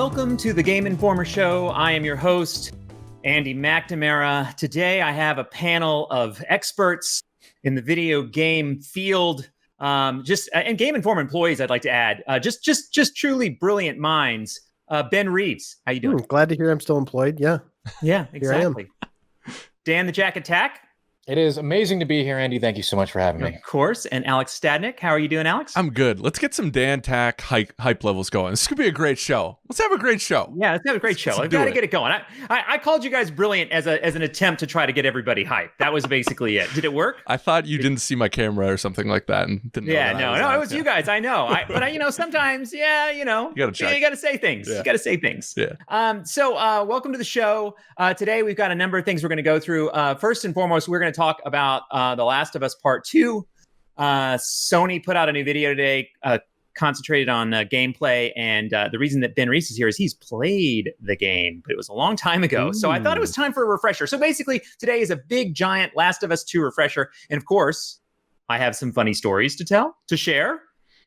Welcome to the Game Informer Show. I am your host, Andy McNamara. Today I have a panel of experts in the video game field, and Game Informer employees, I'd like to add, just truly brilliant minds. Ben Reeves, how you doing? Glad to hear I'm still employed. Yeah, exactly. Dan the Jack Attack. It is amazing to be here, Andy. Thank you so much for having me. Of course. And Alex Stadnick. How are you doing, Alex? I'm good. Let's get some Dan Tack hype levels going. This could be a great show. Let's have a great show. Yeah, let's have a great show. I've got to get it going. I called you guys brilliant as an attempt to try to get everybody hyped. That was basically it. Did it work? I thought you didn't see my camera or something like that and didn't know it was you guys. I know. But sometimes, you gotta check. You gotta say things. Yeah. You gotta say things. Yeah. So welcome to the show. Today we've got a number of things we're going to go through. First and foremost, we're going to talk about The Last of Us Part 2. Sony put out a new video today, concentrated on gameplay, and the reason that Ben Reese is here is he's played the game, but it was a long time ago. So I thought it was time for a refresher. So basically, today is a big, giant Last of Us 2 refresher. And of course, I have some funny stories to share,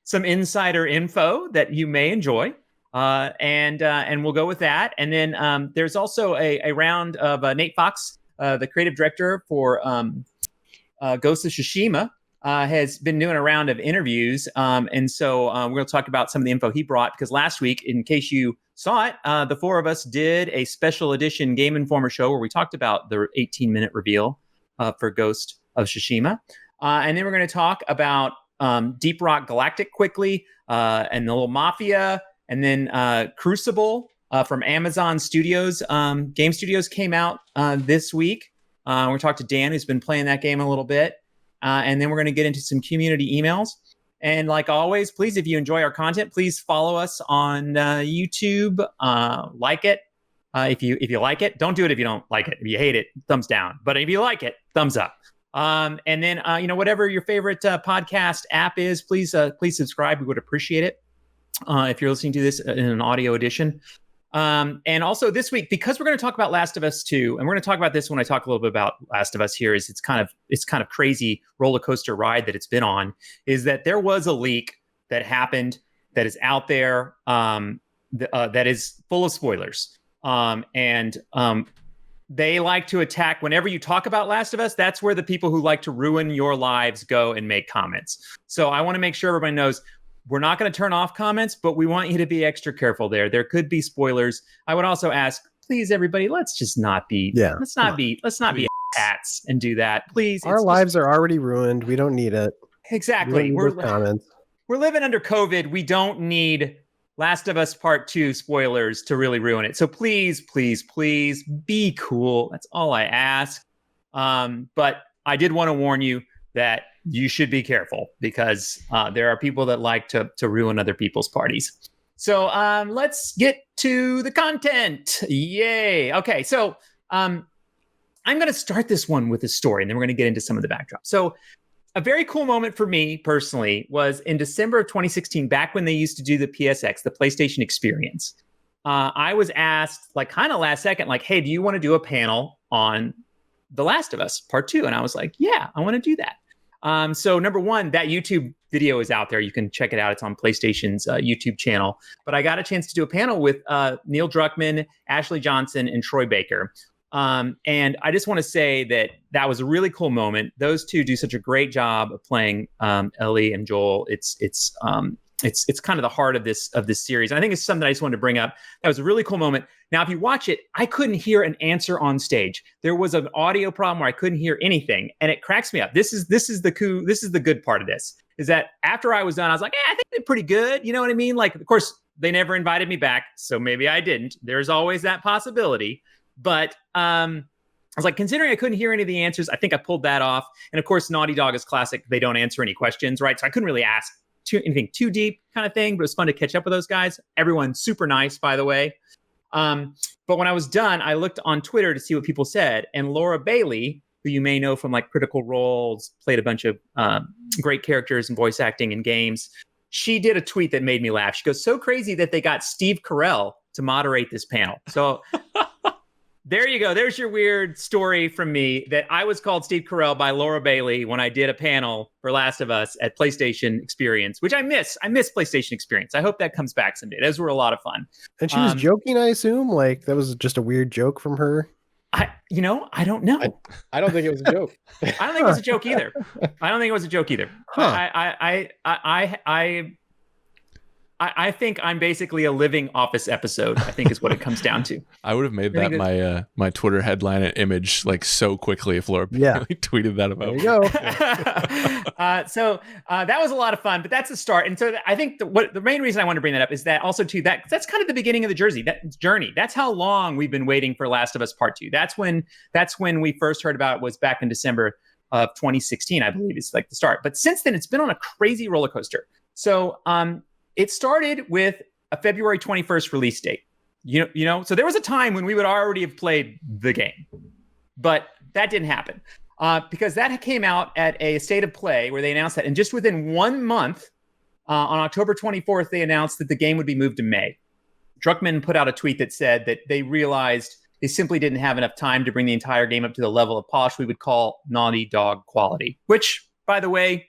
some insider info that you may enjoy. And we'll go with that. And then there's also a round of Nate Fox, the creative director for Ghost of Tsushima, has been doing a round of interviews. And so we're going to talk about some of the info he brought, because last week, in case you saw it, the four of us did a special edition Game Informer show where we talked about the 18-minute reveal for Ghost of Tsushima. And then we're going to talk about Deep Rock Galactic quickly, and the little Mafia, and then Crucible from Amazon Studios. Game Studios came out this week. We're going to talk to Dan, who's been playing that game a little bit. And then we're going to get into some community emails. And like always, please, if you enjoy our content, please follow us on YouTube. Like it. If you like it, don't do it if you don't like it. If you hate it, thumbs down. But if you like it, thumbs up. And then, whatever your favorite podcast app is, please subscribe. We would appreciate it if you're listening to this in an audio edition. And also this week, because we're going to talk about Last of Us 2, and we're going to talk about this when I talk a little bit about Last of Us here, is it's kind of crazy roller coaster ride that it's been on, is that there was a leak that happened that is out there, that is full of spoilers. They like to attack whenever you talk about Last of Us. That's where the people who like to ruin your lives go and make comments. So I want to make sure everybody knows, we're not going to turn off comments, but we want you to be extra careful there. There could be spoilers. I would also ask, please, everybody, let's just not be, let's not be hats and do that. Please. Our lives are already ruined. We don't need it. Exactly. We're living under COVID. We don't need Last of Us Part 2 spoilers to really ruin it. So please, please, please be cool. That's all I ask. But I did want to warn you that you should be careful, because there are people that like to ruin other people's parties. So let's get to the content. Yay. Okay, so I'm going to start this one with a story, and then we're going to get into some of the backdrop. So a very cool moment for me personally was in December of 2016, back when they used to do the PSX, the PlayStation Experience. I was asked, like, kind of last second, like, hey, do you want to do a panel on The Last of Us Part 2? And I was like, yeah, I want to do that. So number one, that YouTube video is out there. You can check it out. It's on PlayStation's YouTube channel. But I got a chance to do a panel with Neil Druckmann, Ashley Johnson, and Troy Baker. And I just want to say that was a really cool moment. Those two do such a great job of playing Ellie and Joel. It's kind of the heart of this series. And I think it's something I just wanted to bring up. That was a really cool moment. Now, if you watch it, I couldn't hear an answer on stage. There was an audio problem where I couldn't hear anything, and it cracks me up. This is the good part of this, is that after I was done, I was like, I think they're pretty good. You know what I mean? Like, of course, they never invited me back, so maybe I didn't. There's always that possibility. But I was like, considering I couldn't hear any of the answers, I think I pulled that off. And of course, Naughty Dog is classic. They don't answer any questions, right? So I couldn't really ask anything too deep kind of thing, but it was fun to catch up with those guys. Everyone's super nice, by the way. But when I was done, I looked on Twitter to see what people said. And Laura Bailey, who you may know from like Critical Roles, played a bunch of great characters and voice acting in games. She did a tweet that made me laugh. She goes, so crazy that they got Steve Carell to moderate this panel. So there you go. There's your weird story from me that I was called Steve Carell by Laura Bailey when I did a panel for Last of Us at PlayStation Experience, which I miss. I miss PlayStation Experience. I hope that comes back someday. Those were a lot of fun. And she was joking, I assume. Like that was just a weird joke from her. I don't know. I don't think it was a joke. I don't think it was a joke either. Huh. I think I'm basically a living Office episode, I think is what it comes down to. I would have made that my Twitter headline and image like so quickly if Laura Bailey tweeted that about me. There you go. So that was a lot of fun, but that's a start. And so I think the main reason I want to bring that up is that also too, that's kind of the beginning of the journey. That's how long we've been waiting for Last of Us Part 2. That's when we first heard about it, was back in December of 2016, I believe is like the start. But since then, it's been on a crazy roller coaster. So it started with a February 21st release date. You know, so there was a time when we would already have played the game, but that didn't happen because that came out at a State of Play where they announced that. And just within 1 month, on October 24th, they announced that the game would be moved to May. Druckmann put out a tweet that said that they realized they simply didn't have enough time to bring the entire game up to the level of polish we would call Naughty Dog quality, which, by the way,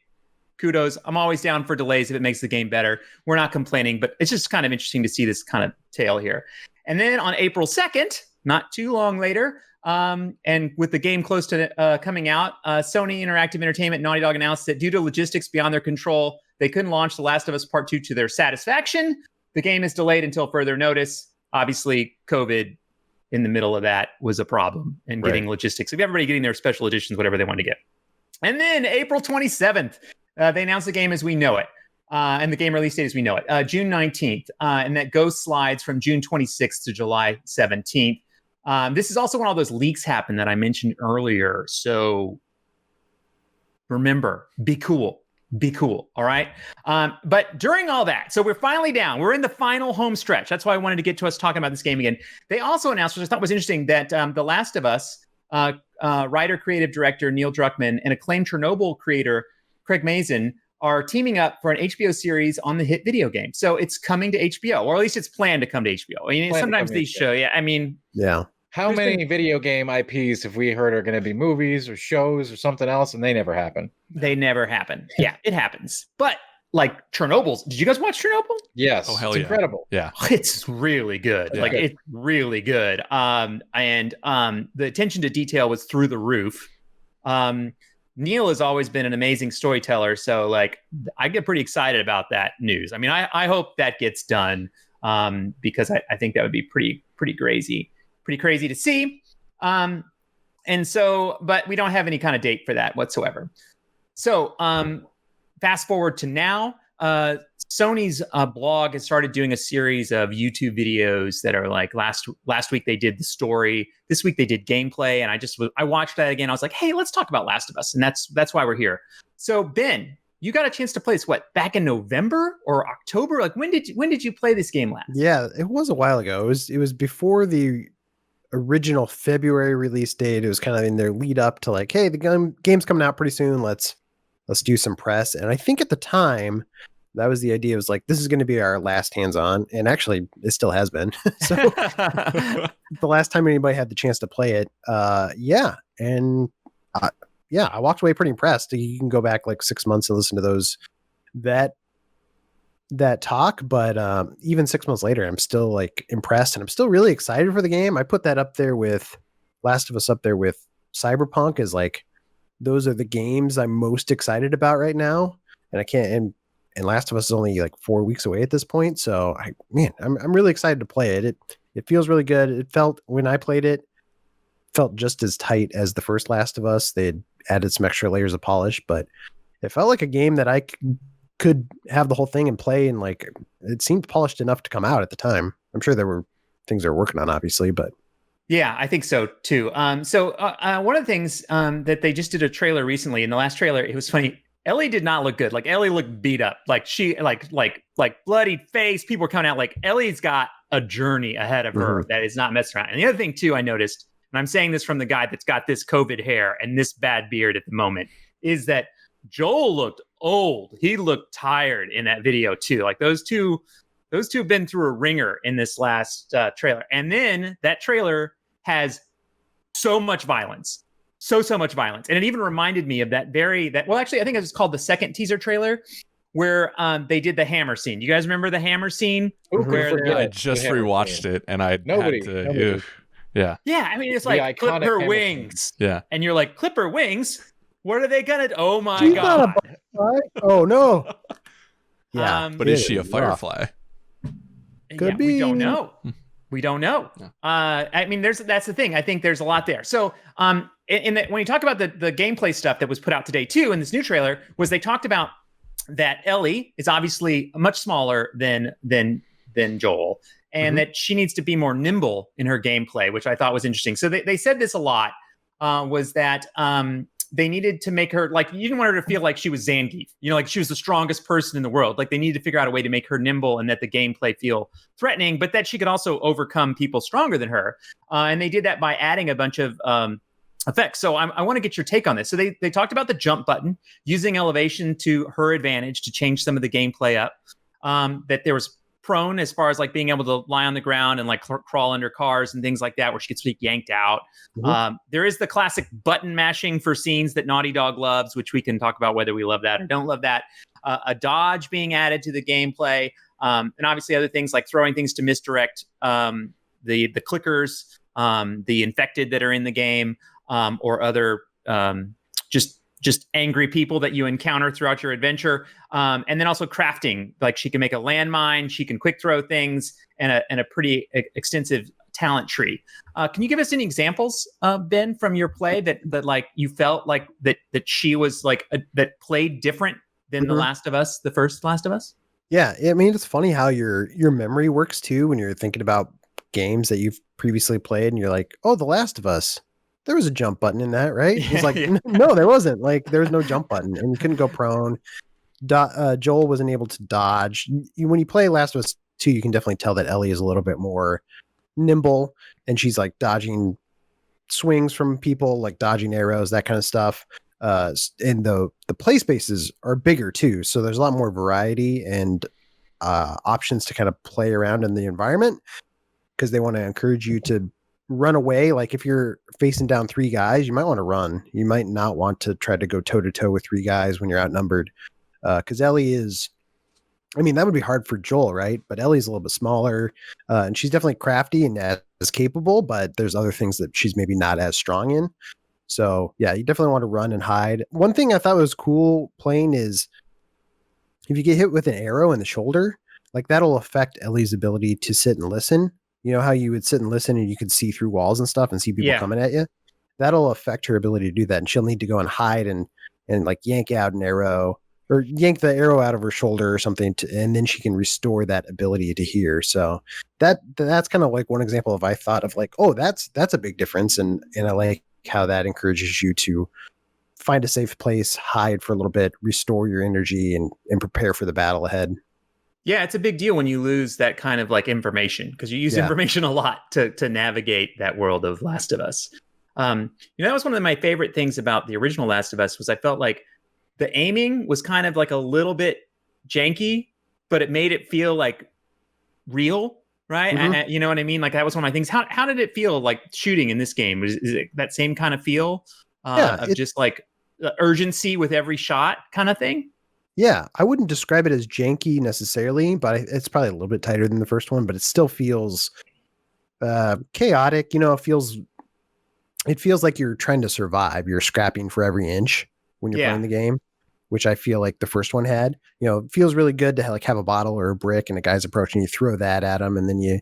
kudos. I'm always down for delays if it makes the game better. We're not complaining, but it's just kind of interesting to see this kind of tale here. And then on April 2nd, not too long later, and with the game close to coming out, Sony Interactive Entertainment, Naughty Dog announced that due to logistics beyond their control, they couldn't launch The Last of Us Part 2 to their satisfaction. The game is delayed until further notice. Obviously, COVID in the middle of that was a problem in getting logistics. If everybody getting their special editions, whatever they want to get. And then April 27th, they announced the game as we know it, and the game release date as we know it, June 19th, and that Ghost slides from June 26th to July 17th. This is also when all those leaks happened that I mentioned earlier. So remember, be cool, all right? But during all that, so we're finally down. We're in the final home stretch. That's why I wanted to get to us talking about this game again. They also announced, which I thought was interesting, that The Last of Us writer, creative director Neil Druckmann and acclaimed Chernobyl creator Craig Mazin are teaming up for an HBO series on the hit video game. So it's coming to HBO, or at least it's planned to come to HBO. I mean, sometimes these show, How many video game IPs have we heard are going to be movies or shows or something else, and they never happen? They never happen. Yeah, it happens. But like Chernobyl's, did you guys watch Chernobyl? Yes. Oh, hell it's yeah. Incredible. Yeah. It's really good. Yeah. Like it's really good. And the attention to detail was through the roof. Neil has always been an amazing storyteller. So like, I get pretty excited about that news. I mean, I hope that gets done because I think that would be pretty crazy to see. And so, but we don't have any kind of date for that whatsoever. So fast forward to now, Sony's blog has started doing a series of YouTube videos that are like last week they did the story. This week they did gameplay. And I watched that again. I was like, hey, let's talk about Last of Us. And that's why we're here. So Ben, you got a chance to play this, back in November or October? Like when did you play this game last? Yeah, it was a while ago. It was before the original February release date. It was kind of in their lead up to like, hey, the game's coming out pretty soon. Let's do some press. And I think at the time, that was the idea. It was like, this is going to be our last hands-on. And actually, it still has been. So the last time anybody had the chance to play it, yeah. And I walked away pretty impressed. You can go back like 6 months and listen to that talk. But even 6 months later, I'm still like impressed. And I'm still really excited for the game. I put that up there with Last of Us up there with Cyberpunk as like, those are the games I'm most excited about right now. And I can't, and Last of Us is only like 4 weeks away at this point. So I'm really excited to play it. It feels really good. It felt, when I played it, felt just as tight as the first Last of Us. They had added some extra layers of polish, but it felt like a game that I could have the whole thing and play. And like, it seemed polished enough to come out at the time. I'm sure there were things they're working on, obviously, but yeah, I think so too. So one of the things that they just did a trailer recently. In the last trailer, it was funny. Ellie did not look good. Like Ellie looked beat up. Like she like bloodied face. People were coming out like Ellie's got a journey ahead of her that is not messing around. And the other thing too, I noticed, and I'm saying this from the guy that's got this COVID hair and this bad beard at the moment, is that Joel looked old. He looked tired in that video too. Like those two have been through a ringer in this last trailer. And then that trailer has so much violence. So much violence. And it even reminded me of well, actually, I think it was called the second teaser trailer where they did the hammer scene. You guys remember the hammer scene? I just rewatched it and I Nobody. Yeah. Yeah, I mean, it's like clip her wings. Yeah. And you're like, clip her wings? What are they gonna? Oh my She's God. not a butterfly. Oh no. Yeah. But is she a firefly? Could be. We don't know. We don't know. No. I mean, that's the thing. I think there's a lot there. So, when you talk about the gameplay stuff that was put out today too in this new trailer, was they talked about that Ellie is obviously much smaller than Joel, and that she needs to be more nimble in her gameplay, which I thought was interesting. So they said this a lot, was that they needed to make her, like, you didn't want her to feel like she was Zangief, like she was the strongest person in the world. Like, they needed to figure out a way to make her nimble and that the gameplay feel threatening, but that she could also overcome people stronger than her. And they did that by adding a bunch of effects. So I want to get your take on this. So they talked about the jump button, using elevation to her advantage to change some of the gameplay up. That there was prone as far as like being able to lie on the ground and like crawl under cars and things like that, where she gets yanked out. There is the classic button mashing for scenes that Naughty Dog loves, which we can talk about whether we love that or don't love that. A dodge being added to the gameplay, and obviously other things like throwing things to misdirect the clickers, the infected that are in the game, or other just angry people that you encounter throughout your adventure. And then also crafting, like she can make a landmine, she can quick throw things, and a pretty extensive talent tree. Can you give us any examples, Ben, from your play that like you felt like that she was like that played different than the first Last of Us? Yeah, I mean, it's funny how your memory works too when you're thinking about games that you've previously played, and you're like, oh, The Last of Us. There was a jump button in that, right? It's like, no, there wasn't. Like, there was no jump button, and you couldn't go prone. Joel wasn't able to dodge. When you play Last of Us 2, you can definitely tell that Ellie is a little bit more nimble, and she's like dodging swings from people, like dodging arrows, that kind of stuff. And the play spaces are bigger too, so there's a lot more variety and options to kind of play around in the environment, because they want to encourage you to run away. Like, if you're facing down 3 guys, you might want to run. You might not want to try to go toe to toe with 3 guys when you're outnumbered. Because Ellie is, I mean, that would be hard for Joel, right? But Ellie's a little bit smaller, and she's definitely crafty and as capable, but there's other things that she's maybe not as strong in. So yeah, you definitely want to run and hide. One thing I thought was cool playing is if you get hit with an arrow in the shoulder, like that'll affect Ellie's ability to sit and listen. You know how you would sit and listen and you could see through walls and stuff and see people coming at you? That'll affect her ability to do that. And she'll need to go and hide and like yank out an arrow, or yank the arrow out of her shoulder or something, and then she can restore that ability to hear. So that's kind of like one example of, I thought of like, oh, that's a big difference. And I like how that encourages you to find a safe place, hide for a little bit, restore your energy, and prepare for the battle ahead. Yeah, it's a big deal when you lose that kind of like information, because you use information a lot to navigate that world of Last of Us. That was one of my favorite things about the original Last of Us, was I felt like the aiming was kind of like a little bit janky, but it made it feel like real, right? You know what I mean? Like, that was one of my things. How did it feel like shooting in this game? Is it that same kind of feel of just like the urgency with every shot kind of thing? Yeah, I wouldn't describe it as janky necessarily, but it's probably a little bit tighter than the first one, but it still feels chaotic. It feels like you're trying to survive. You're scrapping for every inch when you're playing the game, which I feel like the first one had. It feels really good to have a bottle or a brick and a guy's approaching, you throw that at him, and then you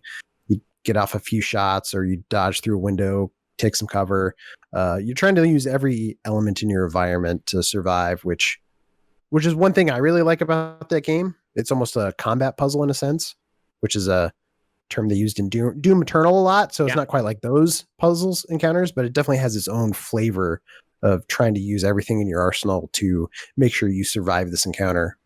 get off a few shots, or you dodge through a window, take some cover. You're trying to use every element in your environment to survive, which is one thing I really like about that game. It's almost a combat puzzle in a sense, which is a term they used in Doom Eternal a lot. So it's not quite like those puzzles encounters, but it definitely has its own flavor of trying to use everything in your arsenal to make sure you survive this encounter.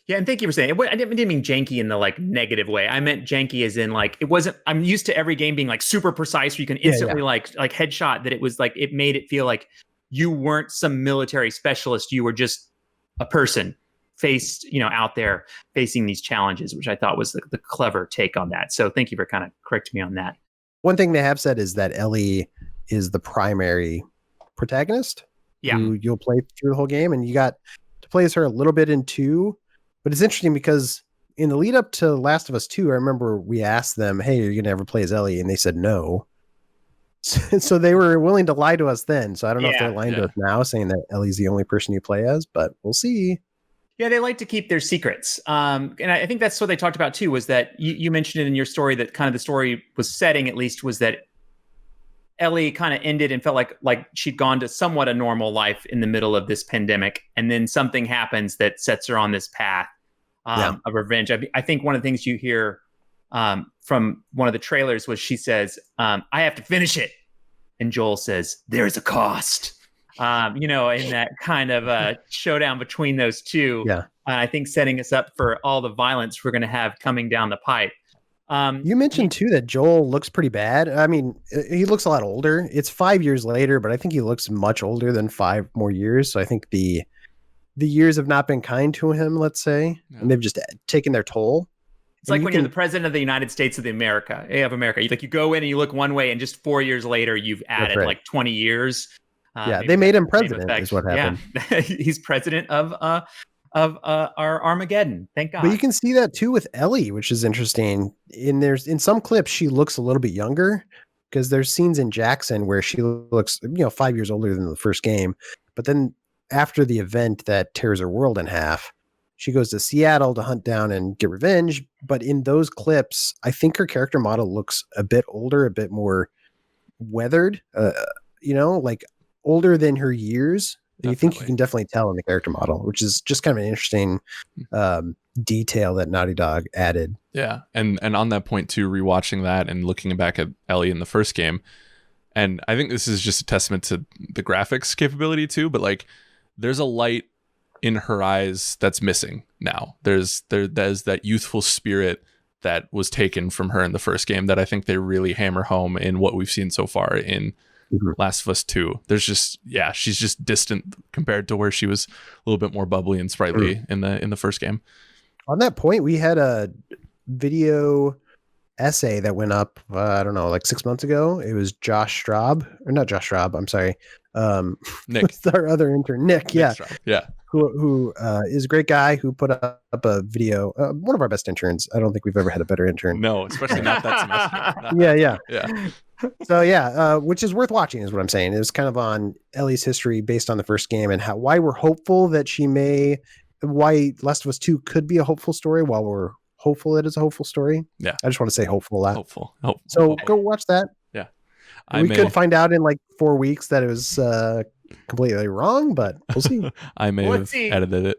Yeah, and thank you for saying it. I didn't mean janky in the like negative way. I meant janky as in like, it wasn't, I'm used to every game being like super precise where you can instantly like headshot, that it was like, it made it feel like you weren't some military specialist. You were just a person faced, out there facing these challenges, which I thought was the clever take on that. So thank you for kind of correcting me on that. One thing they have said is that Ellie is the primary protagonist. Yeah. Who you'll play through the whole game, and you got to play as her a little bit in 2. But it's interesting because in the lead up to Last of Us 2, I remember we asked them, "Hey, are you gonna ever play as Ellie?" And they said no. So they were willing to lie to us then. So I don't know if they're lying to us now, saying that Ellie's the only person you play as, but we'll see. Yeah, they like to keep their secrets. And I think that's what they talked about too, was that you mentioned it in your story that kind of the story was setting, at least, was that Ellie kind of ended and felt like she'd gone to somewhat a normal life in the middle of this pandemic. And then something happens that sets her on this path of revenge. I think one of the things you hear from one of the trailers was she says, I have to finish it. And Joel says, there's a cost. In that kind of showdown between those two. Yeah. I think setting us up for all the violence we're going to have coming down the pipe. You mentioned too that Joel looks pretty bad. I mean, he looks a lot older. It's 5 years later, but I think he looks much older than 5 more years. So I think the years have not been kind to him, let's say, and they've just taken their toll. It's like when you're the president of the United States of America. You go in and you look one way, and just 4 years later, you've added like 20 years. They made him president. Is what happened. Yeah, he's president of our Armageddon. Thank God. But you can see that too with Ellie, which is interesting. In some clips, she looks a little bit younger because there's scenes in Jackson where she looks 5 years older than the first game. But then after the event that tears her world in half, she goes to Seattle to hunt down and get revenge. But in those clips, I think her character model looks a bit older, a bit more weathered, like older than her years. Definitely. You think you can definitely tell in the character model, which is just kind of an interesting detail that Naughty Dog added. Yeah. And on that point too, rewatching that and looking back at Ellie in the first game, and I think this is just a testament to the graphics capability too, but like there's a light in her eyes that's missing now. There's that youthful spirit that was taken from her in the first game that I think they really hammer home in what we've seen so far in Last of Us 2. There's just, she's just distant compared to where she was a little bit more bubbly and sprightly in the first game. On that point, we had a video essay that went up, I don't know, like 6 months ago. It was Nick. Our other intern, Nick. Yeah. Who is a great guy who put up a video. One of our best interns. I don't think we've ever had a better intern. No, especially not that semester. Yeah. So which is worth watching, is what I'm saying. It was kind of on Ellie's history based on the first game and why we're hopeful that why Last of Us 2 could be a hopeful story, while we're hopeful it is a hopeful story. Yeah, I just want to say hopeful a lot. Hopeful. So go watch that. Yeah, we could find out in like 4 weeks that it was completely wrong, but we'll see. I may have edited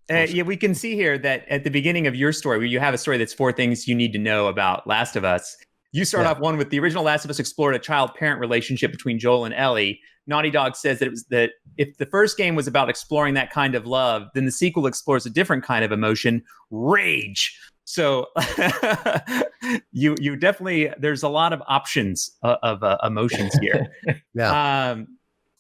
it. We can see here that at the beginning of your story, where you have a story that's 4 things you need to know about Last of Us. You start off one with the original Last of Us explored a child-parent relationship between Joel and Ellie. Naughty Dog says that if the first game was about exploring that kind of love, then the sequel explores a different kind of emotion, rage. So you definitely, there's a lot of options of emotions here.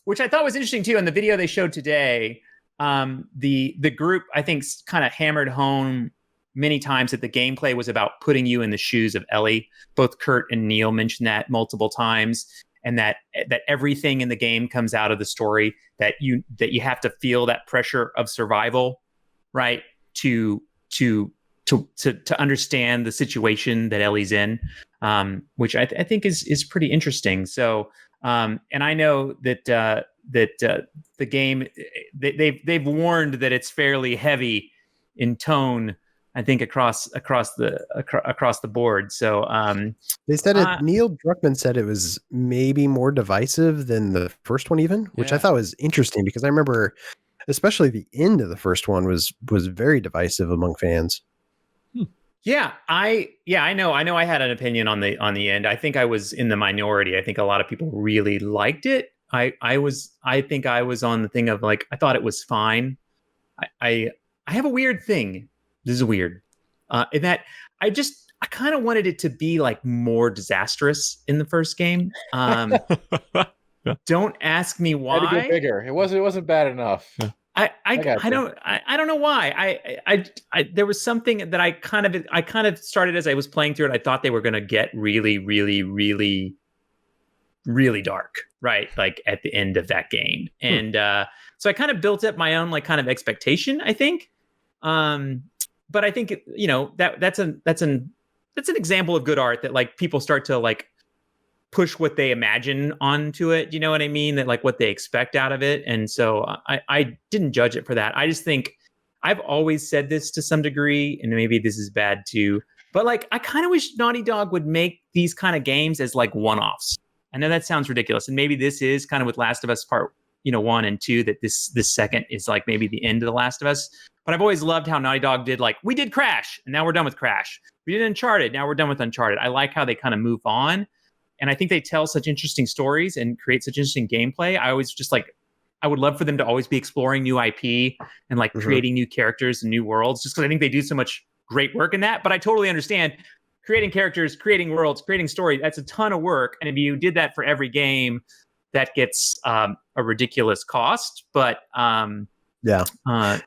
Which I thought was interesting too. In the video they showed today, the group, I think, kind of hammered home many times that the gameplay was about putting you in the shoes of Ellie. Both Kurt and Neil mentioned that multiple times, and that everything in the game comes out of the story, that you have to feel that pressure of survival, right? To understand the situation that Ellie's in, which I think is pretty interesting. So, and I know that the game, they've warned that it's fairly heavy in tone, I think, across the board. So they said it. Neil Druckmann said it was maybe more divisive than the first one, even, which I thought was interesting, because I remember, especially the end of the first one was very divisive among fans. Yeah, I know. I had an opinion on the end. I think I was in the minority. I think a lot of people really liked it. I think I was on the thing of like, I thought it was fine. I have a weird thing. This is weird. In that I kind of wanted it to be like more disastrous in the first game. Don't ask me why. Had to get bigger. It wasn't bad enough. I don't know why. I there was something that I kind of started as I was playing through it. I thought they were going to get really, really, really really dark, right? Like at the end of that game. And so I kind of built up my own like kind of expectation, I think. But I think, you know, that's an example of good art, that like people start to like push what they imagine onto it. You know what I mean? That like what they expect out of it. And so I didn't judge it for that. I just think I've always said this to some degree, and maybe this is bad too, but like I kind of wish Naughty Dog would make these kind of games as like one-offs. I know that sounds ridiculous, and maybe this is kind of with Last of Us Part 1 and 2, that this second is like maybe the end of The Last of Us. But I've always loved how Naughty Dog did, like, we did Crash, and now we're done with Crash. We did Uncharted, now we're done with Uncharted. I like how they kind of move on. And I think they tell such interesting stories and create such interesting gameplay. I always just like, I would love for them to always be exploring new IP and like creating new characters and new worlds, just because I think they do so much great work in that. But I totally understand creating characters, creating worlds, creating story. That's a ton of work. And if you did that for every game, that gets a ridiculous cost. But you know,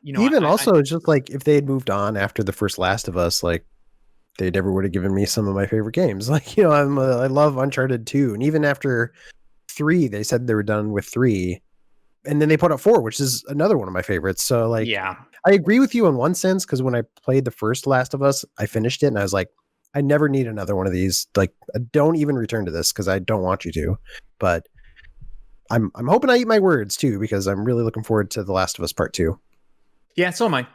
even it's just like if they had moved on after the first Last of Us, like they never would have given me some of my favorite games. Like, you know, I love Uncharted 2, and even after 3, they said they were done with 3, and then they put out 4, which is another one of my favorites. So like, yeah, I agree with you in one sense, because when I played the first Last of Us, I finished it and I was like, I never need another one of these. Like, don't even return to this, because I don't want you to. But I'm hoping I eat my words too, because I'm really looking forward to The Last of Us Part 2. Yeah, so am I.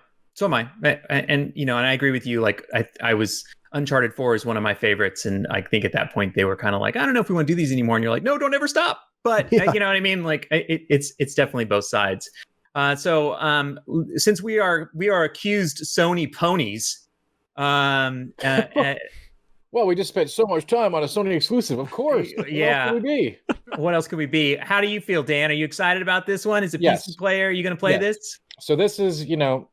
And you know, and I agree with you. Like I was Uncharted 4 is one of my favorites, and I think at that point they were kind of like, I don't know if we want to do these anymore. And you're like, no, don't ever stop. But you know what I mean? Like it's definitely both sides. So since we are accused Sony ponies, well, we just spent so much time on a Sony exclusive, of course. Yeah. What else could we be? What else could we be? How do you feel, Dan? Are you excited about this one? As a PC player, are you going to play this? So this is, you know,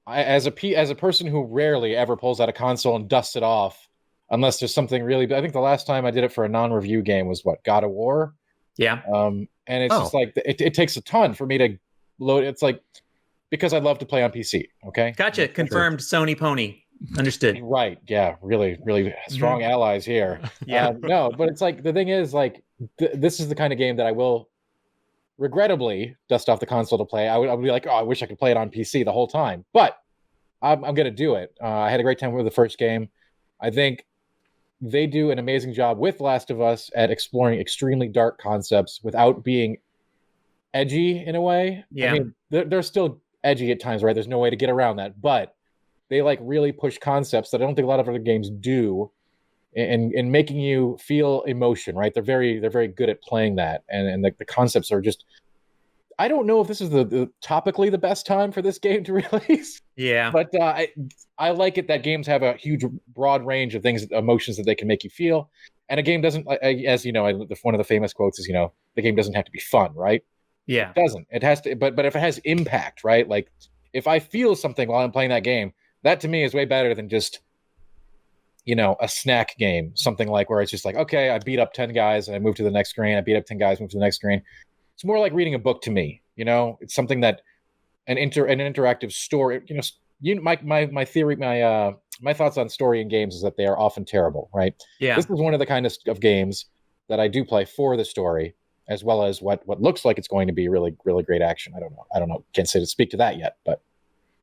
as a person who rarely ever pulls out a console and dusts it off, unless there's something really. I think the last time I did it for a non-review game was God of War. Yeah. And it's just like it takes a ton for me to load. It's like, because I love to play on PC. Okay. Gotcha. Confirmed. Sony pony. Understood. Right. Yeah. Really, really strong allies here. Yeah. No, but it's like, the thing is, like, this is the kind of game that I will regrettably dust off the console to play. I would be like, oh, I wish I could play it on PC the whole time, but I'm going to do it. I had a great time with the first game. I think they do an amazing job with Last of Us at exploring extremely dark concepts without being edgy in a way. Yeah. I mean, they're still edgy at times, right? There's no way to get around that, but they like really push concepts that I don't think a lot of other games do, in making you feel emotion, right? They're very good at playing that, and the concepts are just. I don't know if this is the topically the best time for this game to release. Yeah, but I like it that games have a huge, broad range of things, emotions that they can make you feel, and a game doesn't, as you know, one of the famous quotes is, you know, the game doesn't have to be fun, right? Yeah, it doesn't. It has to, but if it has impact, right? Like if I feel something while I'm playing that game, that to me is way better than just, you know, a snack game, something like where it's just like, okay, I beat up 10 guys and I move to the next screen. I beat up 10 guys, move to the next screen. It's more like reading a book to me, you know. It's something that an interactive story. You know, my theory, my thoughts on story in games is that they are often terrible, right? Yeah. This is one of the kind of games that I do play for the story, as well as what looks like it's going to be really, really great action. I don't know. Can't say to speak to that yet, but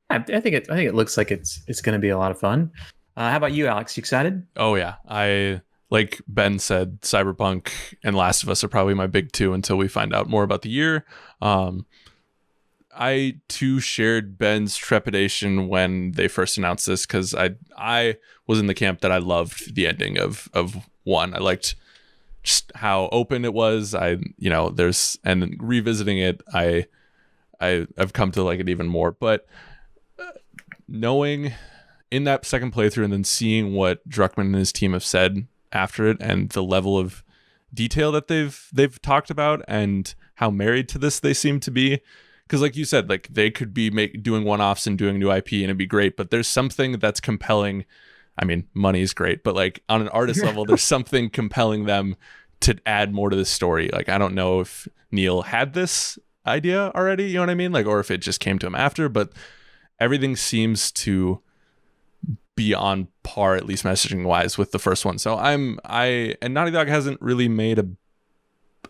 I think it looks like it's going to be a lot of fun. How about you, Alex? You excited? Oh yeah, like Ben said, Cyberpunk and Last of Us are probably my big two until we find out more about the year. I too shared Ben's trepidation when they first announced this, because I was in the camp that I loved the ending of 1. I liked just how open it was. And revisiting it, I've come to like it even more. But knowing in that second playthrough and then seeing what Druckmann and his team have said after it, and the level of detail that they've talked about, and how married to this they seem to be, because like you said, like they could be doing one-offs and doing new IP and it'd be great, but there's something that's compelling. I mean, money is great, but like on an artist level, there's something compelling them to add more to this story. Like, I don't know if Neil had this idea already, you know what I mean? Like, or if it just came to him after, but everything seems to be on par, at least messaging wise, with the first one. So and Naughty Dog hasn't really made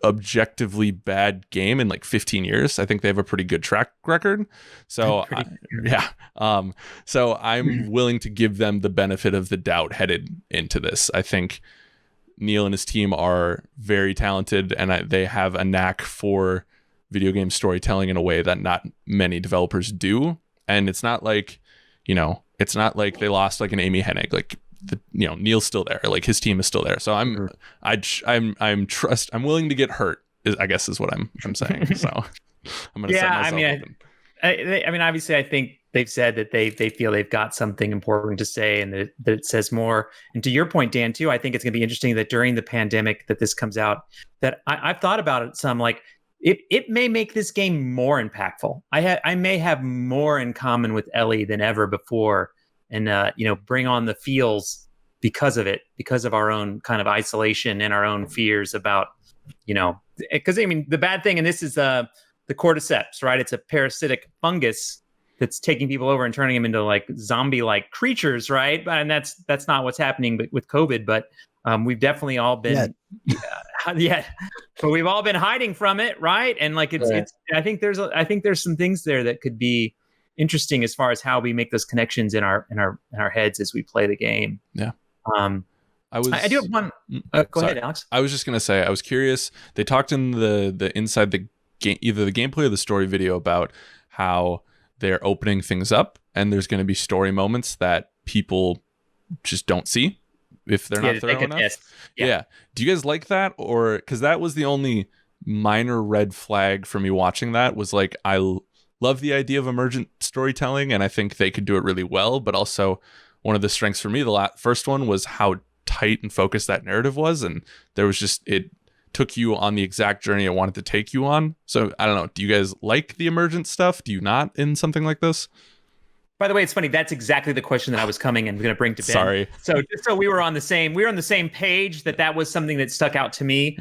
objectively bad game in like 15 years. I think they have a pretty good track record. So so I'm willing to give them the benefit of the doubt headed into this. I think Neil and his team are very talented, and they have a knack for video game storytelling in a way that not many developers do. And it's not like, it's not like they lost like an Amy Hennig. Like Neil's still there. Like his team is still there. So I'm willing to get hurt. I guess is what I'm saying. So I'm gonna set myself open. I mean, obviously, I think they've said that they feel they've got something important to say, and that it says more. And to your point, Dan, too, I think it's going to be interesting that during the pandemic that this comes out. That I've thought about it some. Like it may make this game more impactful. I may have more in common with Ellie than ever before. And, bring on the feels because of it, because of our own kind of isolation and our own fears about, because I mean, the bad thing, and this is the cordyceps, right? It's a parasitic fungus that's taking people over and turning them into like zombie-like creatures, right? And that's not what's happening with COVID, but we've definitely all been, but we've all been hiding from it, right? And like it's I think there's some things there that could be interesting as far as how we make those connections in our heads as we play the game. Yeah. I do have one. Go ahead, Alex. I was just gonna say I was curious. They talked in the inside the game, either the gameplay or the story video, about how they're opening things up and there's going to be story moments that people just don't see if they're not thorough enough. Yeah. Do you guys like that? Or because that was the only minor red flag for me watching that, was like I love the idea of emergent storytelling, and I think they could do it really well. But also, one of the strengths for me, the first one, was how tight and focused that narrative was, and there was just, it took you on the exact journey it wanted to take you on. So I don't know. Do you guys like the emergent stuff? Do you not in something like this? By the way, it's funny. That's exactly the question that I was going to bring to Ben. Sorry. So just so we were on the same page, that was something that stuck out to me,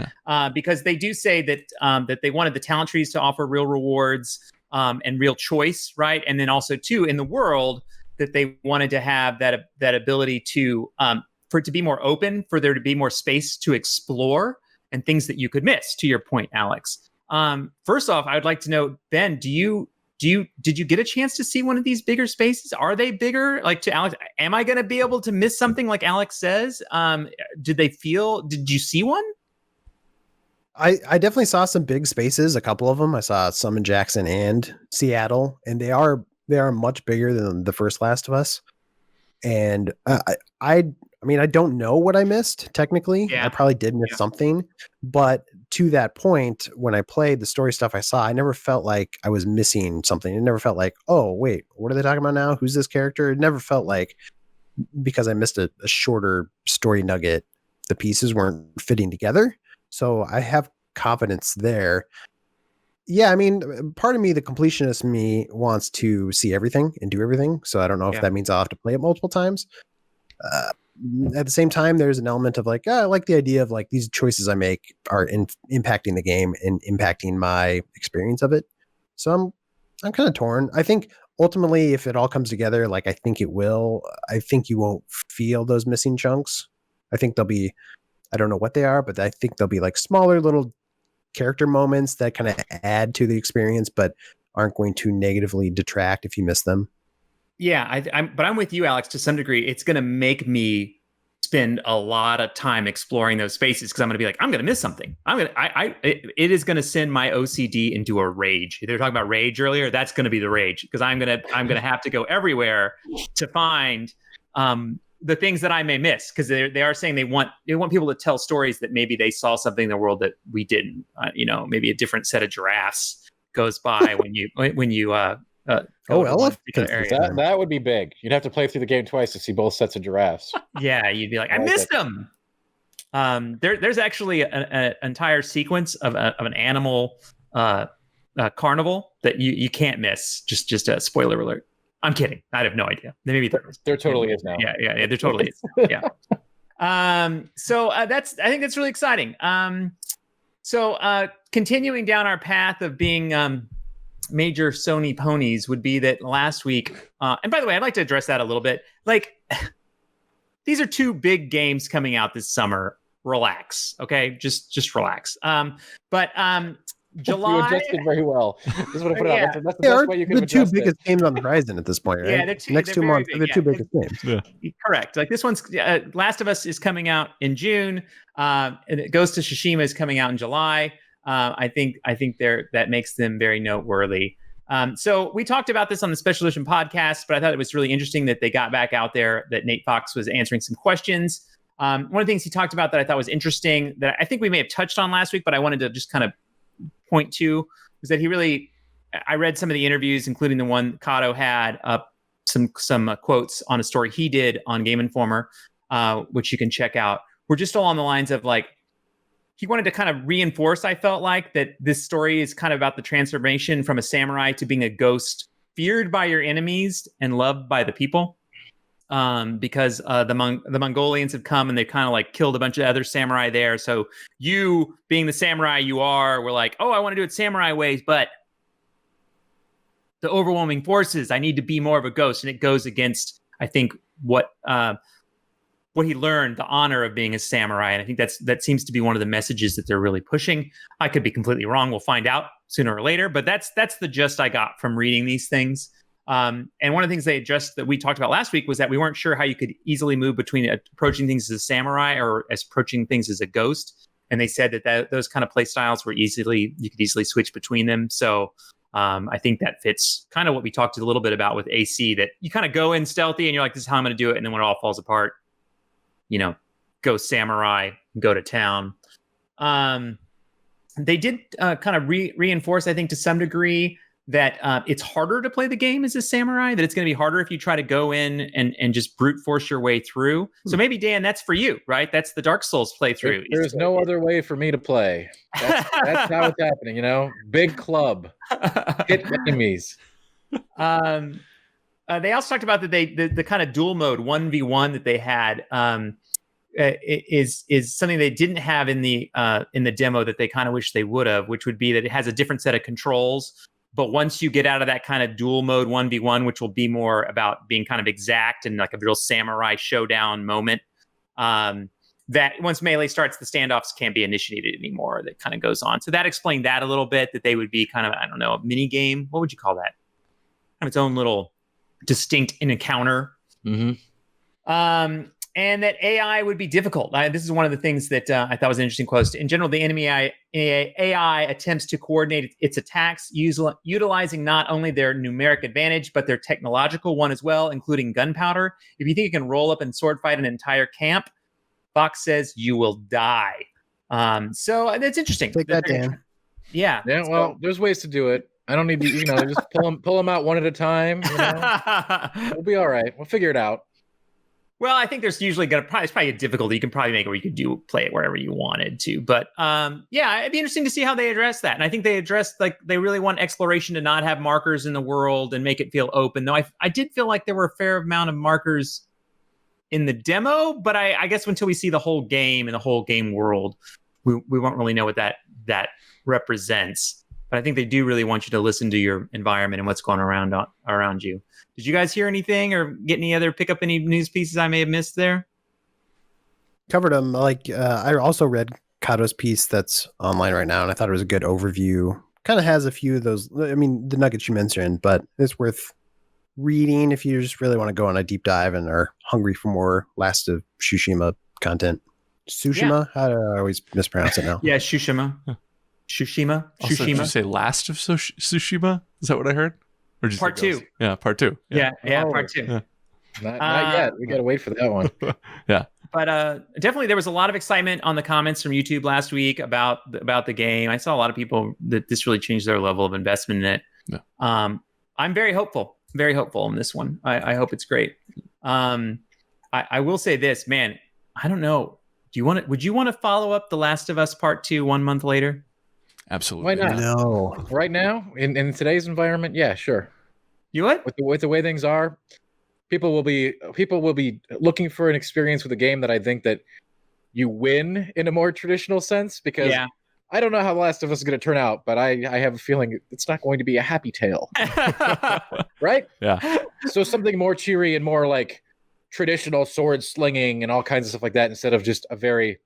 because they do say that that they wanted the talent trees to offer real rewards and real choice, right? And then also too in the world that they wanted to have that ability to for it to be more open, for there to be more space to explore and things that you could miss. To your point, Alex. First off, I would like to know, Ben, did you get a chance to see one of these bigger spaces? Are they bigger? Like, to Alex, am I going to be able to miss something like Alex says? Did you see one? I definitely saw some big spaces, a couple of them. I saw some in Jackson and Seattle, and they are much bigger than the first Last of Us. And I mean, I don't know what I missed technically. Yeah. I probably did miss something, but to that point, when I played the story stuff I saw, I never felt like I was missing something. It never felt like, oh wait, what are they talking about now? Who's this character? It never felt like, because I missed a shorter story nugget, the pieces weren't fitting together. So I have confidence there. Yeah, I mean, part of me, the completionist me, wants to see everything and do everything. So I don't know if that means I'll have to play it multiple times. At the same time, there's an element of like, I like the idea of like these choices I make are impacting the game and impacting my experience of it. So I'm kind of torn. I think ultimately, if it all comes together, like I think it will, I think you won't feel those missing chunks. I think they'll be, I don't know what they are, but I think they'll be like smaller little character moments that kind of add to the experience, but aren't going to negatively detract if you miss them. Yeah, I'm with you, Alex, to some degree. It's going to make spend a lot of time exploring those spaces because I'm going to be like, I'm going to miss something. It is going to send my OCD into a rage. They were talking about rage earlier. That's going to be the rage because I'm going to have to go everywhere to find the things that I may miss, because they are saying they want people to tell stories that maybe they saw something in the world that we didn't. Maybe a different set of giraffes goes by when you elephant. That would be big. You'd have to play through the game twice to see both sets of giraffes. Yeah, you'd be like, I missed them. There's actually an entire sequence of an animal carnival that you can't miss. Just a spoiler alert. I'm kidding. I have no idea. Maybe there totally is now. Yeah, there totally is. Yeah. So I think that's really exciting. So continuing down our path of being major Sony ponies would be that last week, and by the way, I'd like to address that a little bit. Like, these are two big games coming out this summer. relax. Okay, just relax. But July. You adjusted very well. This is what I put out. That's the best way you could the two biggest games on the horizon at this point, right? Yeah, next 2 months are the two biggest games. Yeah. Correct. Like this one's Last of Us is coming out in June, and Ghost of Tsushima is coming out in July. I think that makes them very noteworthy. So we talked about this on the Special Edition podcast, but I thought it was really interesting that they got back out there, that Nate Fox was answering some questions. One of the things he talked about that I thought was interesting, that I think we may have touched on last week, but I wanted to just kind of point to, was that I read some of the interviews, including the one Kato had up some quotes on a story he did on Game Informer, which you can check out. We're just all on the lines of like, he wanted to kind of reinforce, I felt like, that this story is kind of about the transformation from a samurai to being a ghost, feared by your enemies and loved by the people. Because the Mongolians have come and they've kind of like killed a bunch of other samurai there. So you, being the samurai you are, were like, oh, I want to do it samurai ways, but the overwhelming forces, I need to be more of a ghost. And it goes against, I think, what he learned, the honor of being a samurai. And I think that seems to be one of the messages that they're really pushing. I could be completely wrong. We'll find out sooner or later, but that's the gist I got from reading these things. And one of the things they addressed that we talked about last week was that we weren't sure how you could easily move between approaching things as a samurai or as approaching things as a ghost. And they said that those kind of play styles were you could easily switch between them. So I think that fits kind of what we talked a little bit about with AC, that you kind of go in stealthy and you're like, this is how I'm going to do it. And then when it all falls apart, go samurai, go to town. They did kind of reinforce, I think, to some degree, that it's harder to play the game as a samurai, that it's going to be harder if you try to go in and just brute force your way through. So maybe, Dan, that's for you, right? That's the Dark Souls playthrough. There's no other way for me to play. That's how it's happening, Big club. Hit enemies. They also talked about that the kind of dual mode 1v1 that they had is something they didn't have in the demo that they kind of wish they would have, which would be that it has a different set of controls. But once you get out of that kind of dual mode 1v1, which will be more about being kind of exact and like a real samurai showdown moment, that once melee starts, the standoffs can't be initiated anymore. That kind of goes on. So that explained that a little bit, that they would be kind of, I don't know, a mini game. What would you call that? Kind of its own little distinct encounter. Mm-hmm. And that AI would be difficult. This is one of the things that I thought was an interesting quote. In general, the enemy AI attempts to coordinate its attacks, utilizing not only their numeric advantage, but their technological one as well, including gunpowder. If you think you can roll up and sword fight an entire camp, Fox says you will die. So that's interesting. Take that, Dan. Yeah. Yeah. Well, there's ways to do it. I don't need to, just pull them out one at a time. We'll be all right. We'll figure it out. Well, I think there's usually it's probably a difficulty. You can probably make it where you could play it wherever you wanted to. But yeah, it'd be interesting to see how they address that. And I think they addressed, like, they really want exploration to not have markers in the world and make it feel open. Though I did feel like there were a fair amount of markers in the demo, but I guess until we see the whole game and the whole game world, we won't really know what that represents. But I think they do really want you to listen to your environment and what's going around you. Did you guys hear anything or pick up any news pieces I may have missed there? Covered them. I also read Kato's piece that's online right now, and I thought it was a good overview. Kind of has a few of those, the nuggets you mentioned, but it's worth reading if you just really want to go on a deep dive and are hungry for more Last of Tsushima content. Tsushima? Yeah. How do I always mispronounce it now? Yeah, Tsushima. Tsushima. Also, did you say Last of Tsushima? Is that what I heard? Or did you part 2. Yeah, part 2. Yeah, part 2. Yeah. Not yet. We got to wait for that one. Yeah. But definitely there was a lot of excitement on the comments from YouTube last week about the game. I saw a lot of people that this really changed their level of investment in it. Yeah. I'm very hopeful in this one. I hope it's great. I will say this, man, I don't know. Would you want to follow up The Last of Us Part 2 1 month later? Absolutely. Why not? No. Right now, in today's environment, yeah, sure. You would? With the way things are, people will be looking for an experience with a game that I think that you win in a more traditional sense, because I don't know how The Last of Us is going to turn out, but I have a feeling it's not going to be a happy tale. Right? Yeah. So something more cheery and more like traditional sword slinging and all kinds of stuff like that, instead of just a very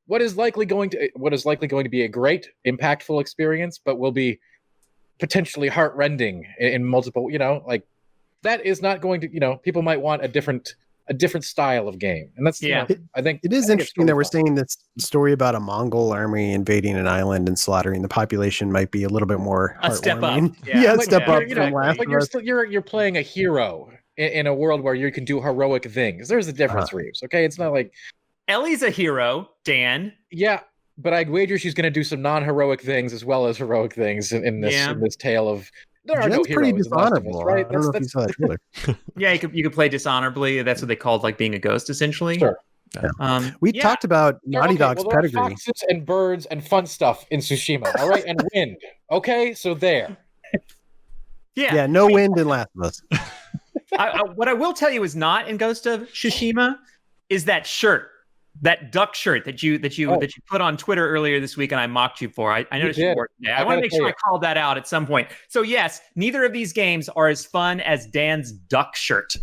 what is likely going to be a great, impactful experience, but will be potentially heartrending in multiple, like that is not going to, people might want a different style of game. And that's, I think it is interesting that we're saying this story about a Mongol army invading an island and slaughtering the population might be a little bit more a step up. Yeah, step up from last. But you're playing a hero in a world where you can do heroic things. There's a difference, Reeves. Okay, it's not like Ellie's a hero, Dan. Yeah, but I'd wager she's going to do some non-heroic things as well as heroic things in this tale of. There are no heroes. Pretty dishonorable, us, right? I don't know if you saw that trailer. Yeah, you could play dishonorably. That's what they called like being a ghost, essentially. Sure. We talked about Naughty Dog's pedigree. There are foxes and birds and fun stuff in Tsushima, all right, and wind. Okay, so there. Yeah, no wind in Last of Us. What I will tell you is not in Ghost of Tsushima is that shirt, that duck shirt that you put on Twitter earlier this week, and I mocked you for. I noticed you wore it today. I want to make sure I called that out at some point. So yes, neither of these games are as fun as Dan's duck shirt.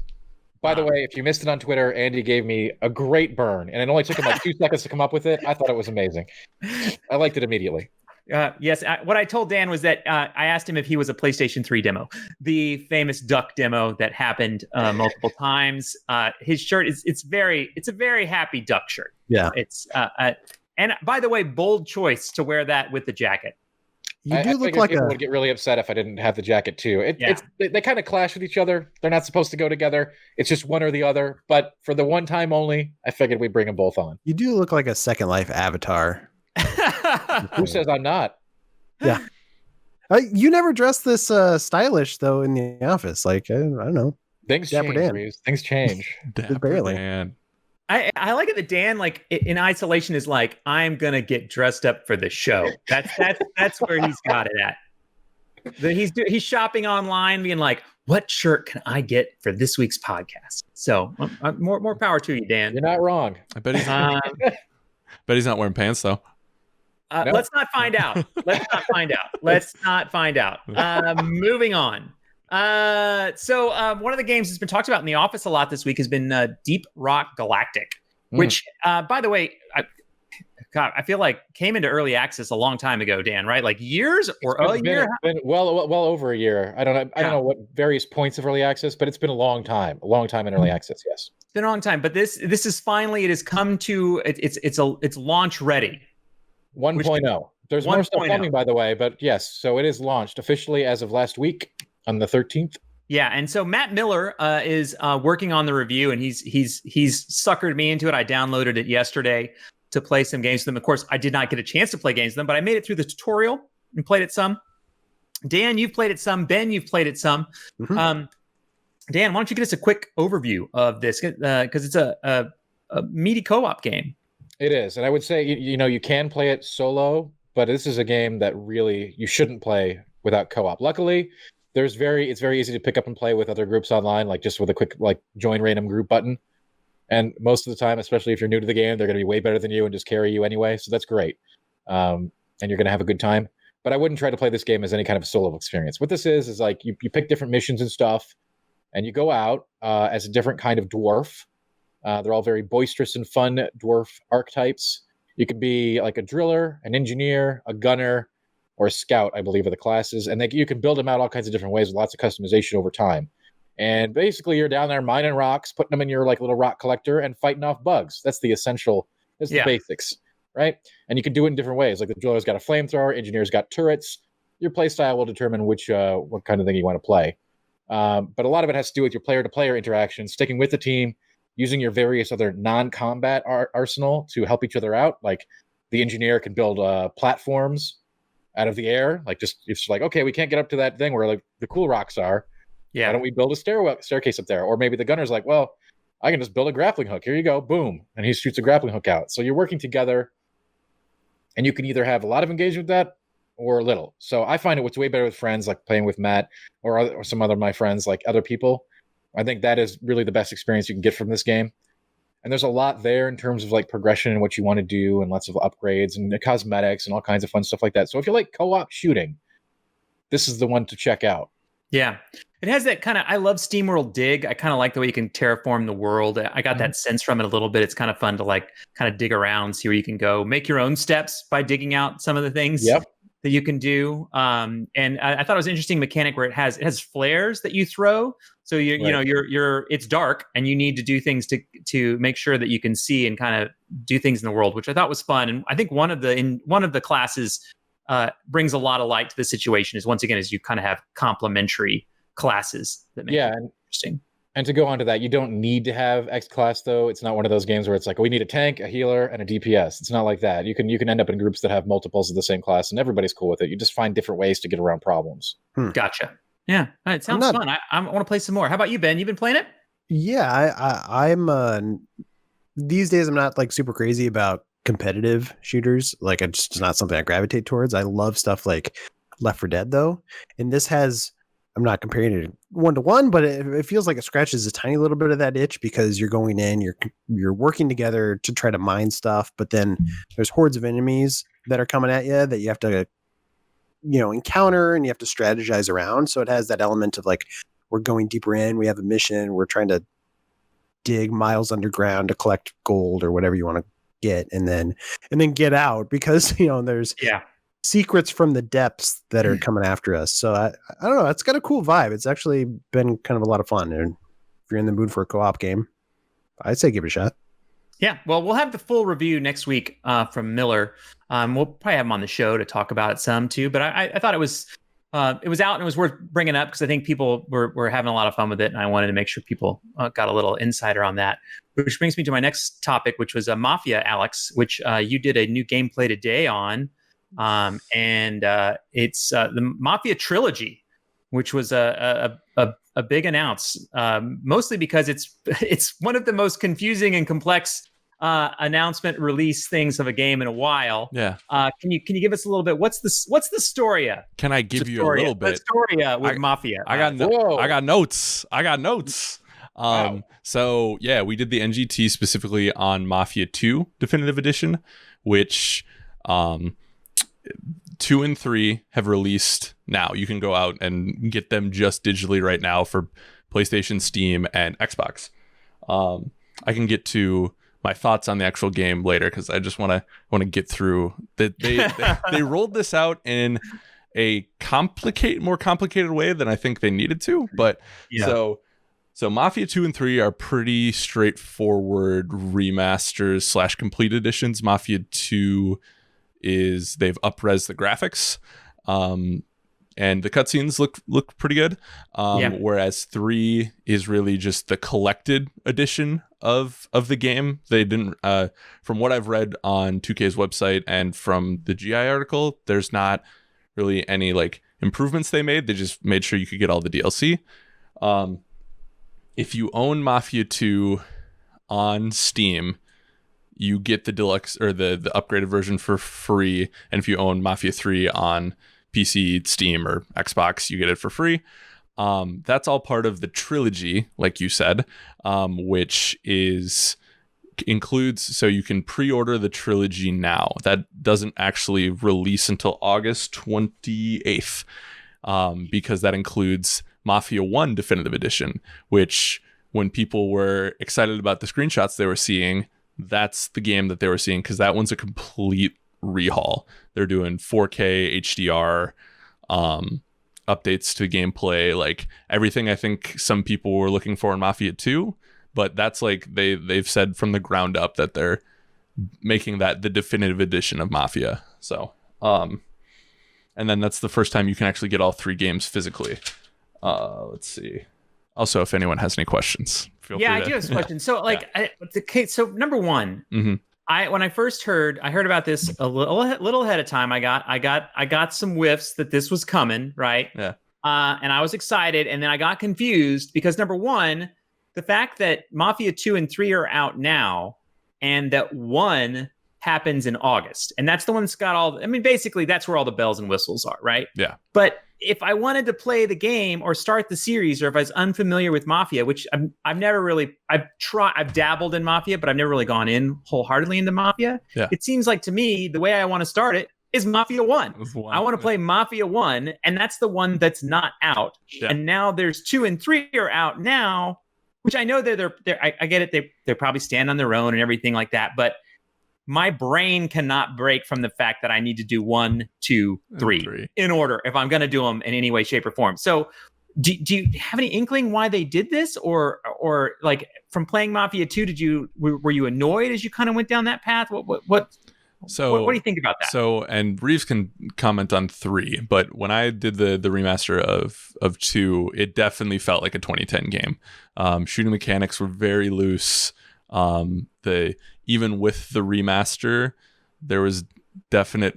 By the way, if you missed it on Twitter, Andy gave me a great burn, and it only took him like 2 seconds to come up with it. I thought it was amazing. I liked it immediately. Yes, what I told Dan was that I asked him if he was a PlayStation 3 demo, the famous duck demo that happened multiple times. His shirt it's a very happy duck shirt. Yeah, it's and by the way, bold choice to wear that with the jacket. You do look like people would get really upset if I didn't have the jacket too. They kind of clash with each other. They're not supposed to go together. It's just one or the other. But for the one time only, I figured we'd bring them both on. You do look like a Second Life avatar. Who says I'm not? Yeah. You never dressed this stylish though in the office. Like I don't know. Things change. Reeves. Things change. Barely. Man. I like it that Dan, like in isolation, is like, I'm gonna get dressed up for the show. That's where he's got it at. That he's shopping online, being like, what shirt can I get for this week's podcast? So more power to you, Dan. You're not wrong. I bet he's not wearing pants though. No. Let's not find out. Let's not find out. Moving on. So one of the games that's been talked about in the office a lot this week has been Deep Rock Galactic, which, by the way, I feel like came into early access a long time ago, Dan, right? Like years or a year? It's been well over a year. I don't know what various points of early access, but it's been a long time in early access. Yes, it's been a long time. But this is finally, it has come to it's launch ready. 1.0. There's more stuff coming, by the way, but yes, so it is launched officially as of last week on the 13th. Yeah, and so Matt Miller is working on the review, and he's suckered me into it. I downloaded it yesterday to play some games with them. Of course, I did not get a chance to play games with them, but I made it through the tutorial and played it some. Dan, you've played it some. Ben, you've played it some. Mm-hmm. Dan, why don't you give us a quick overview of this? Because it's a meaty co-op game. It is, and I would say you can play it solo, but this is a game that really you shouldn't play without co-op. Luckily, it's very easy to pick up and play with other groups online, like just with a quick join random group button. And most of the time, especially if you're new to the game, they're going to be way better than you and just carry you anyway. So that's great, and you're going to have a good time. But I wouldn't try to play this game as any kind of solo experience. What this is like you pick different missions and stuff, and you go out as a different kind of dwarf. They're all very boisterous and fun dwarf archetypes. You could be like a driller, an engineer, a gunner, or a scout, I believe are the classes. And you can build them out all kinds of different ways with lots of customization over time. And basically you're down there mining rocks, putting them in your little rock collector and fighting off bugs. That's the the basics, right? And you can do it in different ways. Like the driller's got a flamethrower, engineer's got turrets. Your play style will determine what kind of thing you want to play. But a lot of it has to do with your player-to-player interaction, sticking with the team, using your various other non-combat arsenal to help each other out. Like the engineer can build platforms out of the air. It's like, okay, we can't get up to that thing where the cool rocks are. Yeah. Why don't we build a staircase up there? Or maybe the gunner's like, well, I can just build a grappling hook. Here you go. Boom. And he shoots a grappling hook out. So you're working together and you can either have a lot of engagement with that or little. So I find it's way better with friends, like playing with Matt or some other of my friends, like other people. I think that is really the best experience you can get from this game. And there's a lot there in terms of progression and what you want to do and lots of upgrades and the cosmetics and all kinds of fun stuff like that. So if you like co-op shooting, this is the one to check out. Yeah. It has that kind of, I love SteamWorld Dig. I kind of like the way you can terraform the world. I got that sense from it a little bit. It's kind of fun to like kind of dig around, see where you can go, make your own steps by digging out some of the things that you can do. And I thought it was an interesting mechanic where it has flares that you throw. So it's dark and you need to do things to make sure that you can see and kind of do things in the world, which I thought was fun. And I think one of the classes brings a lot of light to the situation is once again, is you kind of have complementary classes that make it interesting. And to go on to that, you don't need to have X class though. It's not one of those games where it's like, we need a tank, a healer, and a DPS. It's not like that. You can end up in groups that have multiples of the same class, and everybody's cool with it. You just find different ways to get around problems. Gotcha. Yeah, it sounds fun. I want to play some more. How about you, Ben? You been playing it? Yeah, I'm. These days, I'm not like super crazy about competitive shooters. Like, it's just not something I gravitate towards. I love stuff like Left 4 Dead though, and this has. I'm not comparing it 1-to-1, but it feels like it scratches a tiny little bit of that itch because you're going in, you're working together to try to mine stuff, but then there's hordes of enemies that are coming at you that you have to, encounter and you have to strategize around. So it has that element of like, we're going deeper in, we have a mission, we're trying to dig miles underground to collect gold or whatever you want to get, and then get out because there's secrets from the depths that are coming after us. So I don't know. It's got a cool vibe. It's actually been kind of a lot of fun. And if you're in the mood for a co-op game, I'd say give it a shot. Yeah. Well, we'll have the full review next week from Miller. We'll probably have him on the show to talk about it some too. But I thought it was out and it was worth bringing up because I think people were having a lot of fun with it, and I wanted to make sure people got a little insider on that. Which brings me to my next topic, which was Mafia, Alex, which you did a new gameplay today on. It's the Mafia Trilogy, which was a big announce, mostly because it's one of the most confusing and complex announcement release things of a game in a while. Yeah. Can you give us a little bit? What's the Storia? Can I give you a little bit? The Storia with Mafia. I got notes. So yeah, we did the NGT specifically on Mafia 2 Definitive Edition, which 2 and 3 have released now. You can go out and get them just digitally right now for PlayStation, Steam, and Xbox. I can get to my thoughts on the actual game later because I just want to get through that. They rolled this out in a more complicated way than I think they needed to. But so Mafia 2 and 3 are pretty straightforward remasters / complete editions. Mafia 2 is they've up-res the graphics, and the cutscenes look pretty good. Whereas 3 is really just the collected edition of the game. They didn't, from what I've read on 2K's website and from the GI article, there's not really any like improvements they made. They just made sure you could get all the DLC. If you own Mafia 2 on Steam, you get the deluxe or the upgraded version for free. And if you own Mafia 3 on PC, Steam, or Xbox, you get it for free. That's all part of the trilogy, like you said, which includes, so you can pre-order the trilogy now. That doesn't actually release until August 28th, because that includes Mafia 1 Definitive Edition, which when people were excited about the screenshots they were seeing, that's the game that they were seeing, because that one's a complete rehaul. They're doing 4K HDR updates to gameplay, like everything I think some people were looking for in Mafia 2, but that's like they've said from the ground up that they're making that the definitive edition of Mafia. So and then that's the first time you can actually get all 3 games physically. Let's see. Also, if anyone has any questions, feel free I do have some questions. So, so number one, when I first heard about this a little ahead of time, I got some whiffs that this was coming, right? Yeah. And I was excited, and then I got confused because number one, the fact that Mafia 2 and 3 are out now, and that 1 happens in August, and that's the one that's got all. I mean, basically, that's where all the bells and whistles are, right? Yeah. But if I wanted to play the game or start the series, or if I was unfamiliar with Mafia, which I've never really, I've dabbled in Mafia, but I've never really gone in wholeheartedly into Mafia. Yeah. It seems like to me, the way I want to start it is Mafia 1. It was one. I want to play Mafia 1, and that's the one that's not out. Yeah. And now there's 2 and 3 are out now, which I know they're I get it. They probably stand on their own and everything like that, but my brain cannot break from the fact that I need to do 1, 2, 3 in order if I'm going to do them in any way, shape, or form. So do you have any inkling why they did this, or like from playing Mafia 2, were you annoyed as you kind of went down that path? What do you think about that? So, and Reeves can comment on 3, but when I did the remaster of 2, it definitely felt like a 2010 game. Shooting mechanics were very loose. Even with the remaster, there was definite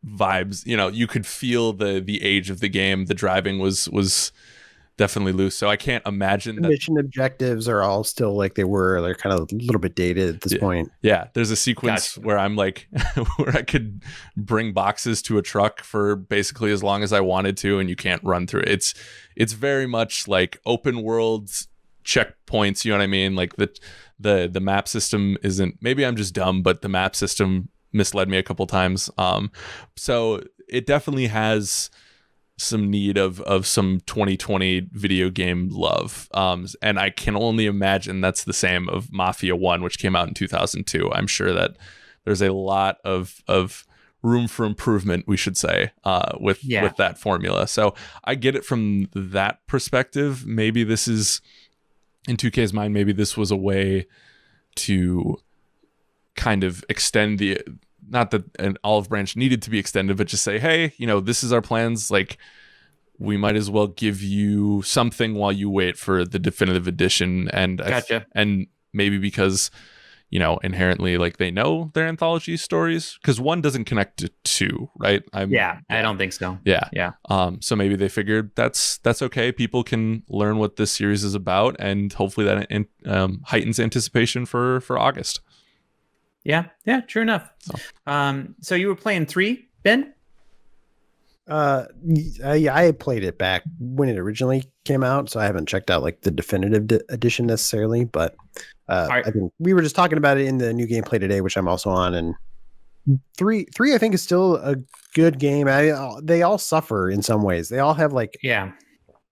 vibes. You could feel the age of the game. The driving was definitely loose. So I can't imagine that mission objectives are all still like they were. They're kind of a little bit dated at this point. Yeah, there's a sequence where I'm like, where I could bring boxes to a truck for basically as long as I wanted to, and you can't run through it. It's very much like open world checkpoints. You know what I mean? Like the map system isn't. Maybe I'm just dumb, but the map system misled me a couple times. So it definitely has some need of some 2020 video game love. And I can only imagine that's the same of Mafia 1, which came out in 2002. I'm sure that there's a lot of room for improvement, we should say, with that formula. So I get it from that perspective. Maybe this is, in 2K's mind, maybe this was a way to kind of extend not that an olive branch needed to be extended, but just say, hey, this is our plans. Like, we might as well give you something while you wait for the definitive edition. And gotcha. And maybe because, inherently, like, they know their anthology stories, because 1 doesn't connect to 2, right? I don't think so. Yeah. So maybe they figured that's okay. People can learn what this series is about, and hopefully that heightens anticipation for August. Yeah, true enough. So you were playing 3, Ben? I played it back when it originally came out, so I haven't checked out like the definitive edition necessarily, but I think we were just talking about it in the new gameplay today, which I'm also on, and 3 I think is still a good game. They all suffer in some ways. They all have like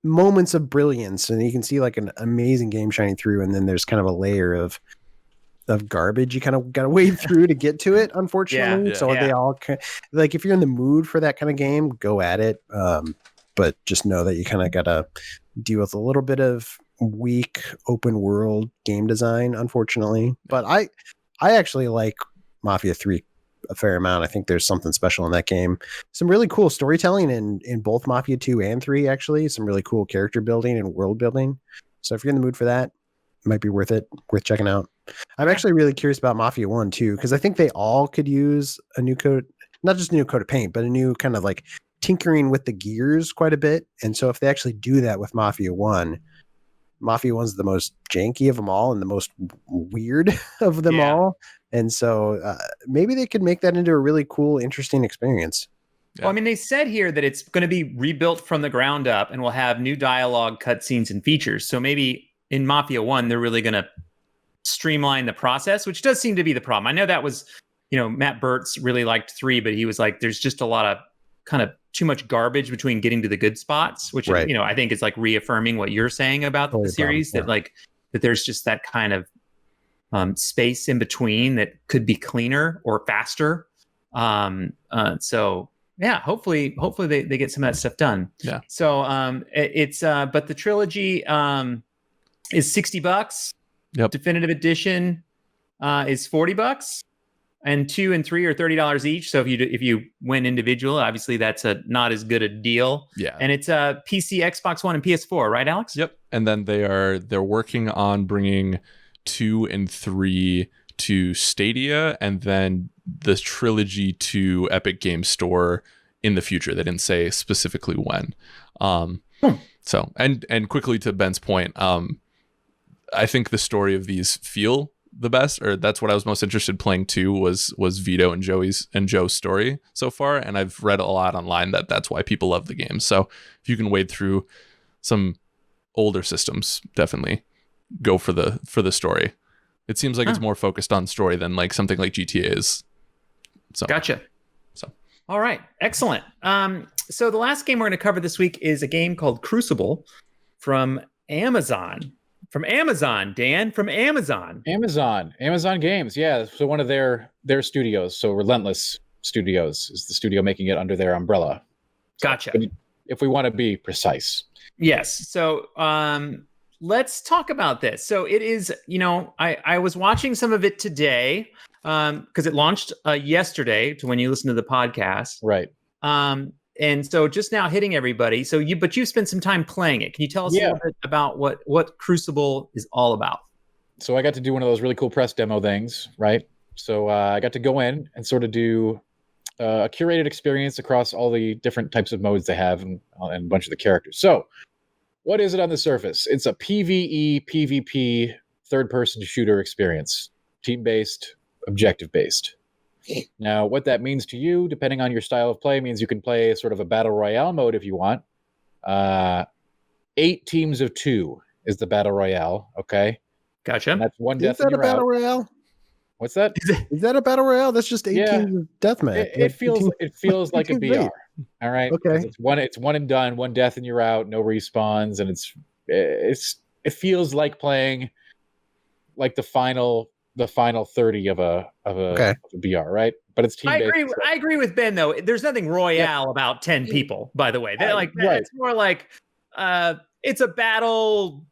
moments of brilliance, and you can see like an amazing game shining through, and then there's kind of a layer of garbage you kind of got to wade through to get to it, unfortunately. They all like, if you're in the mood for that kind of game, go at it, but just know that you kind of got to deal with a little bit of weak open world game design, unfortunately. But I actually like Mafia 3 a fair amount. I think there's something special in that game. Some really cool storytelling in both Mafia 2 and 3, actually. Some really cool character building and world building. So if you're in the mood for that, it might be worth checking out. I'm actually really curious about Mafia 1 too, because I think they all could use a new coat, not just a new coat of paint, but a new kind of like tinkering with the gears quite a bit. And so if they actually do that with Mafia 1, Mafia 1's the most janky of them all and the most weird of them all. And so maybe they could make that into a really cool, interesting experience. Yeah. Well, I mean, they said here that it's going to be rebuilt from the ground up and will have new dialogue, cutscenes, and features. So maybe in Mafia 1, they're really going to streamline the process, which does seem to be the problem. I know that was, Matt Burtz really liked 3, but he was like, there's just a lot of kind of too much garbage between getting to the good spots, which, I think is like reaffirming what you're saying about the series, that there's just that kind of space in between that could be cleaner or faster. So yeah, hopefully they get some of that stuff done. Yeah. So but the trilogy is $60. Yep. Definitive edition is $40, and 2 and 3 are $30 each. So if you went individual, obviously that's not as good a deal. Yeah. And it's a PC, Xbox One, and PS4, right, Alex? Yep. And then they're working on bringing 2 and 3 to Stadia, and then the trilogy to Epic Games Store in the future. They didn't say specifically when. So and quickly to Ben's point, I think the story of these feel the best, or that's what I was most interested in playing too, was Vito and Joe's story so far. And I've read a lot online that's why people love the game. So if you can wade through some older systems, definitely go for the story. It seems like it's more focused on story than like something like GTA is. So gotcha. So All right, excellent. So the last game we're going to cover this week is a game called Crucible from Amazon. From Amazon, Dan, from Amazon. Amazon Games. Yeah, so one of their studios. So Relentless Studios is the studio making it under their umbrella. So, Gotcha. If we want to be precise. Yes. So let's talk about this. So it is, I was watching some of it today because it launched yesterday to when you listen to the podcast. Right. And so just now hitting everybody. So you've spent some time playing it. Can you tell us a little bit about what Crucible is all about? So I got to do one of those really cool press demo things, right? So I got to go in and sort of do a curated experience across all the different types of modes they have and a bunch of the characters. So what is it on the surface? It's a PvE, PvP, third-person shooter experience. Team-based, objective-based. Now, what that means to you, depending on your style of play, means you can play sort of a battle royale mode if you want. 8 teams of 2 is the battle royale, okay? Gotcha. And that's one death Is that and a you're battle out. royale? What's that? Is that a battle royale? That's just 8 teams of deathmatch. It feels like a BR. Great. All right. Okay. It's one and done, one death and you're out, no respawns, and it feels like playing like the final 30 of a BR, right? But it's team based. I agree with Ben though. There's nothing royale about 10 people, by the way. They're like right. It's more like it's a battle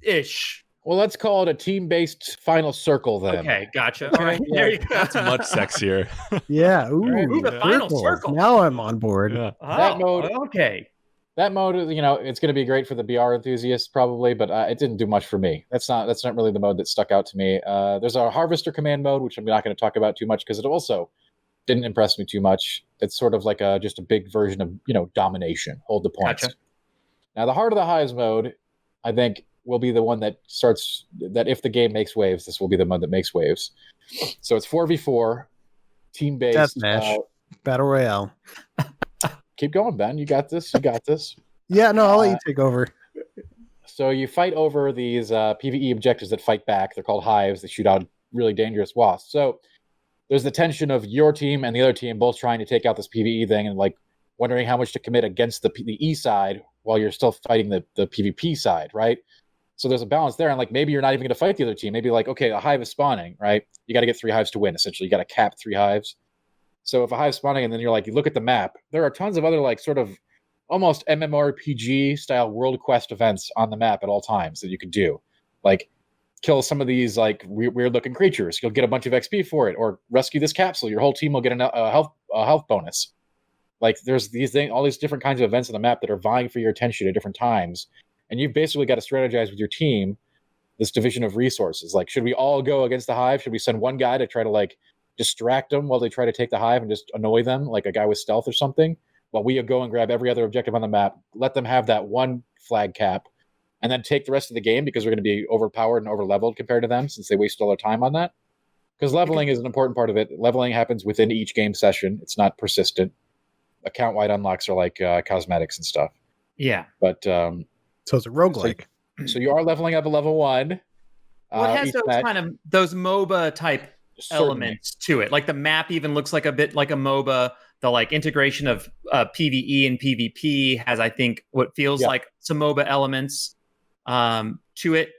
ish. Well, let's call it a team-based final circle then. Okay, gotcha. All right, there you go. That's much sexier. Yeah. Ooh, the final circle. Now I'm on board. Yeah. That mode. Okay. That mode, it's going to be great for the BR enthusiasts probably, but it didn't do much for me. That's not really the mode that stuck out to me. There's a Harvester command mode, which I'm not going to talk about too much because it also didn't impress me too much. It's sort of like just a big version of domination, hold the points. Gotcha. Now, the Heart of the Hives mode, I think, will be the one that starts, that if the game makes waves, this will be the one that makes waves. So it's 4v4, team-based. Deathmatch. Battle royale. Keep going, Ben. You got this. Yeah, no, I'll let you take over. So you fight over these PvE objectives that fight back. They're called hives. They shoot out really dangerous wasps. So there's the tension of your team and the other team both trying to take out this PvE thing and like wondering how much to commit against the E side while you're still fighting the PvP side, right? So there's a balance there. And like maybe you're not even going to fight the other team. Maybe like, okay, a hive is spawning, right? You got to get 3 hives to win, essentially. You got to cap 3 hives. So if a hive's spawning and then you're like, you look at the map, there are tons of other like sort of almost MMORPG style world quest events on the map at all times that you could do. Like kill some of these like weird looking creatures. You'll get a bunch of XP for it, or rescue this capsule. Your whole team will get a health bonus. Like there's all these different kinds of events on the map that are vying for your attention at different times. And you've basically got to strategize with your team this division of resources. Like, should we all go against the hive? Should we send one guy to try to like distract them while they try to take the hive and just annoy them, like a guy with stealth or something, while we go and grab every other objective on the map, let them have that one flag cap, and then take the rest of the game because we're going to be overpowered and over-leveled compared to them since they waste all their time on that? Because leveling is an important part of it. Leveling happens within each game session. It's not persistent. Account-wide unlocks are like cosmetics and stuff. Yeah. But so it's a roguelike. So you are leveling up a level 1. Well, it has those MOBA type elements to it. Like the map even looks like a bit like a MOBA. The like integration of PvE and PvP has, I think, what feels like some MOBA elements to it,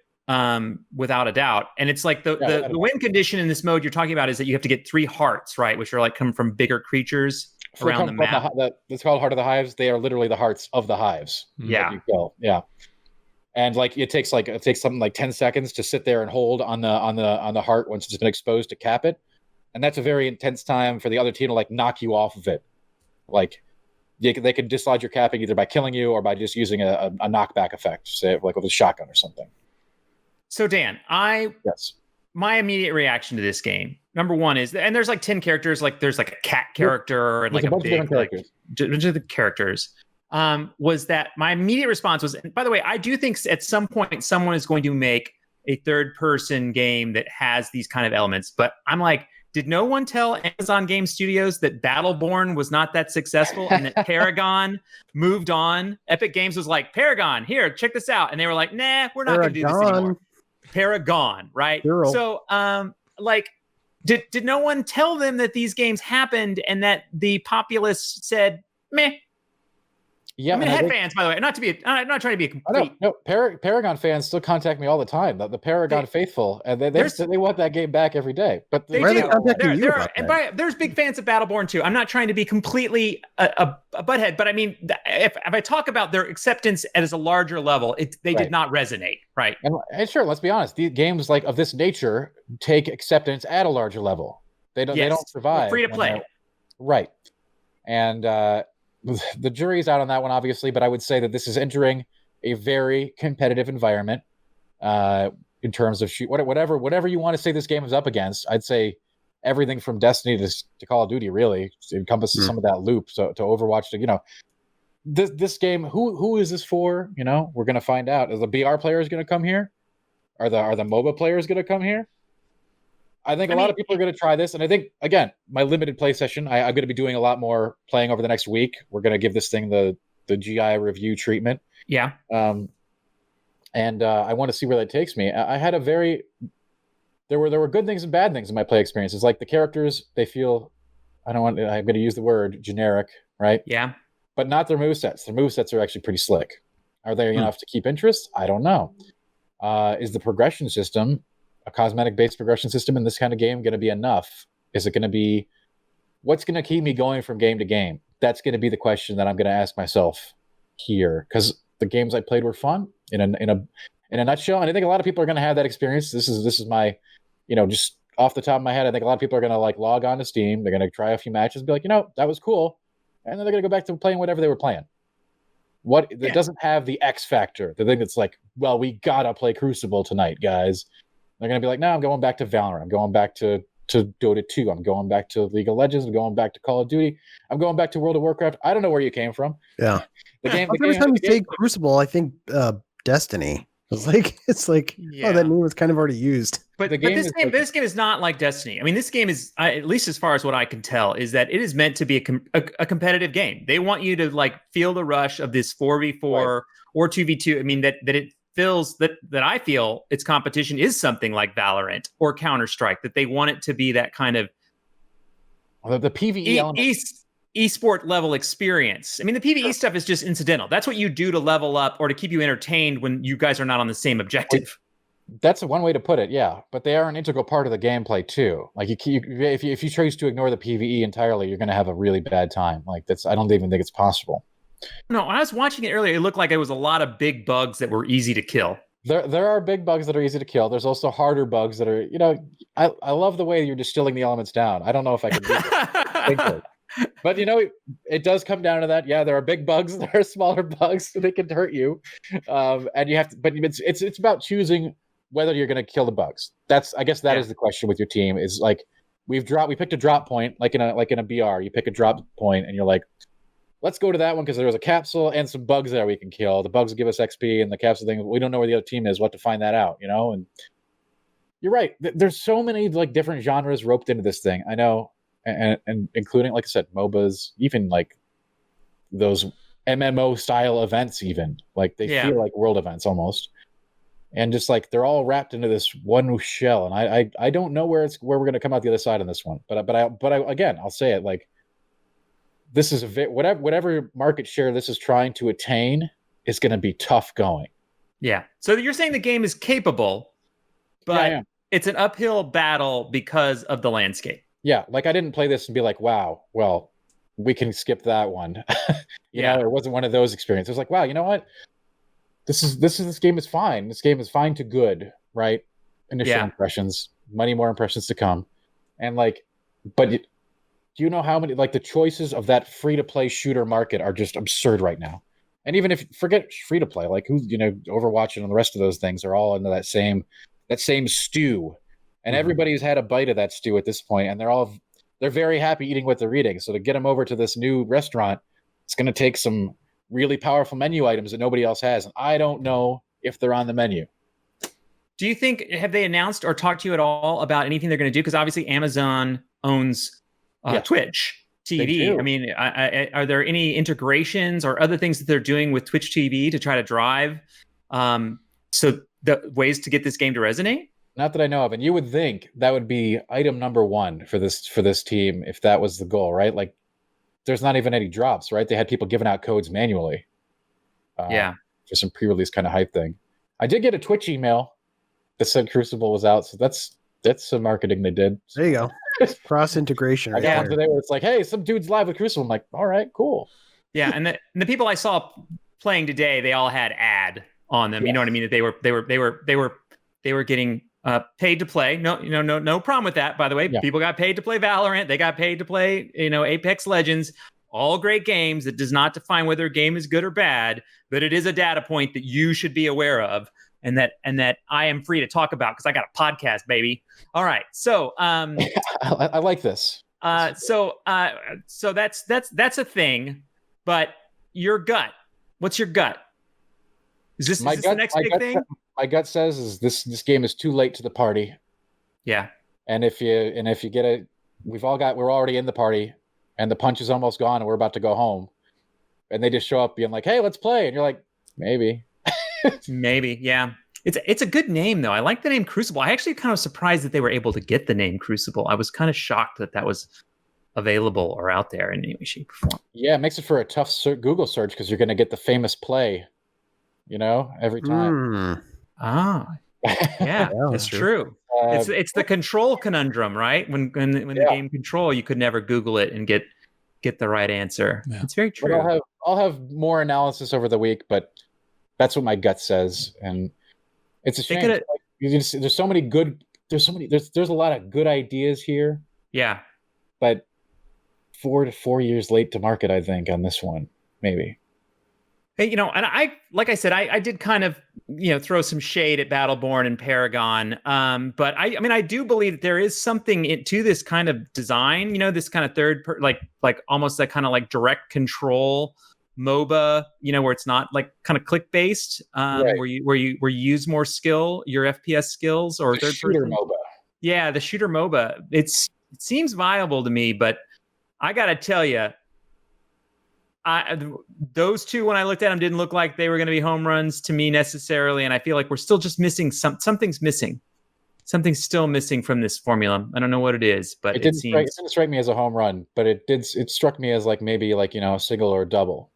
without a doubt. And it's like the win condition in this mode you're talking about is that you have to get 3 hearts, right? Which are like come from bigger creatures around the map. It's called Heart of the Hives. They are literally the hearts of the hives. Yeah. Yeah. And like it takes something like 10 seconds to sit there and hold on the heart once it's been exposed to cap it. And that's a very intense time for the other team to like knock you off of it. Like they can dislodge your capping either by killing you or by just using a knockback effect, say like with a shotgun or something. So Dan, my immediate reaction to this game, number one is, and there's like 10 characters, like there's like a cat character and like a bunch big, of characters. Bunch of the characters. Was that my immediate response was, and by the way, I do think at some point someone is going to make a third person game that has these kind of elements, but I'm like, did no one tell Amazon Game Studios that Battleborn was not that successful and that Paragon moved on? Epic Games was like, Paragon, here, check this out. And they were like, nah, we're not going to do this anymore. Paragon, right? Girl. So, like, Did no one tell them that these games happened and that the populace said, meh? Yeah, I mean, it had fans, by the way. I'm not trying to be a complete. No, Paragon fans still contact me all the time. The Paragon faithful, and they want that game back every day. But they Why do. are they contacting you about and that? there's big fans of Battleborn too. I'm not trying to be completely a butthead, but I mean, if I talk about their acceptance as a larger level, they did not resonate, right? And sure, let's be honest. These games like of this nature take acceptance at a larger level. They don't survive. Free to play, right? And the jury's out on that one, obviously. But I would say that this is entering a very competitive environment in terms of whatever you want to say this game is up against. I'd say everything from Destiny to Call of Duty really encompasses some of that loop. So to Overwatch, to this game, who is this for? We're gonna find out. Are the BR players gonna come here? Are the MOBA players gonna come here? I think a lot of people are going to try this. And I think, again, my limited play session, I'm going to be doing a lot more playing over the next week. We're going to give this thing the GI review treatment. Yeah. And I want to see where that takes me. I had there were good things and bad things in my play experiences. Like the characters, they feel, I'm going to use the word generic, right? Yeah. But not their movesets. Their movesets are actually pretty slick. Are they enough to keep interest? I don't know. Is the progression system, a cosmetic-based progression system in this kind of game, going to be enough? Is it going to be what's going to keep me going from game to game? That's going to be the question that I'm going to ask myself here, because the games I played were fun in a nutshell, and I think a lot of people are going to have that experience. This is my, just off the top of my head, I think a lot of people are going to like log on to Steam. They're going to try a few matches, and be like, that was cool, and then they're going to go back to playing whatever they were playing. That doesn't have the X factor, the thing that's like, well, we gotta play Crucible tonight, guys. They're going to be like, no, I'm going back to Valorant. I'm going back to Dota 2. I'm going back to League of Legends. I'm going back to Call of Duty. I'm going back to World of Warcraft. I don't know where you came from. Yeah. Every time you say Crucible, I think Destiny. It's like, oh, that name was kind of already used. But this game is not like Destiny. I mean, this game is, at least as far as what I can tell, is that it is meant to be a competitive game. They want you to like feel the rush of this 4v4 or 2v2. I mean, that it feels that I feel its competition is something like Valorant or Counter-Strike, that they want it to be that kind of the PvE element. Esport level experience. I mean, the PvE stuff is just incidental. That's what you do to level up or to keep you entertained when you guys are not on the same objective. That's one way to put it, yeah. But they are an integral part of the gameplay too. Like if you choose to ignore the PvE entirely, you're going to have a really bad time. Like I don't even think it's possible. No, when I was watching it earlier, it looked like it was a lot of big bugs that were easy to kill. There are big bugs that are easy to kill. There's also harder bugs that are, I love the way you're distilling the elements down. I don't know if I can do it. But it does come down to that. Yeah, there are big bugs, there are smaller bugs, so they can hurt you. And you have to, but it's about choosing whether you're going to kill the bugs. I guess that is the question with your team, is like we picked a drop point, like in a BR, you pick a drop point and you're like, let's go to that one because there was a capsule and some bugs there we can kill. The bugs give us XP, and the capsule thing, we don't know where the other team is. We'll have to find that out, And you're right. There's so many like different genres roped into this thing. I know, and including, like I said, MOBAs, even like those MMO style events, even like they feel like world events almost. And just like they're all wrapped into this one shell. And I don't know where we're going to come out the other side on this one. But I again, I'll say it, like, this is whatever market share this is trying to attain is going to be tough going. Yeah. So you're saying the game is capable, but it's an uphill battle because of the landscape. Yeah. Like I didn't play this and be like, wow, well, we can skip that one. It wasn't one of those experiences. It was like, wow, you know what? This game is fine. This game is fine to good, right? Initial impressions, many more impressions to come. And like, do you know how many, like, the choices of that free-to-play shooter market are just absurd right now? And even if forget free-to-play, like Overwatch and the rest of those things are all into that same stew, and everybody's had a bite of that stew at this point, and they're very happy eating what they're eating. So to get them over to this new restaurant, it's going to take some really powerful menu items that nobody else has, and I don't know if they're on the menu. Do you think, have they announced or talked to you at all about anything they're going to do? Because obviously Amazon owns Twitch TV. I mean, are there any integrations or other things that they're doing with Twitch TV to try to drive so the ways to get this game to resonate? Not that I know of. And you would think that would be item number one for this team if that was the goal, right? Like, there's not even any drops, right? They had people giving out codes manually. Yeah. For some pre-release kind of hype thing. I did get a Twitch email that said Crucible was out, so that's some marketing they did. There you go. Cross integration. I got one today where it's like, hey, some dude's live with Crucible. I'm like, all right, cool. Yeah, and the people I saw playing today, they all had ad on them. Yeah. You know what I mean? That they were getting paid to play. No problem with that. By the way, people got paid to play Valorant. They got paid to play, Apex Legends. All great games. That does not define whether a game is good or bad, but it is a data point that you should be aware of, and that I am free to talk about because I got a podcast, baby. All right, so I like this. So that's a thing, but your gut. What's your gut? Is this the next big thing? My gut says is this game is too late to the party. Yeah, and if you get it, we're already in the party. And the punch is almost gone, and we're about to go home. And they just show up being like, hey, let's play. And you're like, maybe. Maybe, yeah. It's a good name, though. I like the name Crucible. I actually kind of surprised that they were able to get the name Crucible. I was kind of shocked that was available or out there in any way, shape, or form. Yeah, it makes it for a tough Google search because you're going to get the famous play, every time. Yeah, it's true. It's the control conundrum, right? When the game Control, you could never Google it and get the right answer. Yeah. It's very true. But I'll have more analysis over the week, but that's what my gut says, and it's a shame. There's so many good. There's a lot of good ideas here. Yeah, but 4 years late to market, I think, on this one, maybe. Hey, and like I said, I did kind of, throw some shade at Battleborn and Paragon. But I do believe that there is something to this kind of design, this kind of like almost that kind of like direct control MOBA, where it's not like kind of click based, right. where you use more skill, your FPS skills, or third shooter person MOBA. Yeah, the shooter MOBA. It seems viable to me, but I got to tell you, those two, when I looked at them, didn't look like they were going to be home runs to me necessarily, and I feel like we're still just missing something's missing. Something's still missing from this formula. I don't know what it is, but it didn't strike me as a home run, but it struck me as like maybe like a single or a double.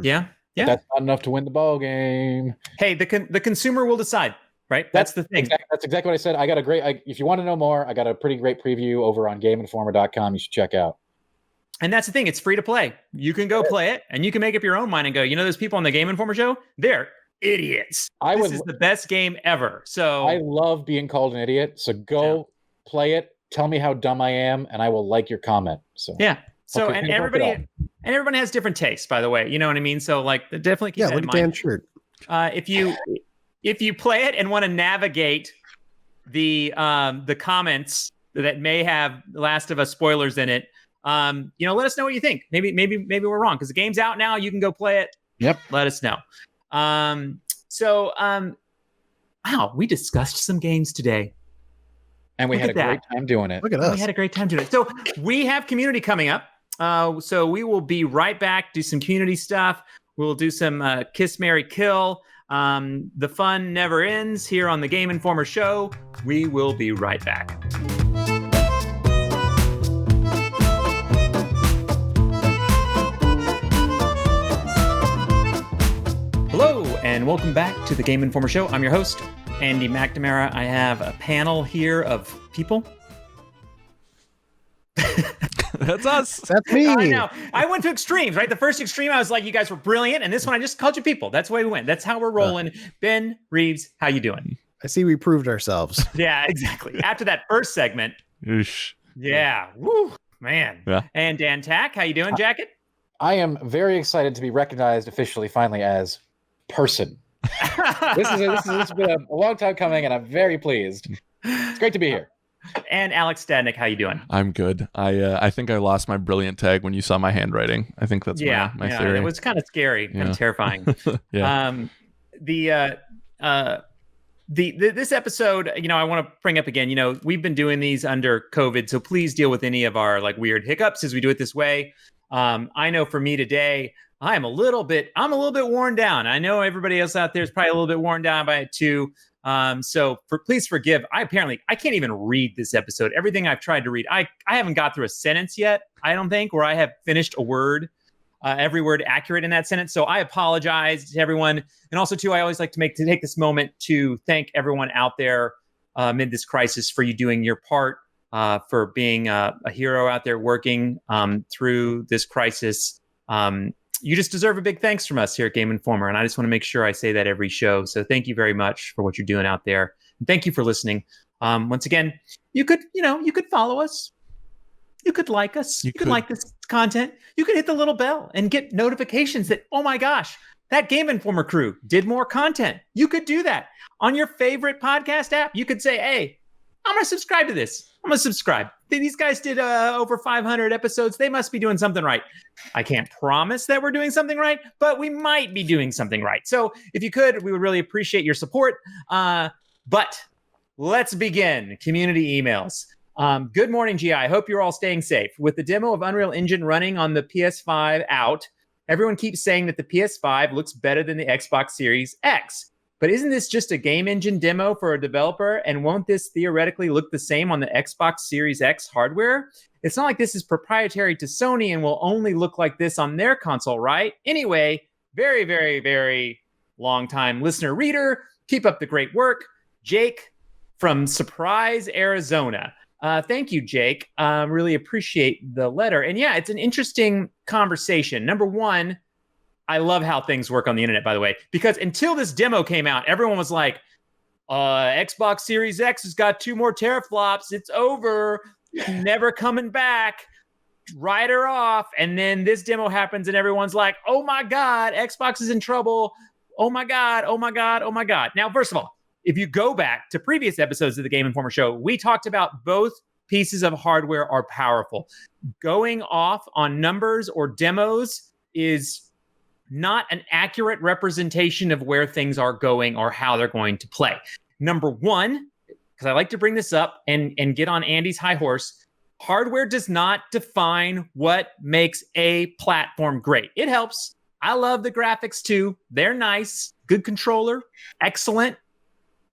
Yeah. But that's not enough to win the ball game. Hey, the consumer will decide, right? That's the thing. That's exactly what I said. I got if you want to know more, I got a pretty great preview over on GameInformer.com. You should check out. And that's the thing. It's free to play. You can go play it, and you can make up your own mind and go, those people on the Game Informer show, they're idiots. This is the best game ever. So I love being called an idiot. So go play it. Tell me how dumb I am, and I will like your comment. So yeah. So and everyone has different tastes, by the way. You know what I mean? So like, definitely keep that in mind. Look at Dan's shirt. If you play it and want to navigate the comments that may have Last of Us spoilers in it, let us know what you think. Maybe we're wrong because the game's out now. You can go play it. Yep. Let us know. Wow, we discussed some games today. And we had a great time doing it. Look at us. We had a great time doing it. So we have community coming up. So we will be right back, do some community stuff. We'll do some Kiss, Marry, Kill. The fun never ends here on the Game Informer show. We will be right back. Hello, and welcome back to the Game Informer show. I'm your host, Andy McNamara. I have a panel here of people. That's us. That's me. I know. I went to extremes, right? The first extreme, I was like, you guys were brilliant. And this one, I just called you people. That's the way we went. That's how we're rolling. Ben Reeves, how you doing? I see we proved ourselves. Yeah, exactly. After that first segment. Oosh. Yeah. Woo, man. Yeah. And Dan Tack, how you doing, Jacket? I am very excited to be recognized officially, finally, as person. This has been a long time coming, and I'm very pleased. It's great to be here. And Alex Stadnick, how you doing? I'm good. I think I lost my brilliant tag when you saw my handwriting. I think that's my theory. It was kind of scary, kind of terrifying. Yeah. This episode, I want to bring up again, we've been doing these under COVID, so please deal with any of our like weird hiccups as we do it this way. I know for me today, I'm a little bit worn down. I know everybody else out there is probably a little bit worn down by it too. Please forgive. I can't even read this episode. Everything I've tried to read, I haven't got through a sentence yet, I don't think, where I have finished a word, every word accurate in that sentence. So I apologize to everyone. And also too, I always like to take this moment to thank everyone out there amid this crisis for you doing your part, for being a hero out there working through this crisis. You just deserve a big thanks from us here at Game Informer. And I just want to make sure I say that every show. So thank you very much for what you're doing out there. And thank you for listening. Once again, you could follow us. You could like us. You could like this content. You could hit the little bell and get notifications that, oh my gosh, that Game Informer crew did more content. You could do that on your favorite podcast app. You could say, hey, I'm going to subscribe to this. I'm going to subscribe. These guys did over 500 episodes. They must be doing something right. I can't promise that we're doing something right, but we might be doing something right. So if you could, we would really appreciate your support. But let's begin. Community emails. Good morning, GI. I hope you're all staying safe. With the demo of Unreal Engine running on the PS5 out, everyone keeps saying that the PS5 looks better than the Xbox Series X. But isn't this just a game engine demo for a developer? And won't this theoretically look the same on the Xbox Series X hardware? It's not like this is proprietary to Sony and will only look like this on their console, right? Anyway, very, very, very long time listener reader. Keep up the great work. Jake from Surprise, Arizona. Thank you, Jake. Really appreciate the letter. And yeah, it's an interesting conversation. Number one, I love how things work on the internet, by the way, because until this demo came out, everyone was like, Xbox Series X has got 2 more teraflops. It's over. Never coming back. Write her off. And then this demo happens and everyone's like, oh my God, Xbox is in trouble. Oh my God, oh my God, oh my God. Now, first of all, if you go back to previous episodes of the Game Informer show, we talked about both pieces of hardware are powerful. Going off on numbers or demos is not an accurate representation of where things are going or how they're going to play. Number one, because I like to bring this up and get on Andy's high horse, hardware does not define what makes a platform great. It helps. I love the graphics too. They're nice, good controller, excellent,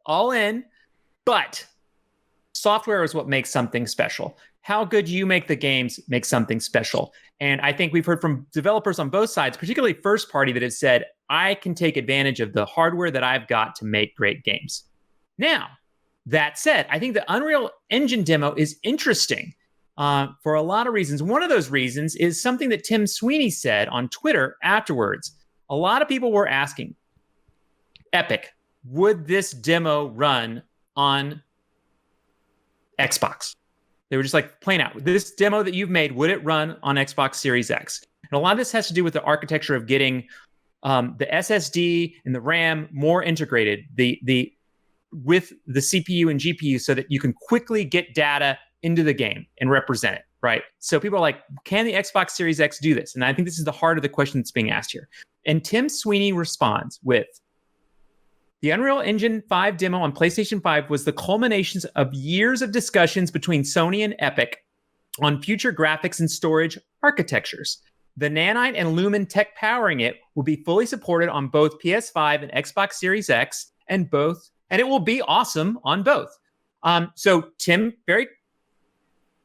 all in. But software is what makes something special. How good you make the games makes something special. And I think we've heard from developers on both sides, particularly first party, that have said, I can take advantage of the hardware that I've got to make great games. Now, that said, I think the Unreal Engine demo is interesting for a lot of reasons. One of those reasons is something that Tim Sweeney said on Twitter afterwards. A lot of people were asking, Epic, would this demo run on Xbox? They were just like, plain out, this demo that you've made, would it run on Xbox Series X? And a lot of this has to do with the architecture of getting the SSD and the RAM more integrated with the CPU and GPU so that you can quickly get data into the game and represent it, right? So people are like, can the Xbox Series X do this? And I think this is the heart of the question that's being asked here. And Tim Sweeney responds with, the Unreal Engine 5 demo on PlayStation 5 was the culminations of years of discussions between Sony and Epic on future graphics and storage architectures. The Nanite and Lumen tech powering it will be fully supported on both PS5 and Xbox Series X, and it will be awesome on both. So Tim very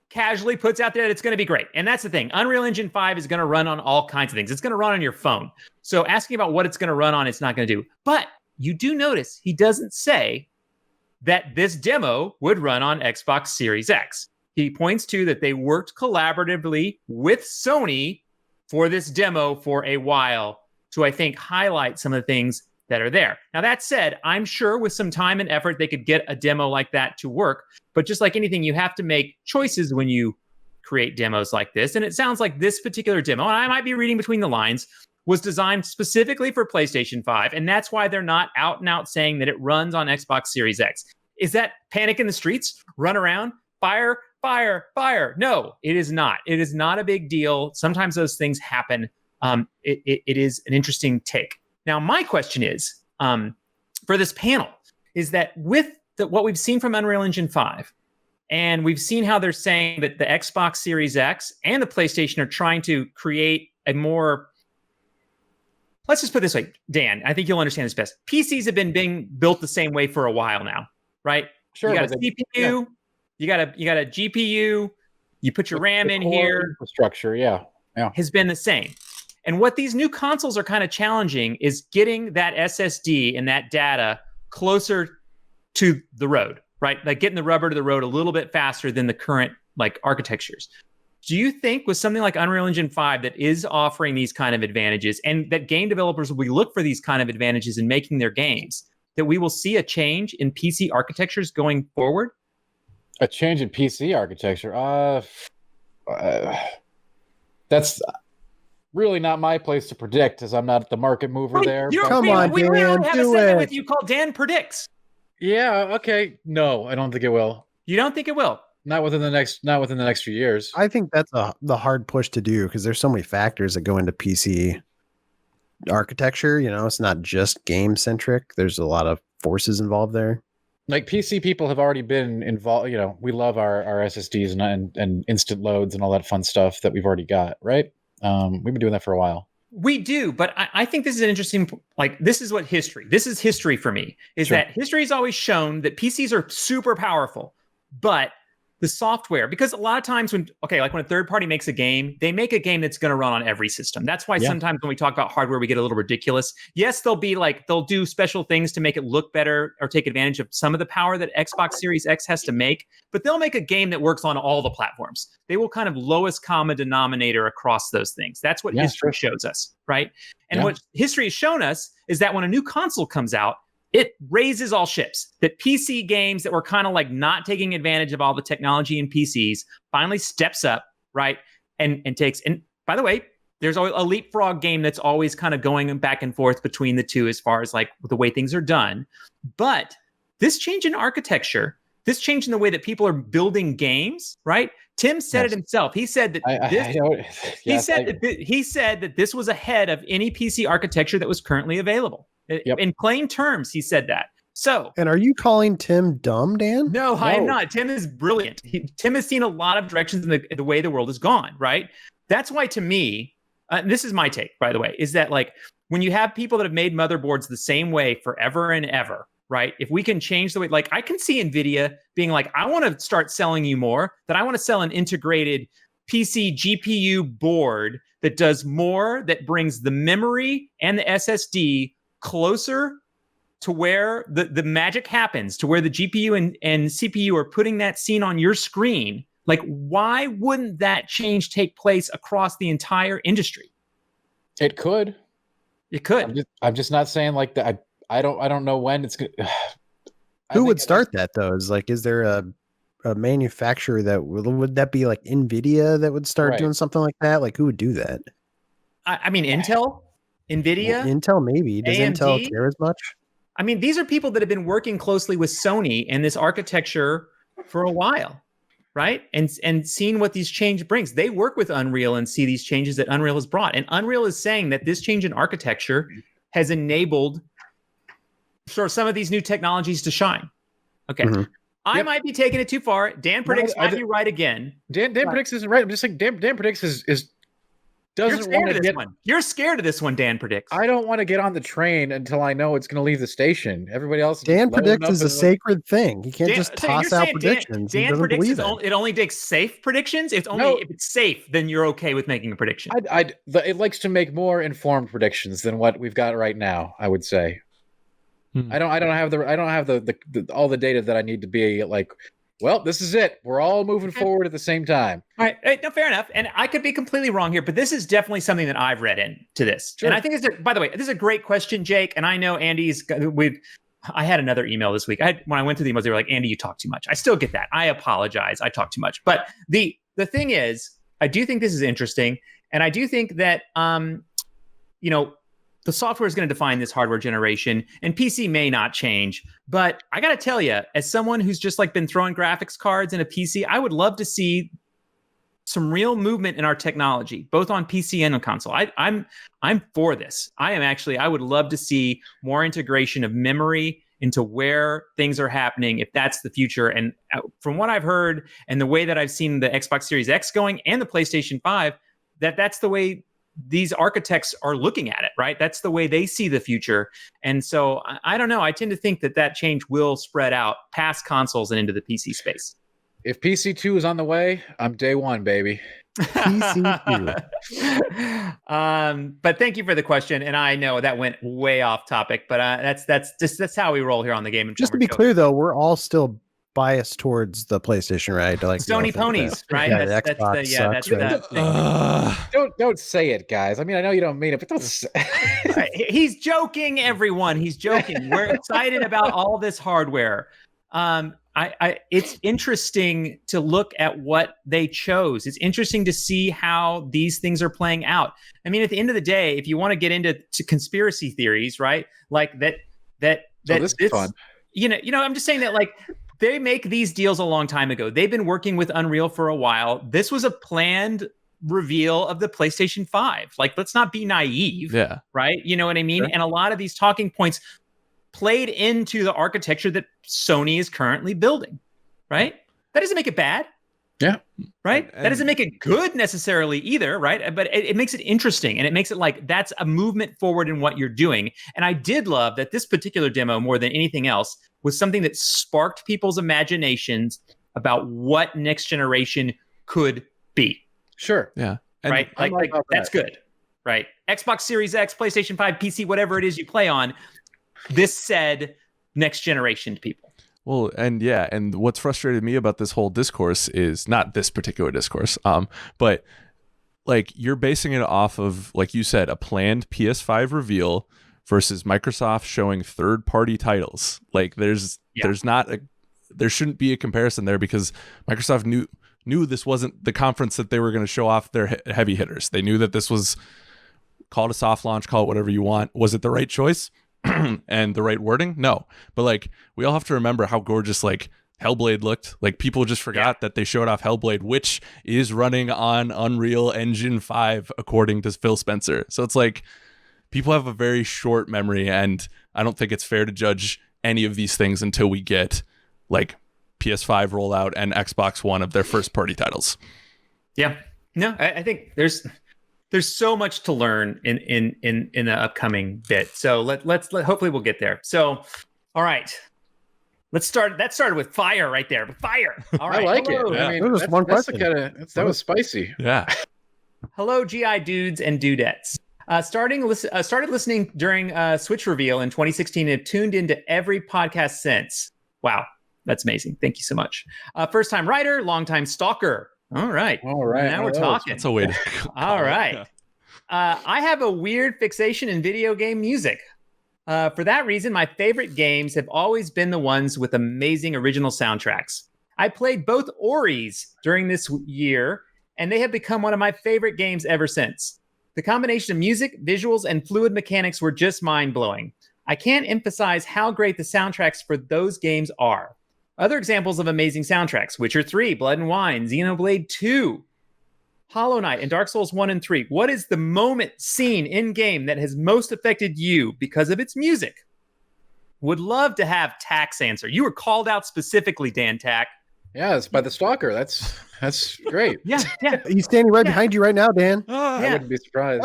casually puts out there that it's going to be great. And that's the thing. Unreal Engine 5 is going to run on all kinds of things. It's going to run on your phone. So asking about what it's going to run on, it's not going to do. But you do notice he doesn't say that this demo would run on Xbox Series X. He points to that they worked collaboratively with Sony for this demo for a while to, I think, highlight some of the things that are there. Now, that said, I'm sure with some time and effort, they could get a demo like that to work. But just like anything, you have to make choices when you create demos like this. And it sounds like this particular demo, and I might be reading between the lines, was designed specifically for PlayStation 5. And that's why they're not out and out saying that it runs on Xbox Series X. Is that panic in the streets? Run around? Fire, fire, fire. No, it is not. It is not a big deal. Sometimes those things happen. It is an interesting take. Now, my question is, for this panel, is that with what we've seen from Unreal Engine 5, and we've seen how they're saying that the Xbox Series X and the PlayStation are trying to create a more let's just put it this way, Dan, I think you'll understand this best. PCs have been being built the same way for a while now, right? Sure, You got a but CPU, you got a GPU, you put your RAM the in core here, infrastructure, yeah. has been the same. And what these new consoles are kind of challenging is getting that SSD and that data closer to the road, right? Like getting the rubber to the road a little bit faster than the current like architectures. Do you think with something like Unreal Engine 5 that is offering these kind of advantages and that game developers will look for these kind of advantages in making their games, that we will see a change in PC architectures going forward? A change in PC architecture? That's really not my place to predict, as I'm not the market mover there. Come on, we Dan, literally have a do segment it. with you called Dan Predicts. Yeah, okay. No, I don't think it will. You don't think it will? Not within the next few years. I think that's the hard push to do because there's so many factors that go into PC architecture. You know, it's not just game centric. There's a lot of forces involved there. Like PC people have already been involved. You know, we love our SSDs and instant loads and all that fun stuff that we've already got, right? We've been doing that for a while. We do, but I think this is an interesting, like, this is history for me, is Sure. that history has always shown that PCs are super powerful, but the software, because a lot of times when a third party makes a game, they make a game that's going to run on every system. That's why sometimes when we talk about hardware, we get a little ridiculous. Yes, they'll do special things to make it look better or take advantage of some of the power that Xbox Series X has to make, but they'll make a game that works on all the platforms. They will kind of lowest common denominator across those things. That's what history shows us, right? And what history has shown us is that when a new console comes out, it raises all ships. That PC games that were kind of like not taking advantage of all the technology in PCs finally steps up, right? And takes, and by the way, there's a leapfrog game that's always kind of going back and forth between the two as far as like the way things are done. But this change in architecture, this change in the way that people are building games, right? Tim said it himself. He said that he said that this was ahead of any PC architecture that was currently available. In plain terms, he said that. So, and are you calling Tim dumb, Dan? No, I am not. Tim is brilliant. Tim has seen a lot of directions in the way the world has gone, right? That's why, to me, this is my take, by the way, is that like when you have people that have made motherboards the same way forever and ever, right? If we can change the way, like I can see NVIDIA being like, I want to start selling you more, that I want to sell an integrated PC GPU board that does more, that brings the memory and the SSD closer to where the magic happens, to where the GPU and CPU are putting that scene on your screen. Like, why wouldn't that change take place across the entire industry? It could. It could. I'm just not saying like that. I don't know when it's going. Who would start that though? Is there a manufacturer that would that be like NVIDIA that would start doing something like that? Like, who would do that? I mean, Intel, NVIDIA, Intel maybe. Does AMD? Intel care as much? I mean, these are people that have been working closely with Sony and this architecture for a while, right? And seeing what these change brings. They work with Unreal and see these changes that Unreal has brought. And Unreal is saying that this change in architecture has enabled sort of some of these new technologies to shine. Okay. Mm-hmm. I might be taking it too far. Dan Predicts might be right again. Dan Predicts isn't right. I'm just saying Dan Predicts is doesn't want to get one. You're scared of this one, Dan Predicts. I don't want to get on the train until I know it's going to leave the station. Everybody else. Dan Predicts is a sacred thing. He can't just toss out predictions. Dan Predicts it only takes safe predictions. It's only if it's safe, then you're okay with making a prediction. It likes to make more informed predictions than what we've got right now, I would say. I don't have the all the data that I need to be like, well, this is it. We're all moving forward at the same time. All right. No, fair enough. And I could be completely wrong here, but this is definitely something that I've read into this. Sure. And I think by the way, this is a great question, Jake. And I know Andy's I had another email this week. When I went through the emails, they were like, Andy, you talk too much. I still get that. I apologize. I talk too much. But the thing is, I do think this is interesting. And I do think that, the software is going to define this hardware generation, and PC may not change. But I got to tell you, as someone who's just like been throwing graphics cards in a PC, I would love to see some real movement in our technology, both on PC and on console. I'm for this. I would love to see more integration of memory into where things are happening, if that's the future. And from what I've heard and the way that I've seen the Xbox Series X going and the PlayStation 5, that's the way these architects are looking at it, right? That's the way they see the future. And so I don't know. I tend to think that change will spread out past consoles and into the PC space. If PC2 is on the way, I'm day one, baby. PC2. But thank you for the question, and I know that went way off topic, but that's how we roll here on the Game Informer. Just to be clear, though, we're all still biased towards the PlayStation, right? To like Sony ponies, right? Yeah, that's the Xbox sucks, thing. Don't say it, guys. I mean, I know you don't mean it, but don't say He's joking, everyone. He's joking. We're excited about all this hardware. It's interesting to look at what they chose. It's interesting to see how these things are playing out. I mean, at the end of the day, if you want to get into conspiracy theories, right? Like that this is fun. You know, I'm just saying that like they make these deals a long time ago. They've been working with Unreal for a while. This was a planned reveal of the PlayStation 5. Like, let's not be naive. Yeah. Right. You know what I mean? Sure. And a lot of these talking points played into the architecture that Sony is currently building, right? That doesn't make it bad. Yeah. Right? That doesn't make it good necessarily either, right? But it makes it interesting, and it makes it like that's a movement forward in what you're doing. And I did love that this particular demo, more than anything else, was something that sparked people's imaginations about what next generation could be. Sure. Yeah. And right? Like that's good. Right? Xbox Series X, PlayStation 5, PC, whatever it is you play on, this said next generation to people. Well, and what's frustrated me about this whole discourse is not this particular discourse, but like you're basing it off of, like you said, a planned PS5 reveal versus Microsoft showing third-party titles. Like there shouldn't be a comparison there because Microsoft knew this wasn't the conference that they were going to show off their heavy hitters. They knew that this was, call it a soft launch, call it whatever you want. Was it the right choice? And the right wording? No. But like we all have to remember how gorgeous like Hellblade looked. Like people just forgot that they showed off Hellblade, which is running on Unreal Engine 5 according to Phil Spencer. So it's like people have a very short memory, and I don't think it's fair to judge any of these things until we get like PS5 rollout and Xbox One of their first party titles. Yeah. No, I think there's so much to learn in the upcoming bit. So let's hopefully we'll get there. So, all right, let's start. That started with fire right there. Fire. All right. I like Hello. it. Yeah. I mean, There was that's, one that's question. that was spicy. Yeah. Hello, GI dudes and dudettes. Started listening during Switch reveal in 2016 and have tuned into every podcast since. Wow, that's amazing. Thank you so much. First time writer, long time stalker. All right. Now we're talking. That's a way to All right. I have a weird fixation in video game music. For that reason, my favorite games have always been the ones with amazing original soundtracks. I played both Oris during this year, and they have become one of my favorite games ever since. The combination of music, visuals, and fluid mechanics were just mind-blowing. I can't emphasize how great the soundtracks for those games are. Other examples of amazing soundtracks: Witcher 3, Blood and Wine, Xenoblade 2, Hollow Knight, and Dark Souls 1 and 3. What is the moment, scene, in-game that has most affected you because of its music? Would love to have Tack's answer. You were called out specifically, Dan Tack. Yeah, it's by the stalker. That's great. Yeah. He's standing right behind you right now, Dan. I wouldn't be surprised.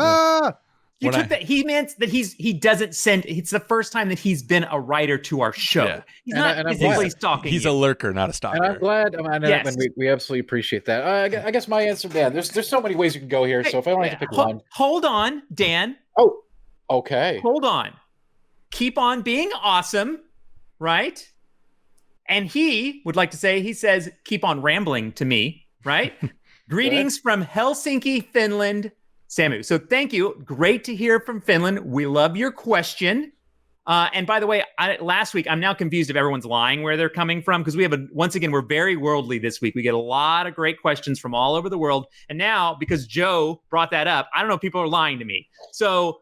You took that. He meant that he doesn't send. It's the first time that he's been a writer to our show. Yeah. He's not physically stalking. He's you. a lurker, not a stalker. And I'm glad. Yes. And we absolutely appreciate that. I guess my answer, Dan. There's so many ways you can go here. So if I only have to pick one. Hold on, Dan. Oh, okay. Hold on. Keep on being awesome, right? And he would like to say, he says, keep on rambling to me, right? Greetings from Helsinki, Finland, Samu. So thank you. Great to hear from Finland. We love your question. And by the way, last week, I'm now confused if everyone's lying where they're coming from, because we have once again, we're very worldly this week. We get a lot of great questions from all over the world. And now, because Joe brought that up, I don't know if people are lying to me. So,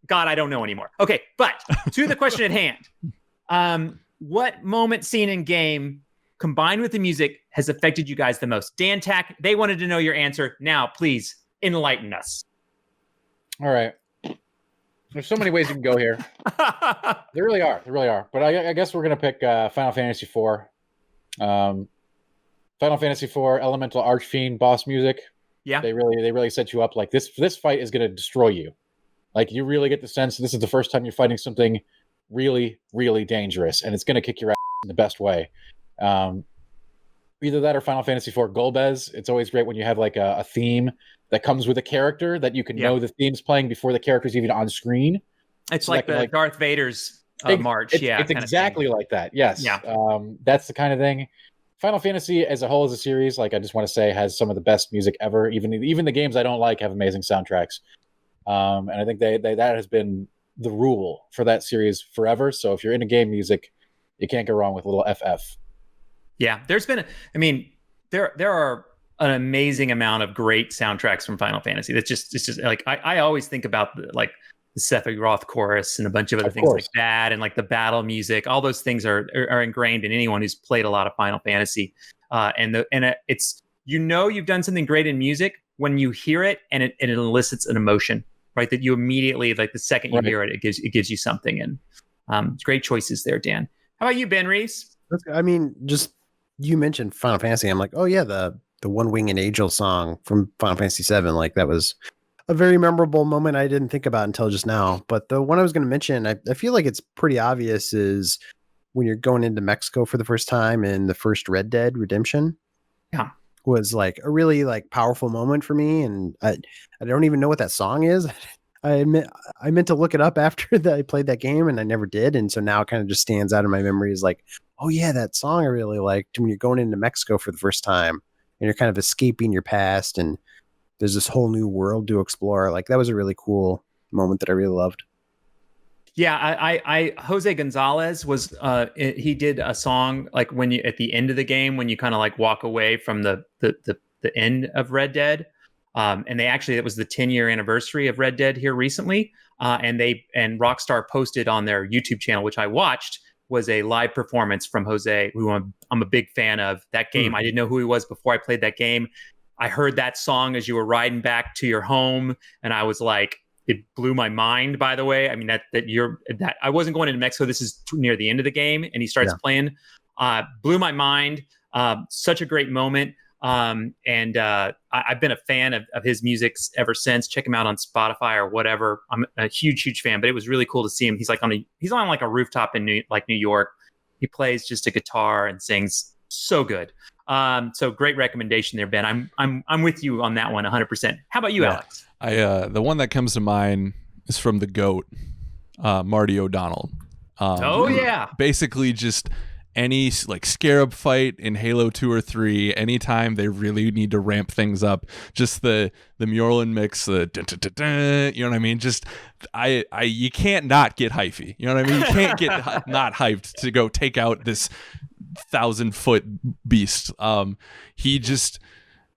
God, I don't know anymore. Okay, but to the question at hand. What moment, scene, in game combined with the music has affected you guys the most? Dan Tack, they wanted to know your answer. Now, please enlighten us. All right. There's so many ways you can go here. There really are. But I guess we're going to pick Final Fantasy IV. Final Fantasy IV Elemental Archfiend boss music. Yeah. They really set you up like this fight is going to destroy you. Like you really get the sense this is the first time you're fighting something really, really dangerous, and it's going to kick your ass in the best way. Either that or Final Fantasy IV Golbez. It's always great when you have like a theme that comes with a character that you can know the theme's playing before the character's even on screen. It's So like that can, the Darth Vader's march. It's exactly like that. Yes. Yeah. That's the kind of thing. Final Fantasy as a whole, as a series, like I just want to say, has some of the best music ever. Even the games I don't like have amazing soundtracks. And I think that has been the rule for that series forever. So if you're into game music, you can't go wrong with a little FF. Yeah, there's been, there are an amazing amount of great soundtracks from Final Fantasy. It's just like, I always think about the Sephiroth chorus and a bunch of other things like that. And like the battle music, all those things are ingrained in anyone who's played a lot of Final Fantasy. It's, you've done something great in music when you hear it and it elicits an emotion, right? That you immediately, like the second you hear it, it gives you something. And great choices there, Dan. How about you, Ben Reeves? I mean, just you mentioned Final Fantasy. I'm like, oh yeah, the One Winged Angel song from Final Fantasy VII. Like that was a very memorable moment I didn't think about until just now. But the one I was going to mention, I feel like it's pretty obvious, is when you're going into Mexico for the first time in the first Red Dead Redemption. Yeah. Was like a really like powerful moment for me. And I don't even know what that song is. I meant to look it up after that I played that game and I never did. And so now it kind of just stands out in my memory as like, oh yeah, that song I really liked when you're going into Mexico for the first time and you're kind of escaping your past and there's this whole new world to explore. Like that was a really cool moment that I really loved. Yeah, I Jose Gonzalez was he did a song like when you at the end of the game when you kind of like walk away from the end of Red Dead. And it was the 10-year anniversary of Red Dead here recently. And Rockstar posted on their YouTube channel, which I watched, was a live performance from Jose, who I'm a big fan of. That game, I didn't know who he was before I played that game. I heard that song as you were riding back to your home, and I was like, it blew my mind. By the way, I mean that I wasn't going into Mexico. This is near the end of the game, and he starts playing. Blew my mind. Such a great moment. I've been a fan of his music ever since. Check him out on Spotify or whatever. I'm a huge fan, but it was really cool to see him. He's on like a rooftop in New York. He plays just a guitar and sings so good. So great recommendation there, Ben. I'm with you on that one 100%. How about you, Alex? The one that comes to mind is from the GOAT, Marty O'Donnell. Basically just any like scarab fight in Halo 2 or 3, anytime they really need to ramp things up, just the Murlin mix, the you know what I mean? Just you can't not get hyphy. You know what I mean? You can't get not hyped to go take out this 1,000-foot beast. He just,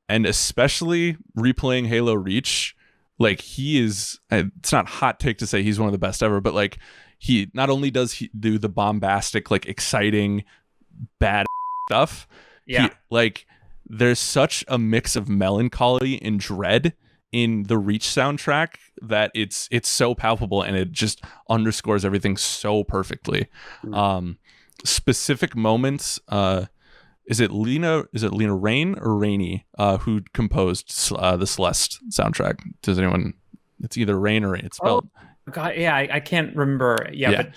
and especially replaying Halo Reach, like he is, it's not hot take to say he's one of the best ever, but like he not only does he do the bombastic, like exciting, bad stuff. Yeah. There's such a mix of melancholy and dread in the Reach soundtrack that it's so palpable and it just underscores everything so perfectly. Specific moments. Is it Lena Rain or Rainey who composed the Celeste soundtrack? Does anyone? It's either Rain or Rain. It's spelled. God, yeah, I can't remember. But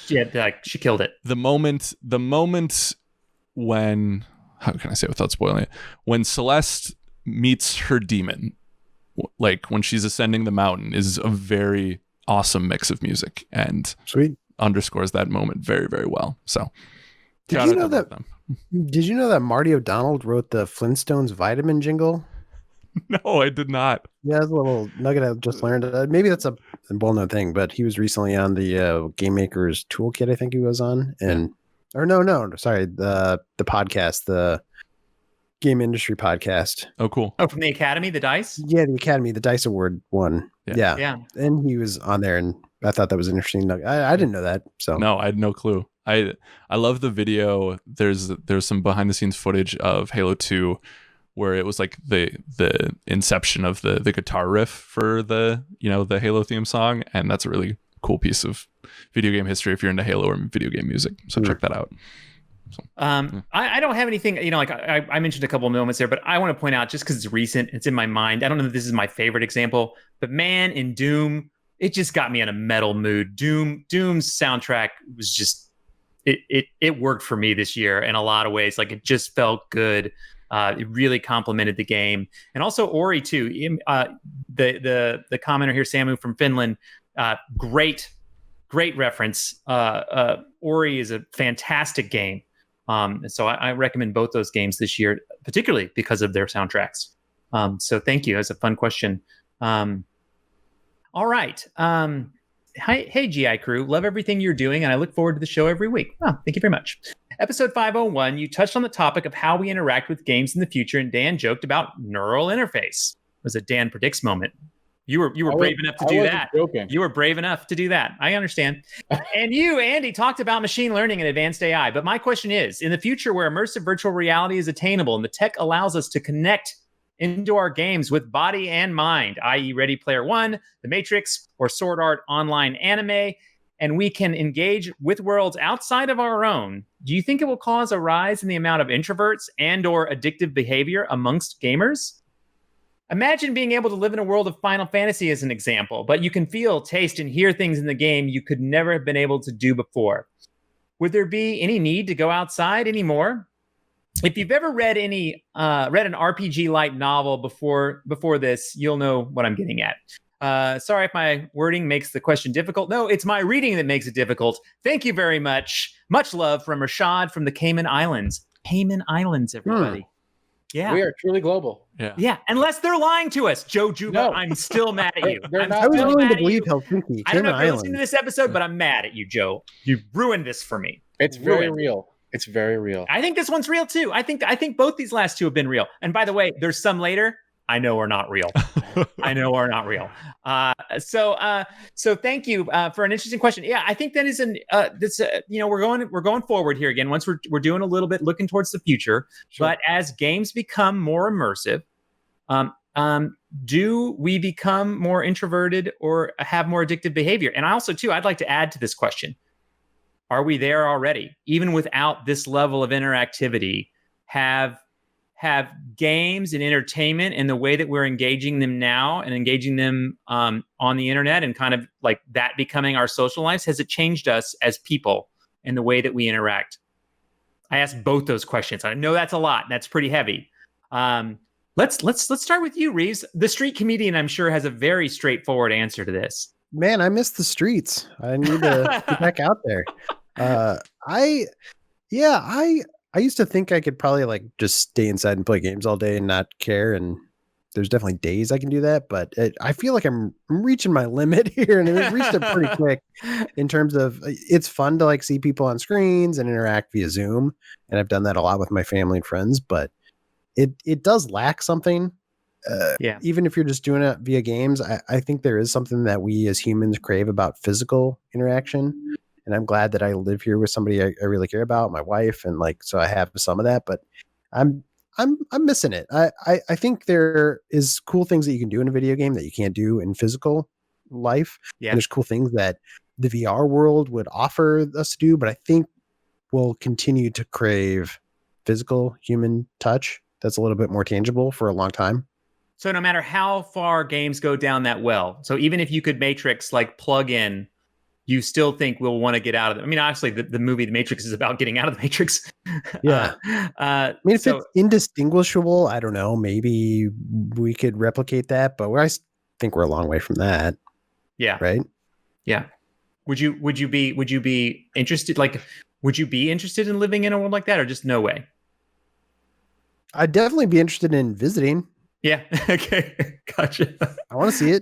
she killed it. The moment when, how can I say it without spoiling it? When Celeste meets her demon, like when she's ascending the mountain, is a very awesome mix of music and underscores that moment very, very well. So, did you know that Marty O'Donnell wrote the Flintstones vitamin jingle? No, I did not. Yeah, that's a little nugget I just learned. Maybe that's a well-known thing, but he was recently on the Game Maker's Toolkit, I think he was on. The podcast, the Game Industry Podcast. Oh, cool. Oh, from the Academy, the DICE? Yeah, the Academy, the DICE Award one. Yeah. And he was on there, and I thought that was an interesting nugget. I didn't know that. So no, I had no clue. I love the video. There's some behind the scenes footage of Halo 2 where it was like the inception of the guitar riff for the Halo theme song, and that's a really cool piece of video game history if you're into Halo or video game music. So check that out. I don't have anything, like I mentioned a couple of moments there, but I want to point out, just because it's recent, it's in my mind. I don't know if this is my favorite example, but man, in Doom, it just got me in a metal mood. Doom's soundtrack was just, it worked for me this year in a lot of ways. Like, it just felt good. It really complemented the game. And also Ori too. The commenter here, Samu from Finland, great reference. Ori is a fantastic game. So I recommend both those games this year, particularly because of their soundtracks. So thank you. That's a fun question. All right. Hey, GI crew. Love everything you're doing, and I look forward to the show every week. Oh, thank you very much. Episode 501, you touched on the topic of how we interact with games in the future, and Dan joked about neural interface. It was a Dan Predicts moment. You were brave enough to do that. Joking. You were brave enough to do that. I understand. And you, Andy, talked about machine learning and advanced AI. But my question is, in the future where immersive virtual reality is attainable and the tech allows us to connect into our games with body and mind, i.e. Ready Player One, The Matrix, or Sword Art Online anime, and we can engage with worlds outside of our own, do you think it will cause a rise in the amount of introverts and or addictive behavior amongst gamers? Imagine being able to live in a world of Final Fantasy as an example, but you can feel, taste, and hear things in the game you could never have been able to do before. Would there be any need to go outside anymore? If you've ever read an RPG light novel before this, you'll know what I'm getting at. Sorry if my wording makes the question difficult. No, it's my reading that makes it difficult. Thank you very much. Much love from Rashad from the Cayman Islands. Cayman Islands, everybody. Yeah. We are truly global. Yeah. Unless they're lying to us, Joe Juba, No. I'm still mad at you. I was willing to believe Helsinki. I don't know if you're Island. listening to this episode, but I'm mad at you, Joe. You ruined this for me. It's very real. It's very real. I think this one's real too. I think both these last two have been real. And by the way, there's some later I know are not real. I know are not real. So thank you for an interesting question. Yeah, I think that is we're going forward here again. Once we're doing a little bit looking towards the future, Sure. But as games become more immersive, do we become more introverted or have more addictive behavior? And I also too, I'd like to add to this question. Are we there already? Even without this level of interactivity, have games and entertainment and the way that we're engaging them now and engaging them on the internet and kind of like that becoming our social lives, has it changed us as people and the way that we interact? I asked both those questions. I know that's a lot. That's pretty heavy. Let's start with you, Reeves. The street comedian, I'm sure, has a very straightforward answer to this. Man, I miss the streets. I need to get back out there. I used to think I could probably like just stay inside and play games all day and not care. And there's definitely days I can do that, but I feel like I'm reaching my limit here, and it reached it pretty quick in terms of it's fun to like see people on screens and interact via Zoom. And I've done that a lot with my family and friends, but it does lack something. Even if you're just doing it via games, I think there is something that we as humans crave about physical interaction. And I'm glad that I live here with somebody I really care about, my wife, and like so I have some of that. But I'm missing it. I think there is cool things that you can do in a video game that you can't do in physical life. Yeah. And there's cool things that the VR world would offer us to do, but I think we'll continue to crave physical human touch that's a little bit more tangible for a long time. So no matter how far games go down that well, so even if you could Matrix like plug in, you still think we'll want to get out of it. I mean, obviously the movie The Matrix is about getting out of the Matrix. Yeah. I mean, if it's indistinguishable, I don't know, maybe we could replicate that, but I think we're a long way from that. Yeah. Right. Yeah. Would you be interested? Like, would you be interested in living in a world like that, or just no way? I'd definitely be interested in visiting. Yeah. Okay. Gotcha. I want to see it.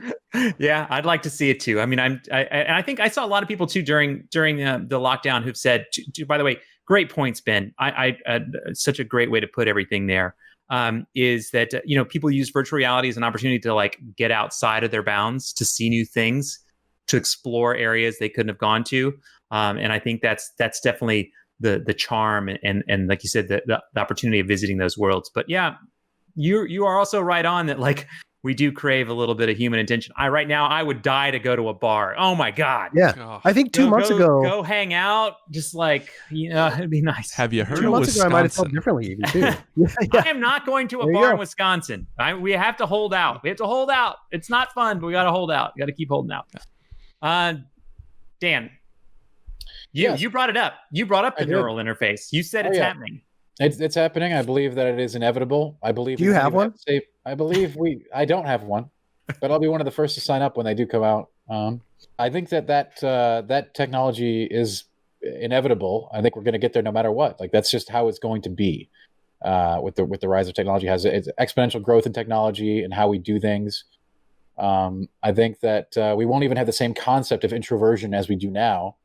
Yeah, I'd like to see it too. I mean, I think I saw a lot of people too during the lockdown who've said, by the way, great points, Ben. I such a great way to put everything there. Is that people use virtual reality as an opportunity to like get outside of their bounds, to see new things, to explore areas they couldn't have gone to. And I think that's definitely the charm and like you said, the opportunity of visiting those worlds. But yeah, you are also right on that. Like we do crave a little bit of human attention. Right now, I would die to go to a bar. Oh my God. Yeah. Oh. I think 2 months ago, go hang out. Just like, it'd be nice. Have you heard 2 of months ago, I might have felt Wisconsin? differently even too. I am not going to a There you bar go. in Wisconsin. We have to hold out. We have to hold out. It's not fun, but we got to hold out. We got to keep holding out. Dan, you brought it up. You brought up the neural interface. You said it's happening. It's happening. I believe that it is inevitable. I believe. Do you have one? I believe I don't have one, but I'll be one of the first to sign up when they do come out. I think that technology is inevitable. I think we're going to get there no matter what. Like that's just how it's going to be. With the rise of technology, it's exponential growth in technology and how we do things. I think that we won't even have the same concept of introversion as we do now.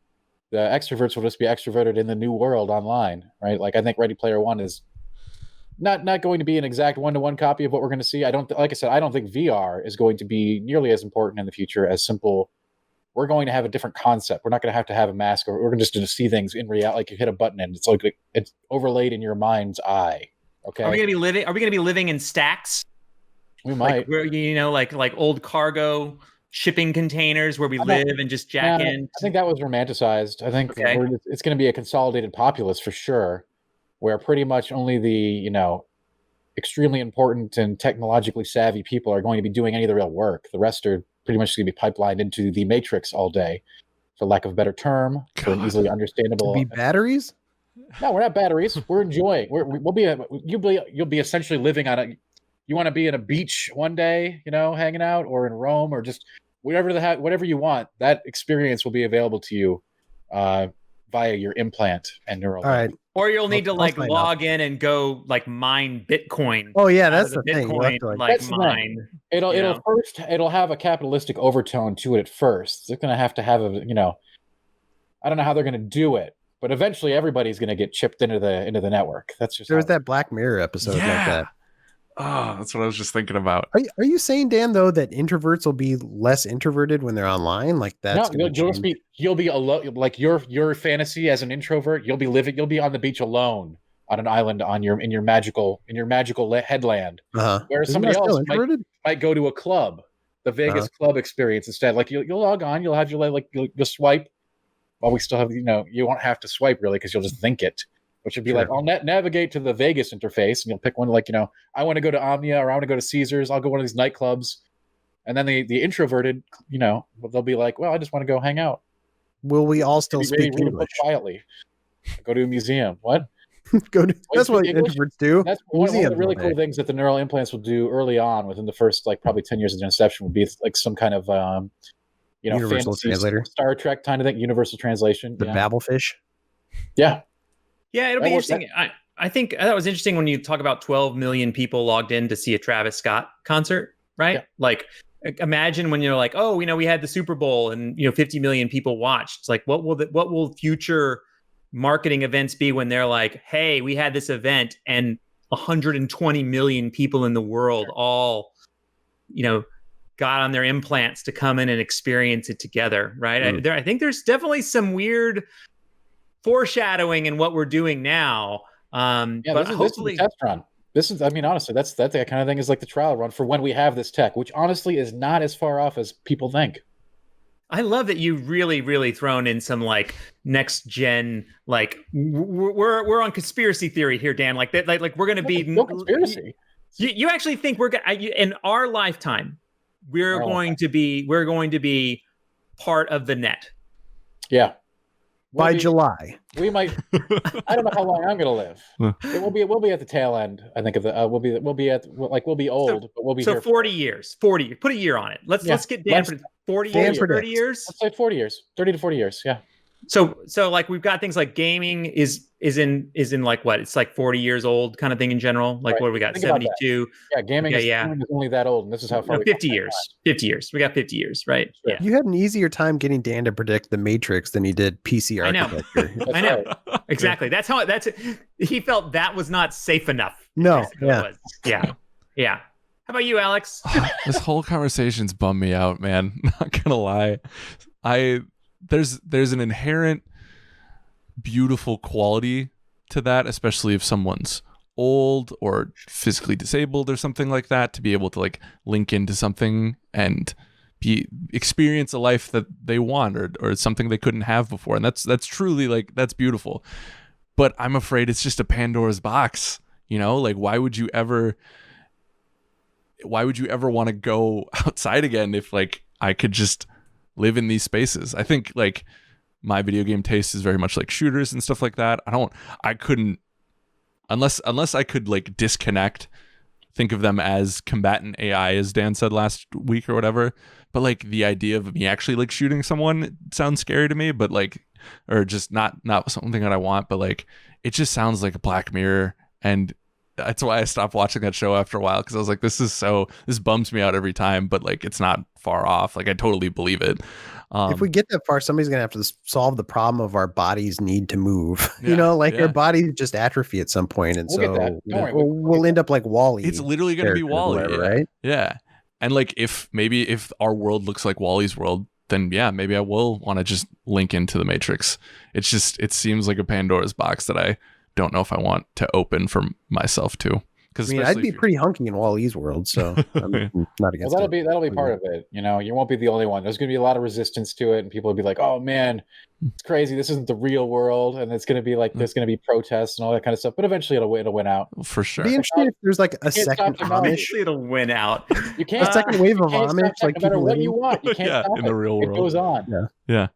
The extroverts will just be extroverted in the new world online, right? Like I think Ready Player One is not going to be an exact one-to-one copy of what we're going to see. Like I said, I don't think VR is going to be nearly as important in the future as simple. We're going to have a different concept. We're not going to have a mask, or we're just going to see things in reality. Like you hit a button and it's overlaid in your mind's eye. Okay. Are we going to be living in stacks? We might. Like where like old cargo shipping containers where we live and just jack in. I think that was romanticized. I think it's going to be a consolidated populace for sure, where pretty much only the extremely important and technologically savvy people are going to be doing any of the real work. The rest are pretty much going to be pipelined into the matrix all day, for lack of a better term, for an easily understandable. To be batteries? No, we're not batteries. We're enjoying. You'll be essentially living on a. You want to be in a beach one day, hanging out, or in Rome, or just whatever you want. That experience will be available to you via your implant and neural. All right. Or you'll need to log in and go mine Bitcoin. Oh yeah, that's the thing. Bitcoin, mine. It'll have a capitalistic overtone to it at first. It's going to have a I don't know how they're going to do it, but eventually everybody's going to get chipped into the network. That's just there was that Black Mirror episode like that. Oh, that's what I was just thinking about. Are you saying, Dan, though, that introverts will be less introverted when they're online? Like that's you'll be alone. Like your fantasy as an introvert, you'll be on the beach alone on an island in your magical headland. Where somebody else might go to a club, the Vegas club experience instead. Like you'll log on, you'll have your you'll swipe. Well, we still have you won't have to swipe really because you'll just think it. Which would be like, I'll navigate to the Vegas interface, and you'll pick one I want to go to Omnia, or I want to go to Caesars. I'll go to one of these nightclubs, and then the introverted, they'll be like, well, I just want to go hang out. Will we all still speak English quietly? Go to a museum. What? That's what introverts do. That's one of the really cool things that the neural implants will do early on, within the first probably 10 years of their inception, would be like some kind of universal translator, Star Trek kind of thing, universal translation. The Babelfish. Yeah. Yeah, it'll be interesting. I think that was interesting when you talk about 12 million people logged in to see a Travis Scott concert, right? Yeah. Like, imagine when you're like, oh, we had the Super Bowl and 50 million people watched. It's like, what will future marketing events be when they're like, hey, we had this event and 120 million people in the world all, got on their implants to come in and experience it together, right? I think there's definitely some weird foreshadowing in what we're doing now. But hopefully this is the test run. Honestly, that's that kind of thing is like the trial run for when we have this tech, which honestly is not as far off as people think. I love that you really, really thrown in some next gen, we're on conspiracy theory here, Dan. Like that, like we're going to be no conspiracy. You actually think we're in our lifetime, we're going to be part of the net. Yeah. By July, we might. I don't know how long I'm going to live. We'll be at the tail end. I think of the. We'll be old, but we'll be here 40 years. 40. Put a year on it. Let's get Dan for 40 years. 30 years. Let's say 40 years. 30 to 40 years. Yeah. So we've got things like gaming is in what? It's like 40 years old kind of thing in general. Like what do we got? 72. Yeah, gaming is only that old, and this is how far. 50 years. 50 years. We got 50 years, right? Sure. Yeah. You had an easier time getting Dan to predict the Matrix than he did PC architecture. I know. Exactly. That's he felt that was not safe enough. No. Yeah. How about you, Alex? This whole conversation's bummed me out, man. Not gonna lie. There's an inherent beautiful quality to that, especially if someone's old or physically disabled or something like that to be able to like link into something and experience a life that they want or something they couldn't have before. And that's truly like, that's beautiful. But I'm afraid it's just a Pandora's box, you know, like why would you ever want to go outside again if like I could just live in these spaces? I think like my video game taste is very much like shooters and stuff like that. I couldn't, unless I could like disconnect, think of them as combatant AI, as Dan said last week or whatever. But like the idea of me actually like shooting someone sounds scary to me, but like, or just not something that I want, but like, it just sounds like a Black Mirror. And that's why I stopped watching that show after a while. Cause I was like, this bums me out every time, but like, it's not far off. Like I totally believe it. If we get that far, somebody's gonna have to solve the problem of our bodies need to move. Yeah, you know, like our bodies just atrophy at some point, and We'll get that. Don't worry, we'll end up like Wall-E. It's literally going to be Wall-E, right? Yeah. And like if our world looks like Wall-E's world, then yeah, maybe I will want to just link into the Matrix. It seems like a Pandora's box that I don't know if I want to open for myself to. I mean, I'd be pretty hunky in Wall-E's world, so I'm not against well, it. that'll be part of it. You know, you won't be the only one. There's going to be a lot of resistance to it, and people will be like, "Oh man, it's crazy. This isn't the real world," and it's going to be like there's going to be protests and all that kind of stuff. But eventually, it'll win out for sure. It'd be interesting if there's like a second Amish. Eventually, it'll win out. You can't. A second wave of Amish, like no matter people what you want, you can't stop in the real world. It goes on. Yeah.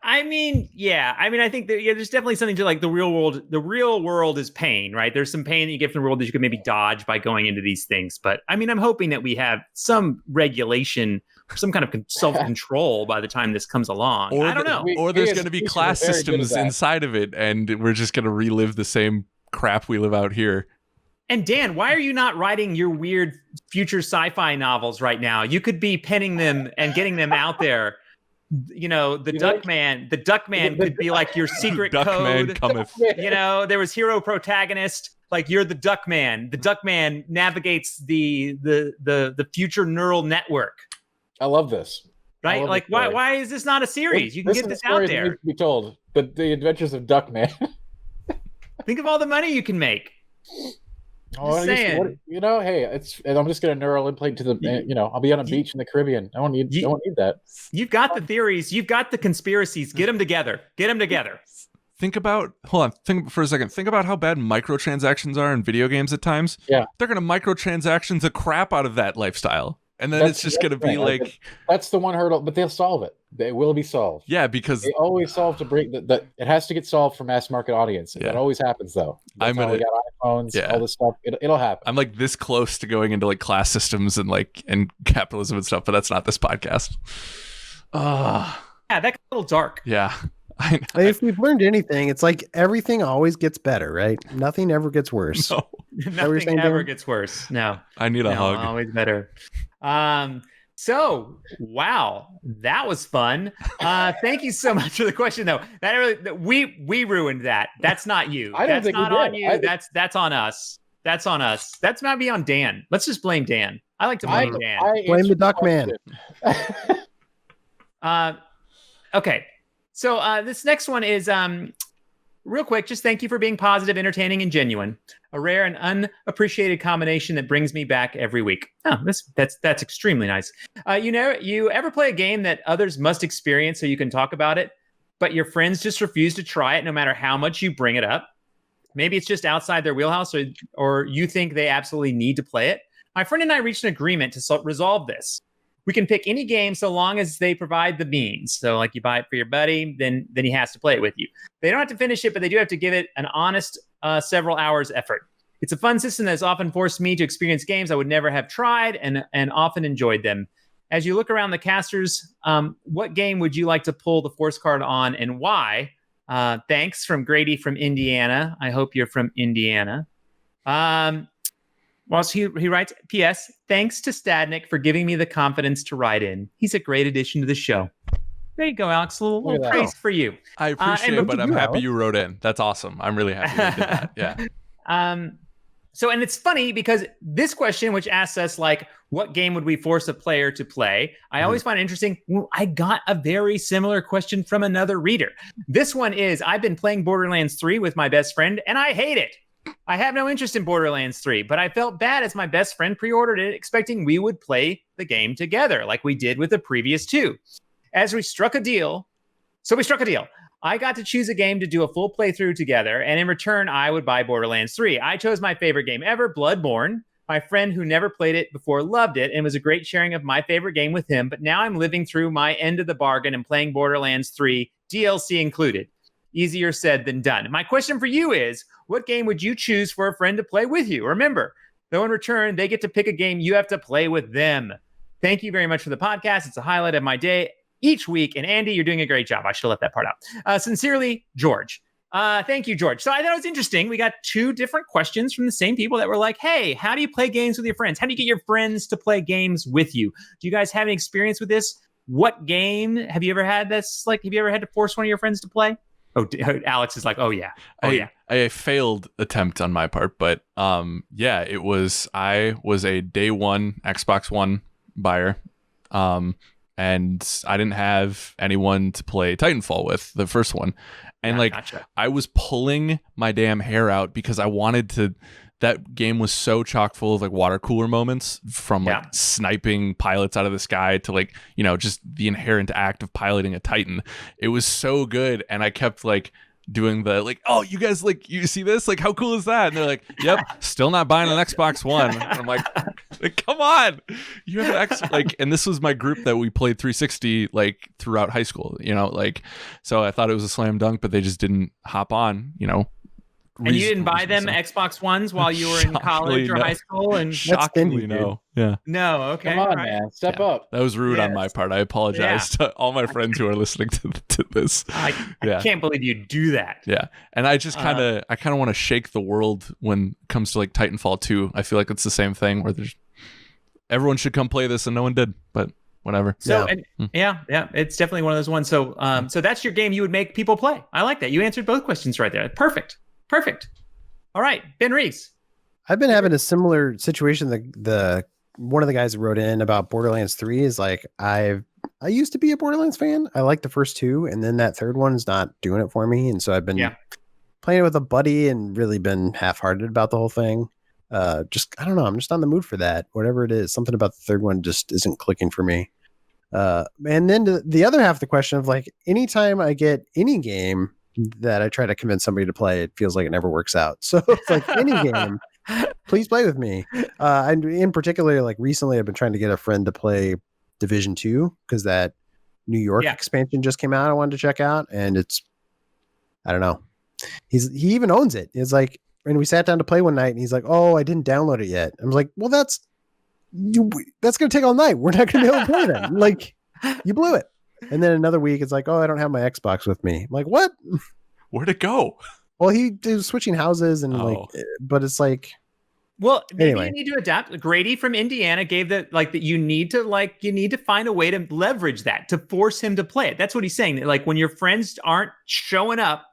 I mean, I think that there's definitely something to like the real world. The real world is pain, right? There's some pain that you get from the world that you could maybe dodge by going into these things. But I mean, I'm hoping that we have some regulation, some kind of self-control by the time this comes along. I don't know. Or there's going to be class systems inside of it, and we're just going to relive the same crap we live out here. And Dan, why are you not writing your weird future sci-fi novels right now? You could be penning them and getting them out there. You know, the Duckman could be like your secret code. Cometh. You know, there was hero protagonist, like you're the Duckman. The Duckman navigates the future neural network. I love this. Right? Like why is this not a series? You can get this out there. To be told, but the Adventures of Duckman. Think of all the money you can make. Oh, saying. Hey, I'm just gonna neural implant to the. I'll be on a beach in the Caribbean. I don't need that. You've got the theories. You've got the conspiracies. Get them together. Think about for a second. Think about how bad microtransactions are in video games at times. Yeah, they're gonna microtransactions the crap out of that lifestyle, and then it's just gonna be like that's the one hurdle. But they'll solve it. They will be solved. Yeah, because they always solve to bring that. It has to get solved for mass market audience. Yeah. That always happens though. We got iPhones, all this stuff. It'll happen. I'm like this close to going into like class systems and capitalism and stuff, but that's not this podcast. Yeah, that got a little dark. Yeah. If we've learned anything, it's like everything always gets better, right? Nothing ever gets worse. No. Nothing ever gets worse. No. I need a hug. Always better. So, wow, that was fun. Thank you so much for the question, though. That really, we ruined that. That's not you. That's not on you. That's on us. That's on us. That's not be on Dan. Let's just blame Dan. I like to blame Dan. Blame the Duckman. Okay. So this next one is real quick. Just thank you for being positive, entertaining, and genuine. A rare and unappreciated combination that brings me back every week. Oh, that's extremely nice. You ever play a game that others must experience so you can talk about it, but your friends just refuse to try it no matter how much you bring it up? Maybe it's just outside their wheelhouse, or you think they absolutely need to play it. My friend and I reached an agreement to resolve this. We can pick any game so long as they provide the means. So like you buy it for your buddy, then he has to play it with you. They don't have to finish it, but they do have to give it an honest several hours effort. It's a fun system that has often forced me to experience games I would never have tried and often enjoyed them. As you look around the casters, what game would you like to pull the force card on and why? Thanks from Grady from Indiana. I hope you're from Indiana. Whilst he writes, P.S., thanks to Stadnik for giving me the confidence to write in. He's a great addition to the show. There you go, Alex. A little praise for you. I appreciate it, but I'm happy you wrote in. That's awesome. I'm really happy you did that. Yeah. So, and it's funny because this question, which asks us, like, what game would we force a player to play? I always find it interesting. Well, I got a very similar question from another reader. This one is, I've been playing Borderlands 3 with my best friend, and I hate it. I have no interest in Borderlands 3, but I felt bad as my best friend pre-ordered it, expecting we would play the game together like we did with the previous two. We struck a deal. I got to choose a game to do a full playthrough together, and in return, I would buy Borderlands 3. I chose my favorite game ever, Bloodborne. My friend who never played it before loved it, and it was a great sharing of my favorite game with him, but now I'm living through my end of the bargain and playing Borderlands 3, DLC included. Easier said than done. My question for you is, what game would you choose for a friend to play with you? Remember, though in return, they get to pick a game you have to play with them. Thank you very much for the podcast. It's a highlight of my day each week. And Andy, you're doing a great job. I should have left that part out. Sincerely, George. Thank you, George. So I thought it was interesting. We got two different questions from the same people that were like, hey, how do you play games with your friends? How do you get your friends to play games with you? Do you guys have any experience with this? What game have you ever had that's like, have you ever had to force one of your friends to play? Oh, Alex is like, oh yeah. A failed attempt on my part, but yeah, I was a day one Xbox One buyer. And I didn't have anyone to play Titanfall with, the first one. And gotcha. I was pulling my damn hair out because I wanted to. That game was so chock full of like water cooler moments, from like sniping pilots out of the sky to just the inherent act of piloting a Titan. It was so good, and I kept doing the oh, you guys you see this, how cool is that? And they're like, yep, still not buying an Xbox One. And I'm like, come on, you have an X. And this was my group that we played 360 throughout high school, so I thought it was a slam dunk, but they just didn't hop on, And you didn't buy them Xbox Ones while you were in college or high school? And shockingly, no. Yeah. No, okay. Come on, man. Step up. That was rude on my part. I apologize to all my friends who are listening to this. I can't believe you do that. Yeah. And I just kind of want to shake the world when it comes to Titanfall 2. I feel like it's the same thing where everyone should come play this and no one did, but whatever. So yeah, it's definitely one of those ones. So so that's your game you would make people play. I like that. You answered both questions right there. Perfect. All right, Ben Reese. I've been having a similar situation. The one of the guys that wrote in about Borderlands 3 is I used to be a Borderlands fan. I like the first two, and then that third one's not doing it for me. And so I've been playing it with a buddy and really been half-hearted about the whole thing. I don't know. I'm just on the mood for that. Whatever it is, something about the third one just isn't clicking for me. And then the other half of the question of anytime I get any game that I try to convince somebody to play, it feels like it never works out. So it's any game, please play with me. And in particular, recently I've been trying to get a friend to play Division 2 because that New York expansion just came out. I wanted to check out, and I don't know. He even owns it. It's and we sat down to play one night and he's like, oh, I didn't download it yet. I was like, well, that's going to take all night. We're not going to be able to play then. You blew it. And then another week, it's oh, I don't have my Xbox with me. I'm like, what? Where'd it go? Well, he was switching houses and but it's well, maybe anyway. You need to adapt. Grady from Indiana gave that that you need to find a way to leverage that to force him to play it. That's what he's saying. That when your friends aren't showing up,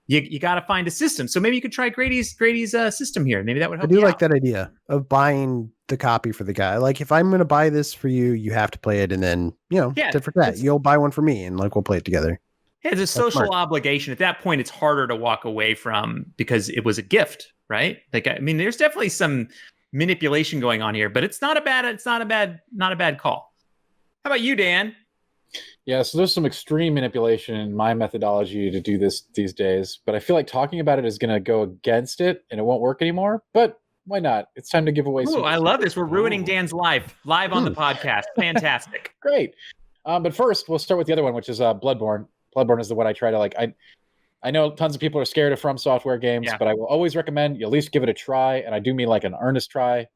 you got to find a system. So maybe you could try Grady's system here. Maybe that would help. I do like that idea of buying the copy for the guy. If I'm going to buy this for you, you have to play it, and then tit for tat. You'll buy one for me, and we'll play it together. Yeah, it's a social obligation. At that point, it's harder to walk away from because it was a gift, right? There's definitely some manipulation going on here, but it's not a bad call. How about you, Dan? Yeah, so there's some extreme manipulation in my methodology to do this these days, but I feel like talking about it is going to go against it, and it won't work anymore. But why not? It's time to give away. Ooh, I love this. We're ruining Dan's live on the podcast. Fantastic. Great. But first, we'll start with the other one, which is Bloodborne. Bloodborne is the one I try to I know tons of people are scared of From Software games, but I will always recommend you at least give it a try. And I do mean an earnest try.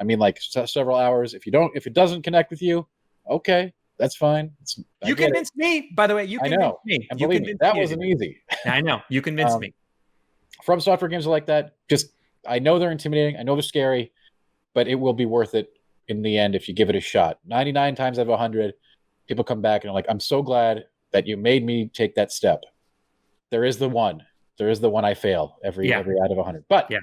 I mean several hours. If it doesn't connect with you, okay, that's fine. You convinced me, by the way. You convinced me. And believe me, that wasn't easy. I know. You convinced me. From Software games are like that. I know they're intimidating. I know they're scary, but it will be worth it in the end if you give it a shot. 99 times out of 100, people come back and are like, I'm so glad that you made me take that step. There is the one I fail every out of 100. But the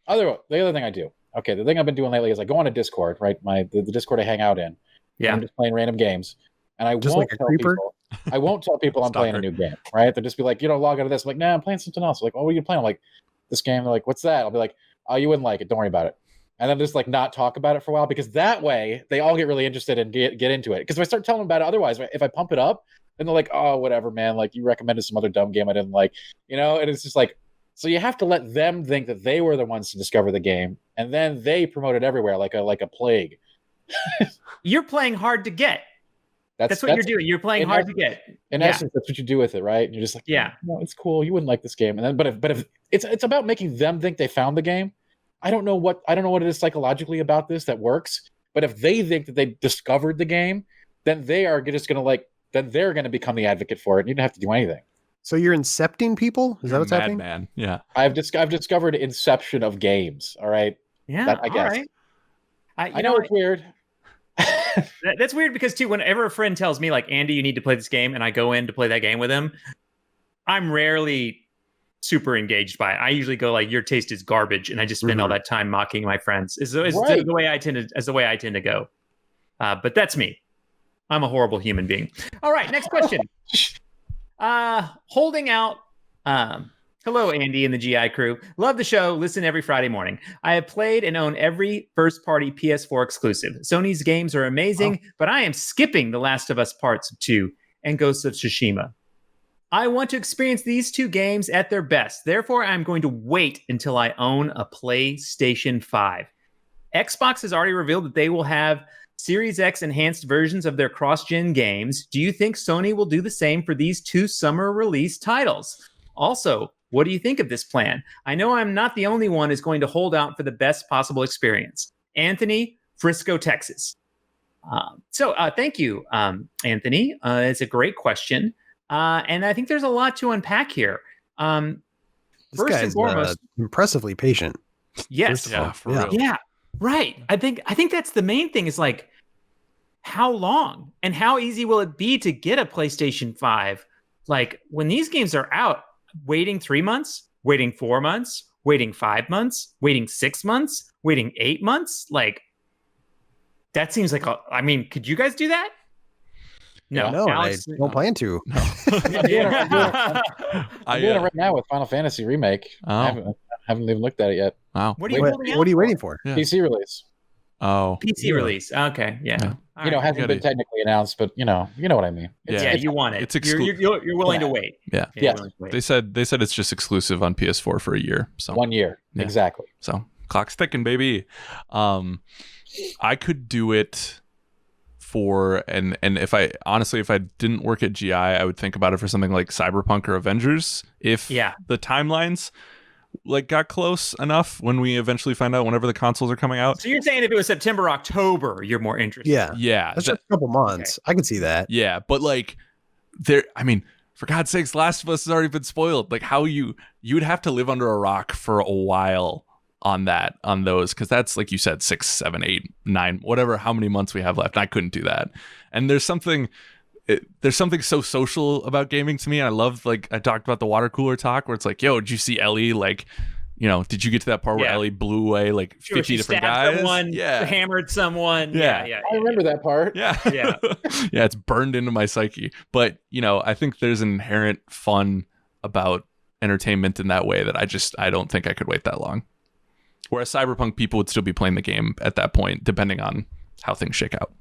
other thing I do, the thing I've been doing lately is I go on a Discord, right? The Discord I hang out in. I'm just playing random games. And I won't tell people. I won't tell people I'm playing a new game, right? They'll just be like, log out of this. I'm like, nah, I'm playing something else. Like, what are you playing? I'm like, this game? They're like, what's that? I'll be like, oh, you wouldn't like it. Don't worry about it. And then just like not talk about it for a while, because that way they all get really interested and get into it. Because if I start telling them about it, otherwise, if I pump it up, then they're like, oh, whatever, man. Like, you recommended some other dumb game I didn't like, and it's just like, so you have to let them think that they were the ones to discover the game, and then they promote it everywhere like a plague. You're playing hard to get. That's what you're doing. You're playing hard to get. In essence, that's what you do with it, right? And you're just like, no, it's cool. You wouldn't like this game. And then, but if it's about making them think they found the game. I don't know what it is psychologically about this that works. But if they think that they discovered the game, then they are just gonna then they're gonna become the advocate for it. You don't have to do anything. So you're incepting people? Is that what's happening? Man, yeah. I've discovered inception of games. All right. Yeah. I guess. All right. I know it's weird. That's weird because too, whenever a friend tells me like, Andy, you need to play this game, and I go in to play that game with him, I'm rarely super engaged by it. I usually go like, your taste is garbage, and I just spend all that time mocking my friends. Is the way I tend to go. But that's me. I'm a horrible human being. All right, next question. Holding out. Hello, Andy and the GI crew. Love the show. Listen every Friday morning. I have played and own every first-party PS4 exclusive. Sony's games are amazing, but I am skipping The Last of Us Parts 2 and Ghosts of Tsushima. I want to experience these two games at their best. Therefore, I'm going to wait until I own a PlayStation 5. Xbox has already revealed that they will have Series X enhanced versions of their cross-gen games. Do you think Sony will do the same for these two summer release titles? Also, what do you think of this plan? I know I'm not the only one who's going to hold out for the best possible experience. Anthony, Frisco, Texas. Thank you, Anthony. It's a great question. And I think there's a lot to unpack here. This first guy's and foremost, impressively patient. Yes. Yeah, right. I think that's the main thing is like, how long and how easy will it be to get a PlayStation 5? Like when these games are out, waiting 3 months, waiting 4 months, waiting 5 months, waiting 6 months, waiting 8 months. Like that seems like, could you guys do that? No, Alex, I don't plan to. I'm doing it right now with Final Fantasy Remake. I haven't even looked at it yet. Wow. What are you waiting for? Yeah. PC release. Oh, PC release. Okay, yeah. Hasn't been technically announced, but you know what I mean. You want it. It's you're willing to wait. Yeah. Yeah. They said it's just exclusive on PS4 for a year. So 1 year. Yeah. Exactly. So clock's ticking, baby. I could do it for and if I didn't work at GI, I would think about it for something like Cyberpunk or Avengers. If the timelines like got close enough when we eventually find out whenever the consoles are coming out. So you're saying if it was September, October, you're more interested? Yeah. That's just a couple months. Okay. I can see that. Yeah, but like for God's sakes, Last of Us has already been spoiled. Like how you would have to live under a rock for a while on those, because that's like you said, 6, 7, 8, 9, whatever, how many months we have left. And I couldn't do that. And there's something so social about gaming to me. And I love, like I talked about the water cooler talk where it's like, yo, did you see Ellie? Like, did you get to that part where Ellie blew away like 50 different guys? Hammered someone. Yeah. I remember that part. Yeah. Yeah, it's burned into my psyche. But, I think there's an inherent fun about entertainment in that way that I don't think I could wait that long. Whereas Cyberpunk, people would still be playing the game at that point, depending on how things shake out.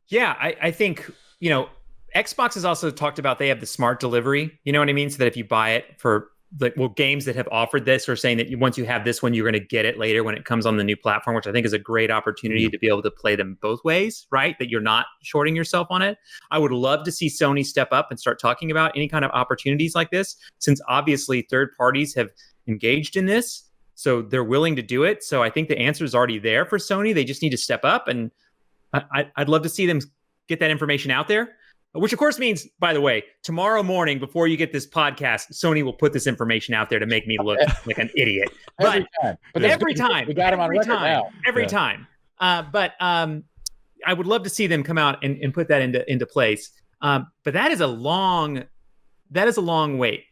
Yeah, I think, Xbox has also talked about they have the smart delivery. You know what I mean? So that if you buy it for games that have offered this are saying that once you have this one, you're going to get it later when it comes on the new platform, which I think is a great opportunity to be able to play them both ways, right? That you're not shorting yourself on it. I would love to see Sony step up and start talking about any kind of opportunities like this, since obviously third parties have engaged in this. So they're willing to do it. So I think the answer is already there for Sony. They just need to step up. And I'd love to see them get that information out there, which of course means, by the way, tomorrow morning before you get this podcast, Sony will put this information out there to make me look like an idiot. But every time. We got him on record now. Every time. But I would love to see them come out and put that into place. But that is a long wait.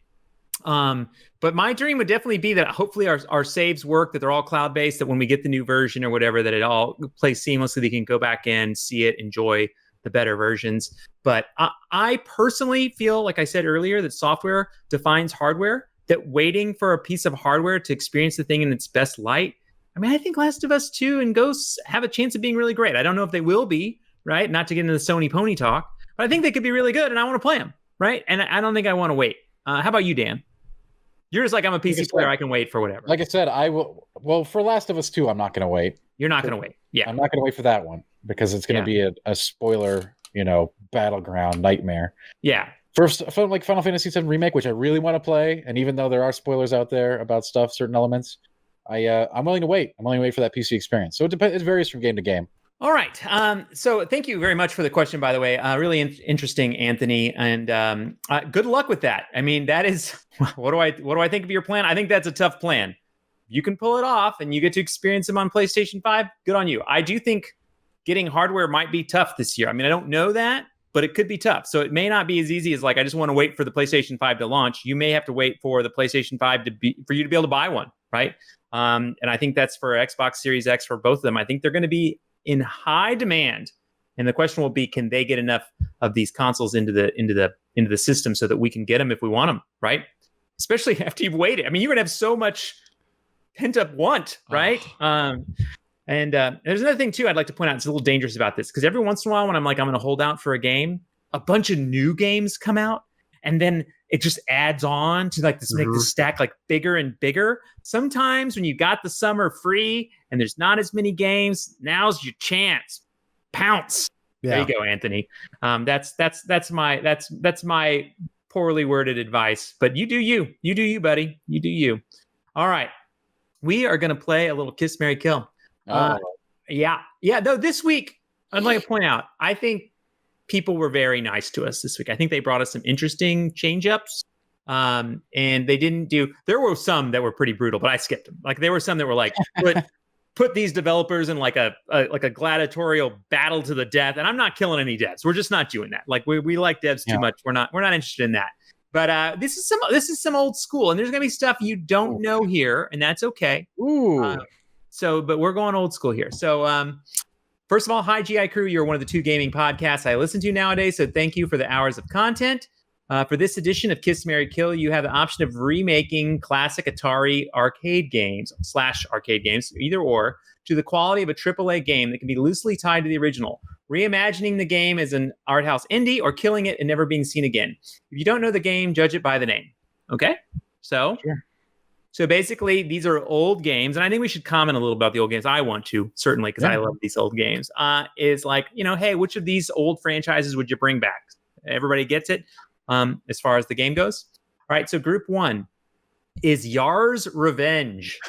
But my dream would definitely be that hopefully our saves work, that they're all cloud-based, that when we get the new version or whatever, that it all plays seamlessly. They can go back in, see it, enjoy the better versions. But I personally feel, like I said earlier, that software defines hardware. that waiting for a piece of hardware to experience the thing in its best light. I mean, I think Last of Us 2 and Ghosts have a chance of being really great. I don't know if they will be, right? Not to get into the Sony pony talk, but I think they could be really good, and I want to play them, right? And I don't think I want to wait. How about you, Dan? You're just like, I'm a PC player. I can wait for whatever. Like I said, I will. Well, for Last of Us 2, I'm not going to wait. You're not going to wait. Yeah. I'm not going to wait for that one because it's going to be a spoiler, battleground nightmare. Yeah. First, like Final Fantasy VII Remake, which I really want to play, and even though there are spoilers out there about stuff, certain elements, I'm willing to wait. I'm willing to wait for that PC experience. So it depends. It varies from game to game. All right. So thank you very much for the question, by the way. Really interesting, Anthony, and good luck with that. I mean, that is what do I think of your plan? I think that's a tough plan. You can pull it off, and you get to experience them on PlayStation 5. Good on you. I do think getting hardware might be tough this year. I mean, I don't know that, but it could be tough. So it may not be as easy as like I just want to wait for the PlayStation 5 to launch. You may have to wait for the PlayStation 5 for you to be able to buy one, right? And I think that's for Xbox Series X for both of them. I think they're going to be in high demand, and the question will be, can they get enough of these consoles into the system so that we can get them if we want them, right? Especially after you've waited. I mean, you're gonna have so much pent up want, right? And there's another thing too I'd like to point out. It's a little dangerous about this because every once in a while when I'm like, I'm gonna hold out for a game, a bunch of new games come out, and then it just adds on to like this, make the stack like bigger and bigger. Sometimes when you got the summer free and there's not as many games, now's your chance. Pounce. Yeah. There you go, Anthony. That's my poorly worded advice. But you do you, buddy. You do you. All right. We are gonna play a little Kiss, Marry, Kill. Yeah. No, this week, I'd like to point out, I think people were very nice to us this week. I think they brought us some interesting change-ups. And they didn't there were some that were pretty brutal, but I skipped them. Like there were some that were like, put these developers in like a gladiatorial battle to the death. And I'm not killing any devs. We're just not doing that. Like we like devs too much. We're not interested in that. But this is some old school, and there's gonna be stuff you don't know here, and that's okay. Ooh. But we're going old school here. So first of all, hi, GI Crew. You're one of the 2 gaming podcasts I listen to nowadays, so thank you for the hours of content. For this edition of Kiss, Marry, Kill, you have the option of remaking classic Atari arcade games / arcade games, either or, to the quality of a AAA game that can be loosely tied to the original, reimagining the game as an art house indie or killing it and never being seen again. If you don't know the game, judge it by the name. Okay? So... Sure. So basically, these are old games, and I think we should comment a little about the old games. I want to, certainly, because I love these old games. Is like, hey, which of these old franchises would you bring back? Everybody gets it as far as the game goes. All right, so group 1 is Yar's Revenge,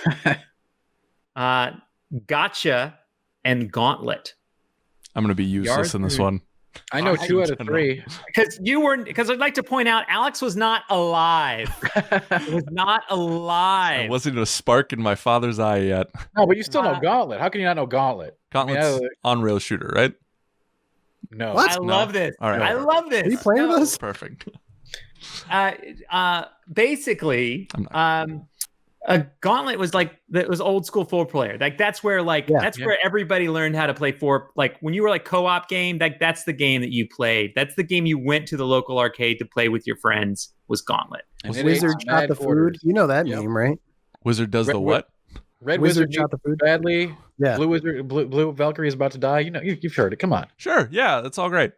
Gotcha, and Gauntlet. I'm going to be useless in this one. I know 2 out of 3. Because I'd like to point out, Alex was not alive. He was not alive. There wasn't a spark in my father's eye yet. No, but you still know Gauntlet. How can you not know Gauntlet? Gauntlet's on-rail shooter, right? No. What? I love this. All right. I love this. Are you playing with us? Perfect. Basically, a Gauntlet was like, that was old school 4-player. Like that's where where everybody learned how to play 4. Like when you were like co-op game, that's the game that you played. That's the game you went to the local arcade to play with your friends, was Gauntlet. And Wizard shot the food. You know that name, right? Wizard does the what? Red Wizard shot the food badly. Yeah. Blue Valkyrie is about to die. You've heard it. Come on. Sure. Yeah, that's all great.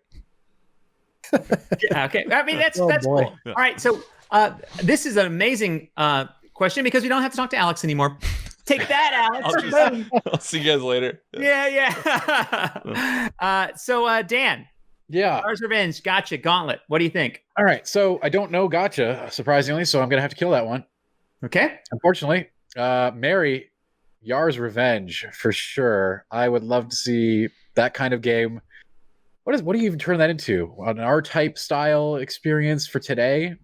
Yeah, okay. I mean, that's cool. Yeah. All right. So this is an amazing question because we don't have to talk to Alex anymore. Take that, Alex. I'll see you guys later. Yeah. So Dan. Yeah. Yar's Revenge, Gotcha, Gauntlet. What do you think? All right. So I don't know Gotcha, surprisingly, so I'm going to have to kill that one. Okay. Unfortunately, marry Yar's Revenge for sure. I would love to see that kind of game. What do you even turn that into? An R-type style experience for today?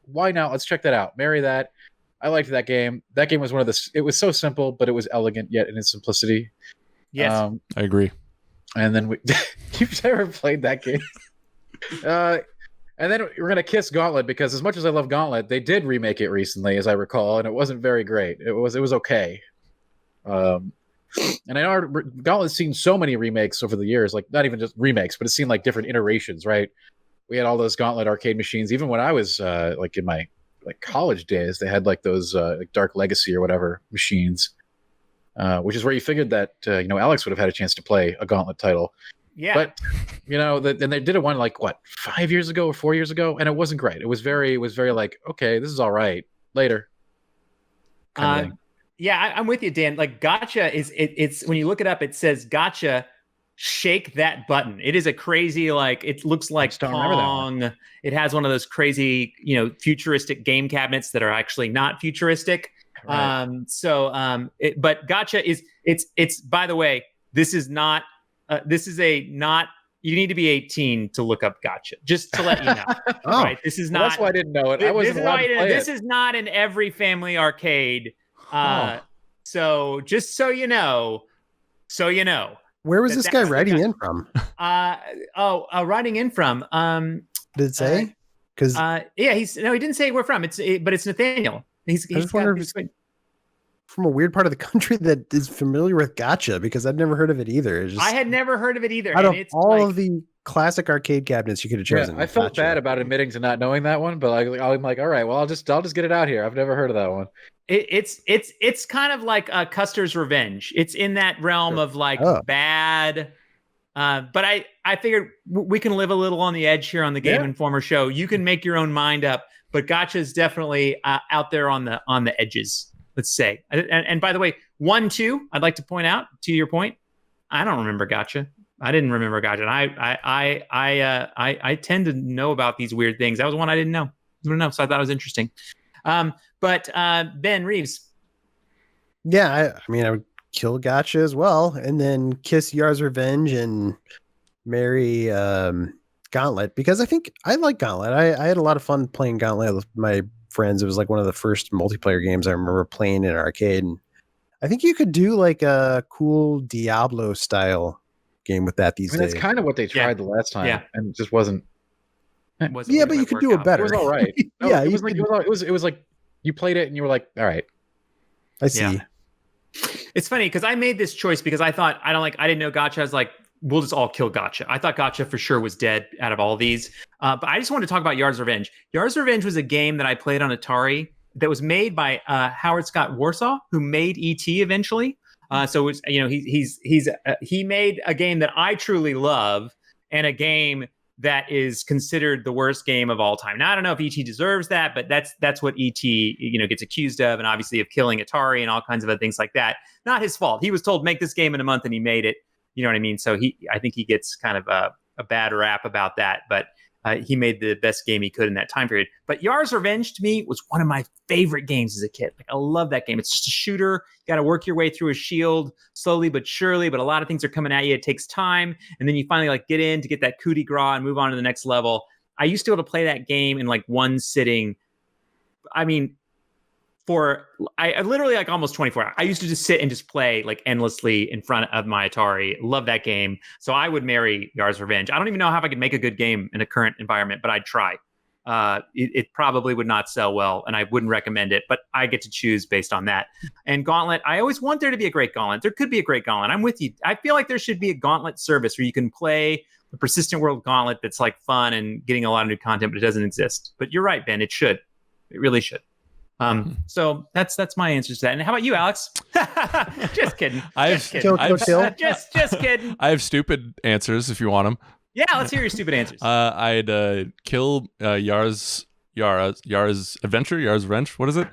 Why not? Let's check that out. Marry that. I liked that game. That game was it was so simple, but it was elegant yet in its simplicity. Yes. I agree. And then you've never played that game. And then we're going to kiss Gauntlet because as much as I love Gauntlet, they did remake it recently, as I recall, and it wasn't very great. It was okay. And I know Gauntlet's seen so many remakes over the years, like not even just remakes, but it's seen like different iterations, right? We had all those Gauntlet arcade machines, even when I was like in my like college days, they had like those like Dark Legacy or whatever machines, which is where you figured that Alex would have had a chance to play a Gauntlet title. Yeah. But then they did one like what 5 years ago or 4 years ago, and it wasn't great. It was very like, okay, this is all right. Later. Kind of thing. Yeah, I'm with you, Dan. Like gotcha it's when you look it up, it says gotcha. Shake that button. It is a crazy, like, it looks like Pong. It has one of those crazy, futuristic game cabinets that are actually not futuristic. Right. But gotcha it's by the way, this is not you need to be 18 to look up gotcha, just to let you know. Right? This is not. That's why I didn't know it. I wasn't allowed to play this is not in every family arcade. So just so you know. Where was this guy writing in from? Writing in from. Did it say? Because he didn't say where from. But it's Nathaniel. I just wonder if it's from a weird part of the country that is familiar with gotcha, because I've never heard of it either. I had never heard of it either. Out of all of the classic arcade cabinets you could have chosen. I felt bad about admitting to not knowing that one, but I'm like, all right, well, I'll just get it out here. I've never heard of that one. It's kind of like Custer's Revenge. It's in that realm of like bad. But I figured we can live a little on the edge here on the Game Informer show. You can make your own mind up, but gotcha is definitely out there on the edges. Let's say. And by the way, 1, 2, I'd like to point out, to your point, I don't remember gotcha. I didn't remember gotcha. And I tend to know about these weird things. That was one I didn't know. So I thought it was interesting. But Ben Reeves. Yeah, I mean, I would kill gotcha as well, and then kiss Yar's Revenge and marry Gauntlet, because I think I like Gauntlet. I had a lot of fun playing Gauntlet with my friends. It was like one of the first multiplayer games I remember playing in an arcade, and I think you could do like a cool Diablo style game with that these days. That's kind of what they tried the last time, and it just wasn't. But you could do it better. It was all right. Yeah, it was like you played it and you were like, all right. I see. Yeah. It's funny because I made this choice because I thought I didn't know gotcha. I was like, we'll just all kill gotcha. I thought gotcha for sure was dead out of all these. But I just wanted to talk about Yar's Revenge. Yar's Revenge was a game that I played on Atari that was made by Howard Scott Warsaw, who made E.T. eventually. So it's, he made a game that I truly love, and a game that is considered the worst game of all time. Now, I don't know if E.T. deserves that, but that's what E.T. Gets accused of, and obviously of killing Atari and all kinds of other things like that. Not his fault. He was told make this game in a month, and he made it. You know what I mean? So I think he gets kind of a bad rap about that, but he made the best game he could in that time period. But Yar's Revenge to me was one of my favorite games as a kid. Like, I love that game. It's just a shooter. You got to work your way through a shield slowly but surely, but a lot of things are coming at you. It takes time. And then you finally like get in to get that coup de grace and move on to the next level. I used to be able to play that game in like one sitting. I mean, I literally like almost 24 hours. I used to just sit and just play like endlessly in front of my Atari. Love that game. So I would marry Yar's Revenge. I don't even know how I could make a good game in a current environment, but I'd try. It probably would not sell well, and I wouldn't recommend it, but I get to choose based on that. And Gauntlet, I always want there to be a great Gauntlet. There could be a great Gauntlet. I'm with you. I feel like there should be a Gauntlet service where you can play the Persistent World Gauntlet that's like fun and getting a lot of new content, but it doesn't exist. But you're right, Ben. It should. It really should. So that's my answer to that. And how about you, Alex? Just kidding. Just kidding. I have stupid answers if you want them. Yeah, let's hear your stupid answers. I'd kill Yar's Adventure, Yar's Revenge. What is it?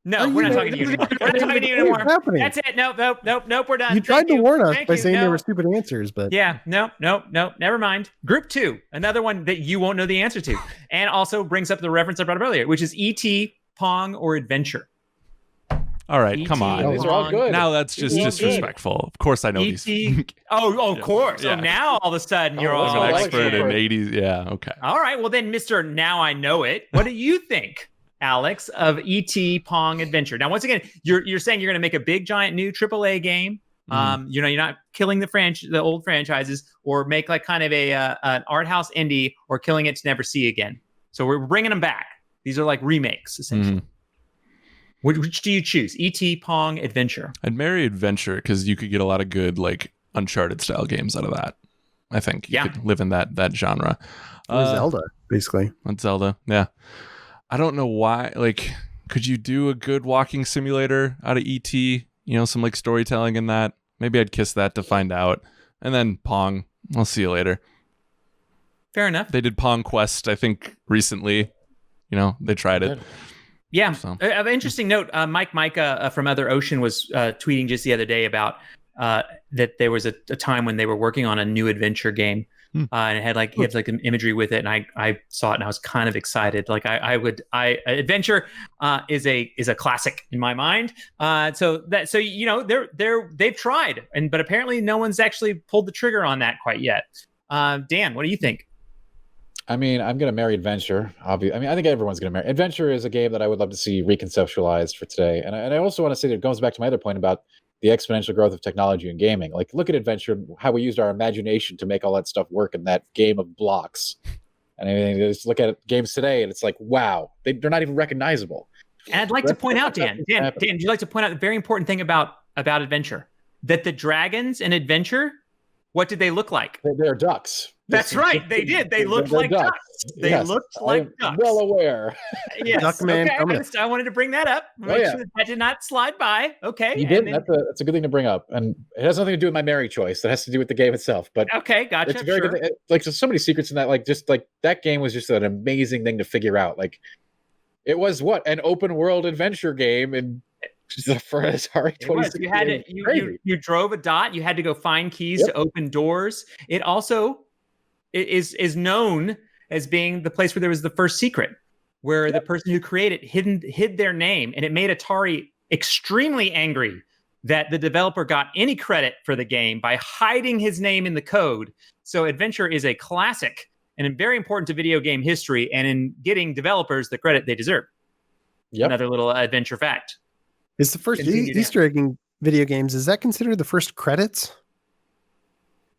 No, we're not talking to you anymore. We're not talking to you anymore. That's it. Nope. We're done. You tried to warn us by saying they were stupid answers, but nope. Never mind. Group 2, another one that you won't know the answer to, and also brings up the reference I brought up earlier, which is E.T., Pong, or Adventure. All right, come on. These are all good. Now that's just disrespectful. Of course I know these. Of course. Yeah. So now all of a sudden you're all an expert in 80s. Yeah, okay. All right, well then, Mr. Now I Know It. What do you think, Alex, of E.T., Pong, Adventure? Now, once again, you're saying you're going to make a big, giant new AAA game. You're not killing the old franchises, or make like kind of an art house indie, or killing it to never see again. So we're bringing them back. These are like remakes, essentially. Which do you choose? E.T., Pong, Adventure? I'd marry Adventure because you could get a lot of good like Uncharted style games out of that. I think you could live in that genre. Or Zelda, basically. On Zelda, yeah. I don't know why. Like, could you do a good walking simulator out of ET? You know, some like storytelling in that. Maybe I'd kiss that to find out. And then Pong. I'll see you later. Fair enough. They did Pong Quest, I think, recently. You know, they tried it. Yeah. So. An interesting note. Mike Micah from Other Ocean was tweeting just the other day about that there was a time when they were working on a new adventure game. And it had he had an imagery with it, and I saw it and I was kind of excited. Like adventure is a classic in my mind. So you know they've tried, but apparently no one's actually pulled the trigger on that quite yet. Dan, what do you think? I mean, I'm going to marry Adventure. Obviously, I mean, I think everyone's going to marry. Adventure is a game that I would love to see reconceptualized for today. And I also want to say that it goes back to my other point about the exponential growth of technology in gaming. Like, look at Adventure, how we used our imagination to make all that stuff work in that game of blocks. And I mean, just look at games today, and it's like, wow, they're not even recognizable. And I'd like to point out, Dan, would you like to point out a very important thing about Adventure? That the dragons in Adventure, what did they look like? They're ducks. That's right. They did. They looked like ducks. They looked like ducks. Well aware. Yes. Duckman, okay. I wanted to bring that up. Make sure that did not slide by. Okay. You didn't. That's a good thing to bring up. And it has nothing to do with my Mary choice. That has to do with the game itself. But okay, gotcha. It's a very good thing. Like, there's so many secrets in that. Like, just like that game was just an amazing thing to figure out. Like, it was an open world adventure game, and for Atari 26. You drove a dot. You had to go find keys to open doors. It also is known as being the place where there was the first secret, where the person who created it hid their name, and it made Atari extremely angry that the developer got any credit for the game by hiding his name in the code. So Adventure is a classic and very important to video game history, and in getting developers the credit they deserve. Another little adventure fact. Is the first Easter egg in video games, is that considered the first credits?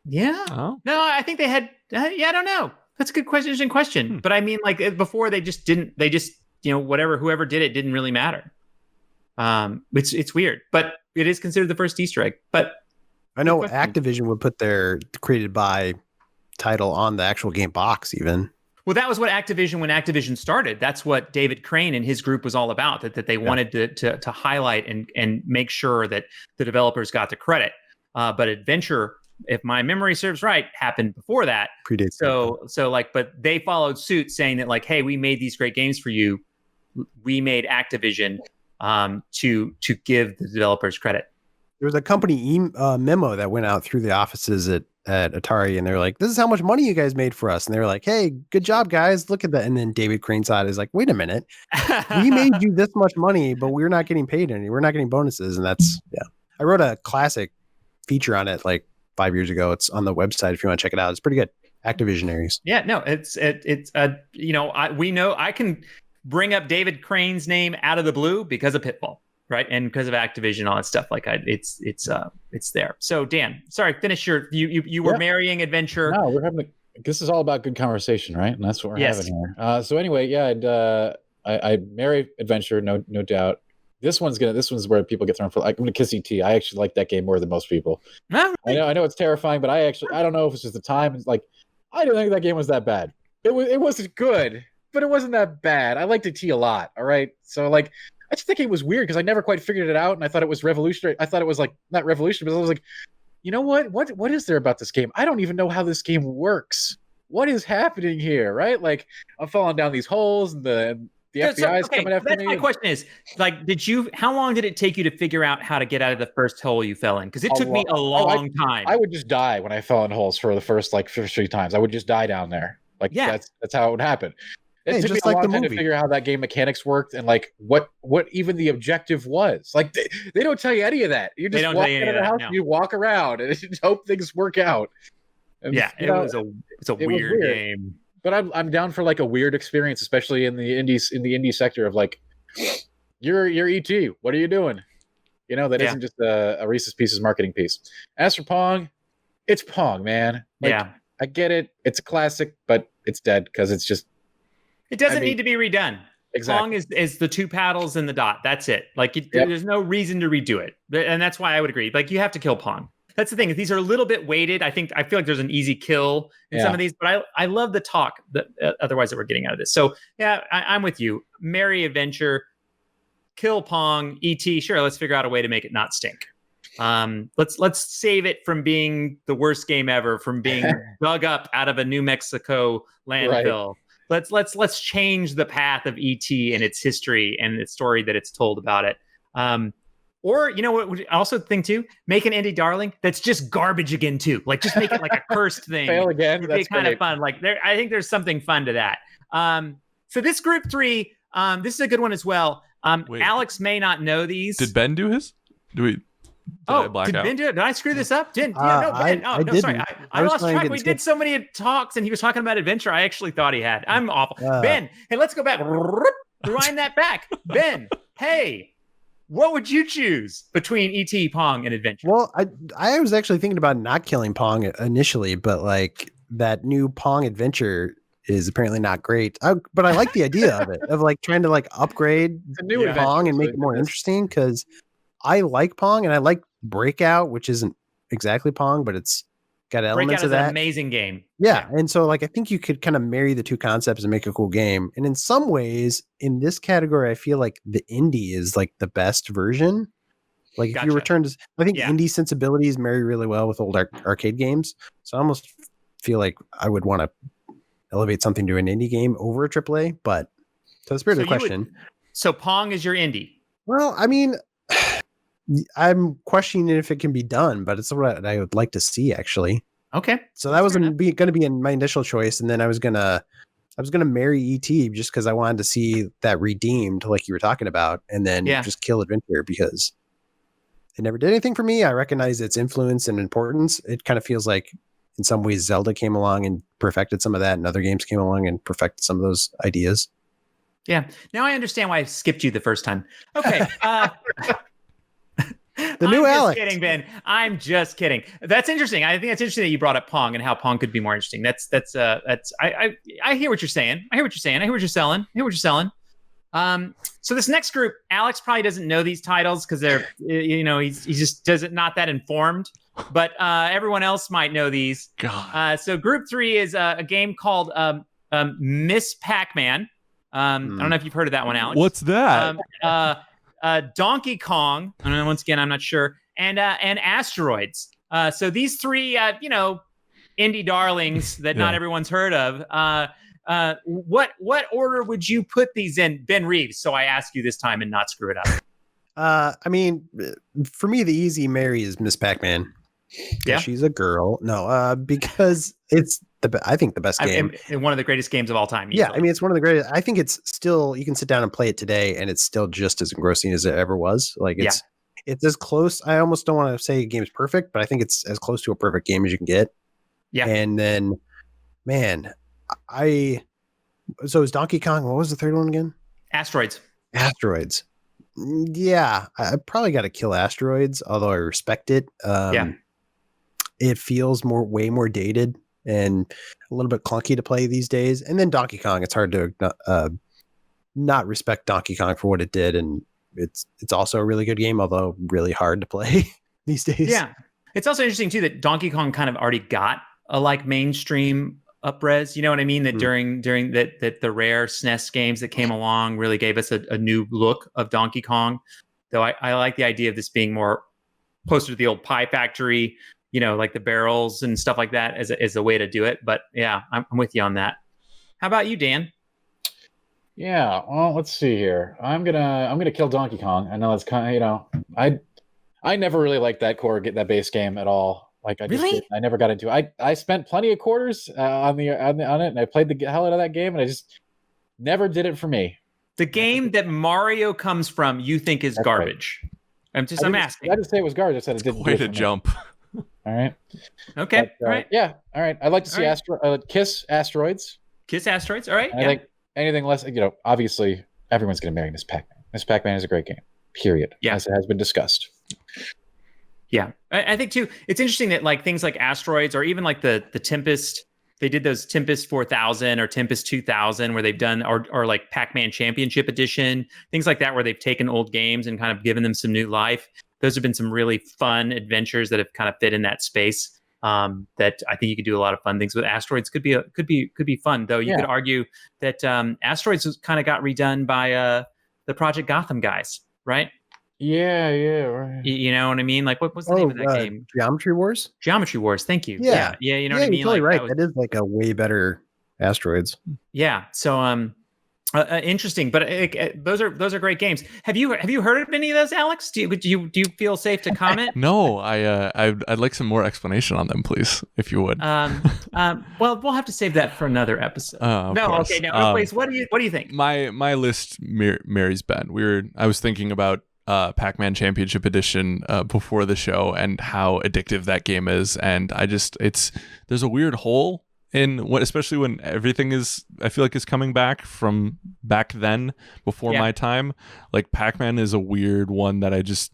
Yeah. Oh. No, I think they had. I don't know. That's a good question. Interesting question. But I mean, like before, they just whoever did it didn't really matter. It's weird, but it is considered the first Easter egg. But I know Activision would put their created by title on the actual game box, even. Well, that was what when Activision started. That's what David Crane and his group was all about. That they wanted to highlight and make sure that the developers got the credit. But Adventure, if my memory serves right, happened before that. Predates. But they followed suit, saying that hey, we made these great games for you. We made Activision to give the developers credit. There was a company memo that went out through the offices at Atari, and they're like, "This is how much money you guys made for us." And they were like, "Hey, good job, guys! Look at that." And then David Crane's side is like, "Wait a minute, we made you this much money, but we're not getting paid any. We're not getting bonuses." And that's I wrote a classic feature on it like 5 years ago. It's on the website if you want to check it out. It's pretty good. Activisionaries. Yeah, no, we know I can bring up David Crane's name out of the blue because of Pitfall, right? And because of Activision, all that stuff. It's there. So Dan, sorry, finish you were marrying Adventure. No, we're having this is all about good conversation, right? And that's what we're having here. So anyway, I marry Adventure, no doubt. This one's where people get thrown for. I'm gonna kiss ET. I actually like that game more than most people. Really? I know it's terrifying, but I don't know if it's just the time. It's like I didn't think that game was that bad. It wasn't good, but it wasn't that bad. I liked ET a lot. All right, so I just think it was weird because I never quite figured it out, and I thought it was revolutionary. I thought it was not revolutionary, but I was like, you know what? What is there about this game? I don't even know how this game works. What is happening here? Right? Like I'm falling down these holes, and the FBI is coming after me. My question is, how long did it take you to figure out how to get out of the first hole you fell in? Because it took me a long time. I would just die when I fell in holes for the first 3 times. I would just die down there. That's how it would happen. It took me a long time to figure out how that game mechanics worked and what even the objective was. They don't tell you any of that. You just walk out of the house, you walk around, and just hope things work out. And, it's a weird game. But I'm down for a weird experience, especially in the indie sector of you're ET. What are you doing? That isn't just a Reese's Pieces marketing piece. As for Pong, it's Pong, man. I get it. It's a classic, but it's dead because it's just. It doesn't need to be redone. Exactly. Pong is the two paddles and the dot. That's it. There's no reason to redo it, and that's why I would agree. You have to kill Pong. that's the thing. These are a little bit weighted. I feel like there's an easy kill in some of these, but I love the talk that otherwise that we're getting out of this. So yeah, I'm with you. Merry adventure, kill Pong, ET. Sure, let's figure out a way to make it not stink. Let's save it from being the worst game ever, from being dug up out of a New Mexico landfill. Right. Let's change the path of ET and its history and its story that it's told about it. Or, you know what, I also think too, make an indie darling that's just garbage again too. Like just make it like a cursed thing. Fail again. That's kind of fun. Like I think there's something fun to that. So this group 3, this is a good one as well. Alex may not know these. Did Ben do his? Did I black did out? Ben do it? Did I screw this up? Ben. No, Ben. No, sorry. I lost track. We did so many talks and he was talking about adventure. I actually thought he had. I'm awful. Ben, hey, let's go back. Rewind that back. Ben, hey. What would you choose between E.T., Pong, and Adventure? Well, I was actually thinking about not killing Pong initially, but like that new Pong Adventure is apparently not great. But I like the idea of it, of like trying to like upgrade Pong and make it more interesting, because I like Pong and I like Breakout, which isn't exactly Pong, but it's got elements of that. Breakout is an amazing game. Yeah. And so like I think you could kind of marry the two concepts and make a cool game. And in some ways, in this category, I feel like the indie is like the best version. Like if you return to, I think indie sensibilities marry really well with old arcade games. So I almost feel like I would want to elevate something to an indie game over a AAA. But to the spirit of the question. So Pong is your indie? Well, I mean, I'm questioning if it can be done, but it's what I would like to see, actually. Okay. So that was going to be my initial choice, and then I was gonna marry ET just because I wanted to see that redeemed, like you were talking about, and then just kill Adventure because it never did anything for me. I recognize its influence and importance. It kind of feels like, in some ways, Zelda came along and perfected some of that, and other games came along and perfected some of those ideas. Yeah. Now I understand why I skipped you the first time. Okay. The new Alex. I'm just kidding, Ben. I'm just kidding. That's interesting. I think that's interesting that you brought up Pong and how Pong could be more interesting. I hear what you're saying. I hear what you're selling. So this next group, Alex probably doesn't know these titles because they're, he just doesn't not that informed. But everyone else might know these. God. So group 3 is a game called Miss Pac-Man. I don't know if you've heard of that one, Alex. What's that? Donkey Kong, and once again, I'm not sure, and Asteroids. So these 3, indie darlings that not everyone's heard of. What order would you put these in, Ben Reeves? So I ask you this time and not screw it up. I mean, for me, the easy marry is Miss Pac-Man. Yeah, she's a girl. No, because it's I think the best game and one of the greatest games of all time. Easily. Yeah, I mean, it's one of the greatest. I think it's still, you can sit down and play it today, and it's still just as engrossing as it ever was. Like it's as close. I almost don't want to say a game's perfect, but I think it's as close to a perfect game as you can get. Yeah, and then, man, so is Donkey Kong. What was the third one again? Asteroids. Yeah, I probably got to kill Asteroids, although I respect it. It feels way more dated and a little bit clunky to play these days. And then Donkey Kong, it's hard to not respect Donkey Kong for what it did, and it's also a really good game, although really hard to play these days. Yeah, it's also interesting too that Donkey Kong kind of already got a like mainstream upres. You know what I mean? That during that the rare SNES games that came along really gave us a new look of Donkey Kong. Though I like the idea of this being more closer to the old Pie Factory, like the barrels and stuff like that as a way to do it. But yeah, I'm with you on that. How about you, Dan? Yeah, well, let's see here. I'm gonna kill Donkey Kong. I know it's kind of, I never really liked that base game at all. Like I never got into it. I spent plenty of quarters on it, and I played the hell out of that game, and I just never did it for me. The game that Mario comes from, you think is garbage? Right. I'm asking. I didn't say it was garbage. I said it didn't. Way to jump. All right. Okay. But, all right. Yeah. All right. I'd like to see Kiss Asteroids. Kiss Asteroids. All right. I think anything less, obviously everyone's going to marry Miss Pac-Man. Miss Pac-Man is a great game. Period. Yeah. As it has been discussed. Yeah. I think too, it's interesting that like things like Asteroids or even like the Tempest, they did those Tempest 4000 or Tempest 2000 where they've done, or like Pac-Man Championship Edition, things like that, where they've taken old games and kind of given them some new life. those have been some really fun adventures that have kind of fit in that space. That I think you could do a lot of fun things with. Asteroids could be fun, though. You could argue that Asteroids was kind of got redone by the Project Gotham guys, right? Yeah, right. You know what I mean? Like, what was the name of that game? Geometry Wars. Geometry Wars. Thank you. Yeah. You know what I mean? You're totally like, right. That is like a way better Asteroids. Yeah. So interesting, but those are great games. Have you heard of any of those, Alex? Do you feel safe to comment? No, I'd like some more explanation on them, please, if you would. Well, we'll have to save that for another episode. Course. Okay. No, please. What do you think? My list marries Ben. I was thinking about Pac-Man Championship Edition before the show and how addictive that game is, and there's a weird hole in what, especially when everything I feel like is coming back from back then before my time. Like Pac-Man is a weird one that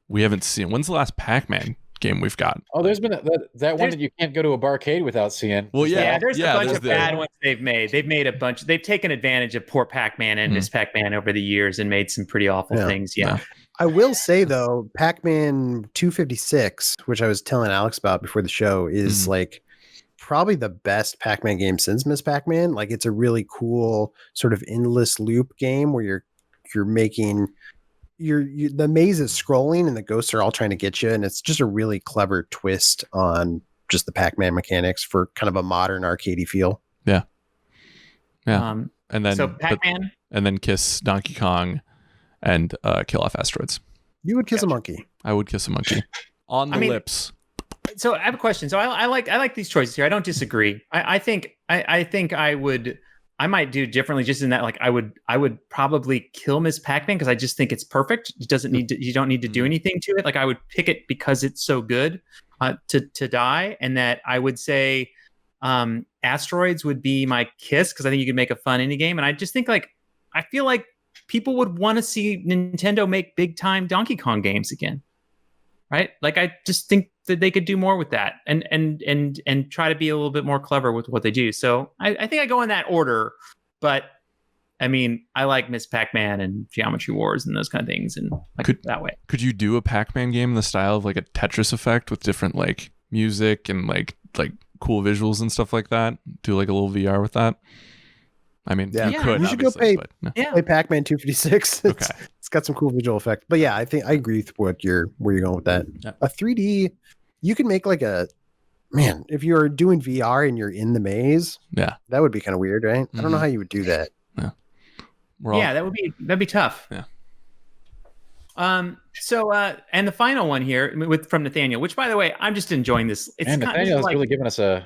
we haven't seen. When's the last Pac-Man game we've got? Oh, there's been that one that you can't go to a barcade without seeing. Well, there's a bunch of bad ones they've made. They've made a bunch. They've taken advantage of poor Pac-Man and Miss Pac-Man over the years and made some pretty awful things. Yeah. I will say though, Pac-Man 256, which I was telling Alex about before the show, is like probably the best Pac-Man game since Miss Pac-Man. Like it's a really cool sort of endless loop game where you're making the maze is scrolling and the ghosts are all trying to get you, and it's just a really clever twist on just the Pac-Man mechanics for kind of a modern arcadey feel. Yeah. And then so Pac-Man, and then kiss Donkey Kong and kill off Asteroids. You would kiss a monkey. I would kiss a monkey on the lips. So I have a question. So I like these choices here. I don't disagree. I think I might do differently, just in that, like I would probably kill Miss Pac-Man because I just think it's perfect. It doesn't need to. You don't need to do anything to it. Like I would pick it because it's so good to die, and that I would say Asteroids would be my kiss because I think you could make a fun indie game, and I just think I feel like people would want to see Nintendo make big time Donkey Kong games again, right? Like I just think that they could do more with that and try to be a little bit more clever with what they do. So I think I go in that order, but I mean, I like Miss Pac-Man and Geometry Wars and those kind of things, and that way. Could you do a Pac-Man game in the style of like a Tetris Effect with different like music and like cool visuals and stuff like that? Do like a little VR with that? I mean, you could. You should go play Pac-Man 256. Okay. It's got some cool visual effects. But yeah, I think I agree with where you're going with that. Yeah. A 3D, you can make like if you're doing VR and you're in the maze, that would be kind of weird, right? I don't know how you would do that. Yeah. That'd be tough. Yeah. So and the final one here from Nathaniel, which by the way, I'm just enjoying this. Nathaniel's really giving us a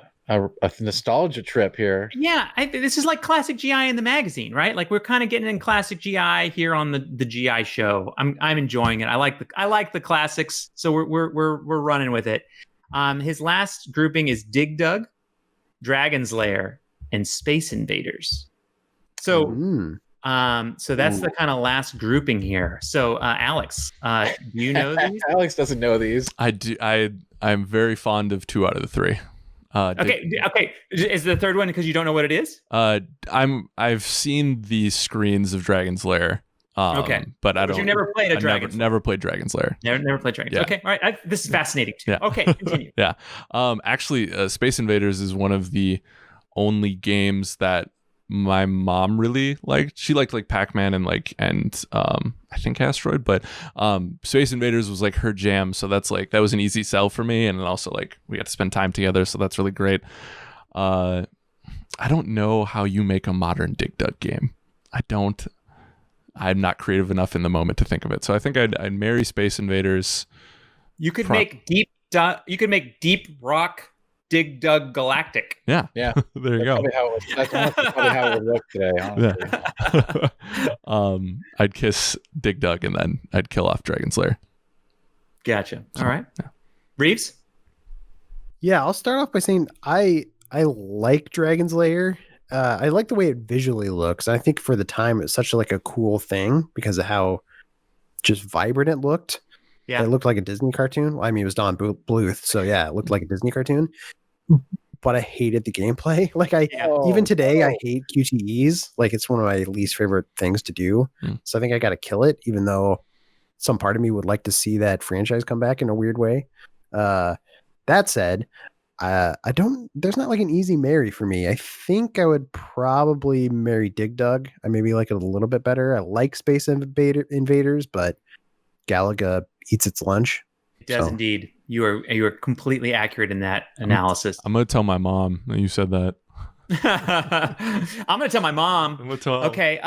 nostalgia trip here. Yeah, this is like classic GI in the magazine, right? Like we're kind of getting in classic GI here on the GI show. I'm enjoying it. I like the classics, so we're running with it. His last grouping is Dig Dug, Dragon's Lair, and Space Invaders. So so that's the kind of last grouping here. So Alex, do you know these? Alex doesn't know these. I do. I'm very fond of 2 out of the 3. Okay. Is the third one because you don't know what it is? I've seen the screens of Dragon's Lair. But I don't. You never played a Dragon's Lair. Never played Dragon's Lair. Never played Dragon's Lair. Okay, all right. This is fascinating too. Yeah. Okay, continue. Yeah. Actually, Space Invaders is one of the only games that my mom really liked. She liked like Pac-Man and I think Asteroid, but Space Invaders was like her jam. So that was an easy sell for me, and also like we got to spend time together, so that's really great. I don't know how you make a modern Dig Dug game. I'm not creative enough in the moment to think of it. So I think I'd marry Space Invaders. You could make deep rock Dig Dug Galactic. Yeah. Yeah. There you go. That's probably how it would look today, honestly. Yeah. I'd kiss Dig Dug and then I'd kill off Dragon's Lair. Gotcha. All right. Yeah. Reeves? Yeah, I'll start off by saying I like Dragon's Lair. I like the way it visually looks. I think for the time it's such like a cool thing because of how just vibrant it looked. Yeah, it looked like a Disney cartoon. Well, I mean, it was Don Bluth, so yeah, it looked like a Disney cartoon. But I hated the gameplay. Like even today, I hate QTEs. Like it's one of my least favorite things to do. So I think I got to kill it, even though some part of me would like to see that franchise come back in a weird way. That said, there's not like an easy marry for me. I think I would probably marry Dig Dug. I maybe like it a little bit better. I like Space Invaders, but Galaga eats its lunch. It does indeed. You are completely accurate in that analysis. I'm gonna tell my mom that you said that. I'm gonna tell my mom. I'm gonna tell Okay,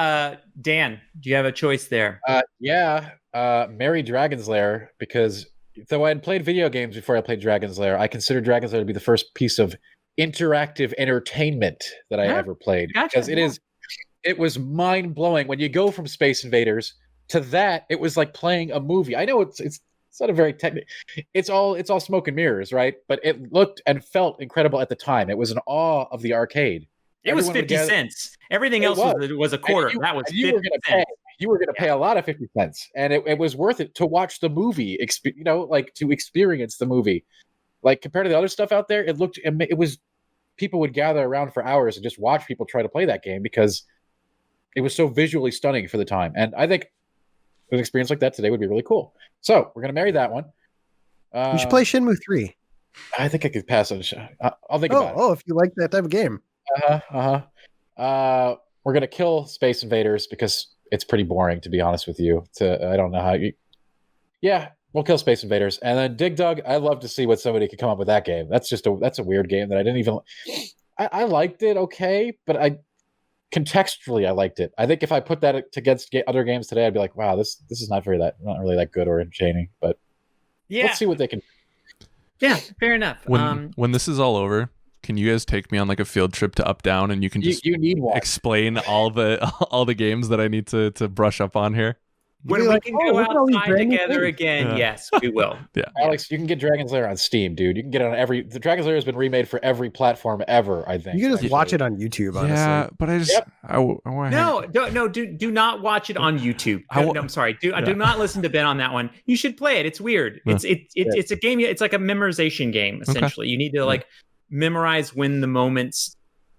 Dan, do you have a choice there? Marry Dragon's Lair, because though I had played video games before I played Dragon's Lair, I consider Dragon's Lair to be the first piece of interactive entertainment that I ever played. Gotcha. Because it was mind blowing when you go from Space Invaders to that. It was like playing a movie. I know it's not a very technical. It's all smoke and mirrors, right? But it looked and felt incredible at the time. It was an awe of the arcade. It was 50 cents. Everything else was a quarter. That was 50 cents. You were going to pay a lot of 50 cents, and it was worth it to watch the movie. Like to experience the movie. Like compared to the other stuff out there, it was people would gather around for hours and just watch people try to play that game because it was so visually stunning for the time. And I think an experience like that today would be really cool. So we're going to marry that one. You should play Shenmue 3. I think I could pass on. I'll think about it. Oh, if you like that type of game. We're going to kill Space Invaders because it's pretty boring, to be honest with you. I don't know how you. Yeah, we'll kill Space Invaders, and then Dig Dug. I'd love to see what somebody could come up with that game. That's a weird game that I didn't even. I liked it, okay, but contextually I liked it. I think if I put that against other games today, I'd be like, wow, this is not really that good or entertaining. But let's see what they can. Yeah, fair enough. When this is all over, can you guys take me on like a field trip to Up Down, and you can just you need one. Explain all the games that I need to brush up on here? When we can go outside together again, yes, we will. Yeah, Alex, you can get Dragon's Lair on Steam, dude. You can get it on the Dragon's Lair has been remade for every platform ever. I think you can just watch it on YouTube. Honestly, yeah, but I just I want do not watch it on YouTube. No, I'm sorry. Do not listen to Ben on that one. You should play it. It's weird. Yeah. It's a game. It's like a memorization game essentially. Okay. You need to like memorize when the moments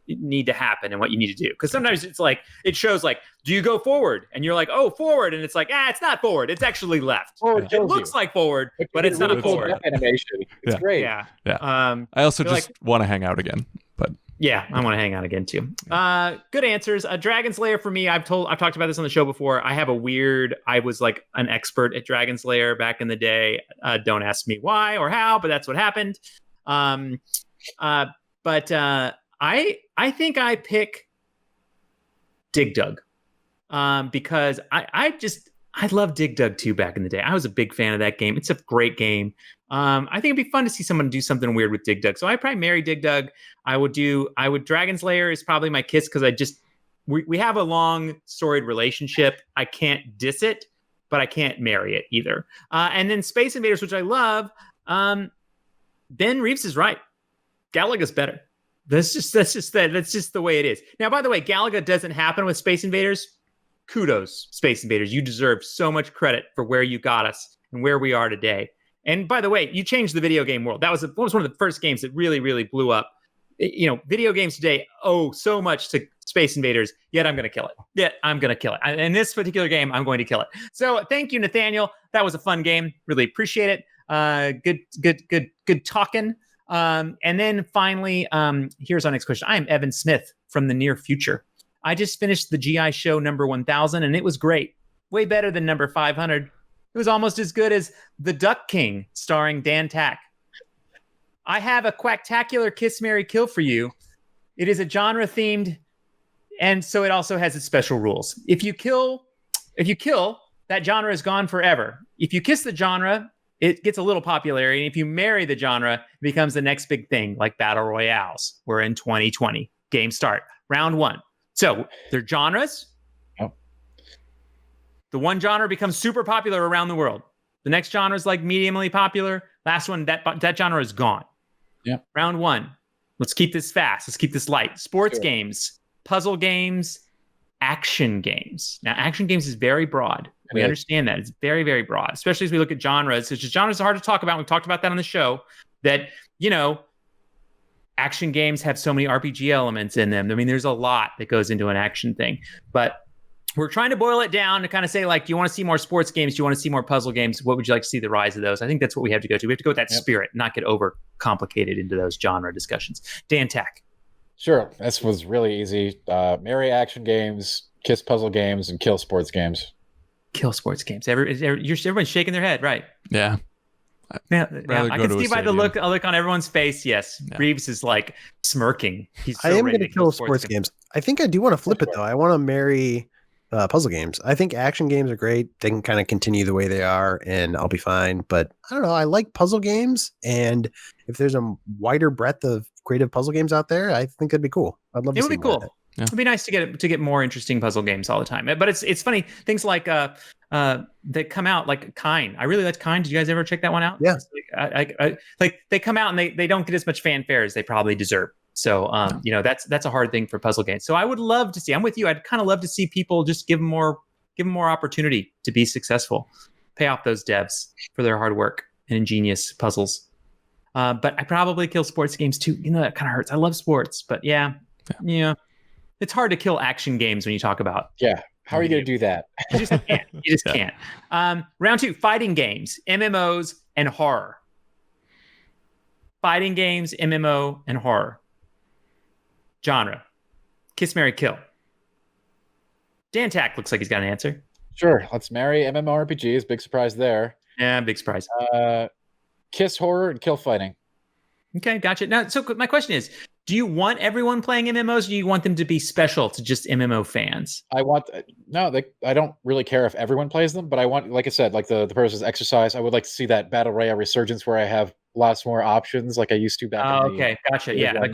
need to happen and what you need to do, because sometimes it's like it shows like, do you go forward, and you're like, oh, forward, and it's like, it's not forward, it's actually left. It looks like forward, but it's not forward. Animation, it's great. Yeah. I also just want to hang out again, but yeah, I want to hang out again too. Good answers. Dragon's Lair for me, I've talked about this on the show before. I was like an expert at Dragon's Lair back in the day. Don't ask me why or how, but that's what happened. I think I pick Dig Dug because I love Dig Dug 2 back in the day. I was a big fan of that game. It's a great game. I think it'd be fun to see someone do something weird with Dig Dug. So I'd probably marry Dig Dug. I would Dragon's Lair is probably my kiss because we have a long storied relationship. I can't diss it, but I can't marry it either. And then Space Invaders, which I love. Ben Reeves is right. Galaga's better. That's just the way it is. Now, by the way, Galaga doesn't happen with Space Invaders. Kudos, Space Invaders. You deserve so much credit for where you got us and where we are today. And by the way, you changed the video game world. That was one of the first games that really, really blew up. Video games today owe so much to Space Invaders, yet I'm going to kill it. In this particular game, I'm going to kill it. So thank you, Nathaniel. That was a fun game. Really appreciate it. Good talking. And then finally, here's our next question. I am Evan Smith from the near future. I just finished the GI Show number 1000, and it was great. Way better than number 500. It was almost as good as The Duck King, starring Dan Tack. I have a quacktacular kiss, marry, kill for you. It is a genre themed, and so it also has its special rules. If you kill, that genre is gone forever. If you kiss the genre, it gets a little popularity. And if you marry the genre, it becomes the next big thing, like Battle Royales. We're in 2020. Game start. Round 1. So they're genres. Oh. The one genre becomes super popular around the world. The next genre is like mediumly popular. Last one, that genre is gone. Yeah. Round 1. Let's keep this fast. Let's keep this light. Sports games, puzzle games, action games. Now, action games is very broad. We understand that. It's very, very broad, especially as we look at genres. It's just genres are hard to talk about. We've talked about that on the show, that, action games have so many RPG elements in them. I mean, there's a lot that goes into an action thing. But we're trying to boil it down to kind of say, like, do you want to see more sports games? Do you want to see more puzzle games? What would you like to see the rise of those? I think that's what we have to go to. We have to go with that spirit, not get over complicated into those genre discussions. Dan Tack. Sure. This was really easy. Marry action games, kiss puzzle games, and kill sports games. Kill sports games. Everyone's shaking their head, right? Yeah. Yeah, I can see by the look on everyone's face. Yes, yeah. Reeves is like smirking. I am going to kill sports games. I think I do want to flip it though. I want to marry puzzle games. I think action games are great. They can kind of continue the way they are, and I'll be fine. But I don't know. I like puzzle games, and if there's a wider breadth of creative puzzle games out there, I think that'd be cool. I'd love to see more. It would be cool. Yeah. It'd be nice to get more interesting puzzle games all the time. But it's funny, things like that come out, like Kine. I really liked Kine. Did you guys ever check that one out? Yeah. Like they come out and they don't get as much fanfare as they probably deserve. So that's a hard thing for puzzle games. So I would love to see. I'm with you. I'd kind of love to see people just give them more opportunity to be successful, pay off those devs for their hard work and ingenious puzzles. But I probably kill sports games too. That kind of hurts. I love sports, but yeah. It's hard to kill action games when you talk about. Yeah. How are you going to do that? You just can't. You just can't. Round 2, fighting games, MMOs, and horror. Fighting games, MMO, and horror. Genre. Kiss, marry, kill. Dan Tack looks like he's got an answer. Sure. Let's marry MMORPGs. Big surprise there. Yeah, big surprise. Kiss horror and kill fighting. Okay, gotcha. Now, so my question is, do you want everyone playing MMOs, or do you want them to be special to just MMO fans? I don't really care if everyone plays them, but I want, like I said, like the purpose exercise, I would like to see that Battle Royale resurgence where I have lots more options like I used to back in the... Okay, gotcha. Yeah, like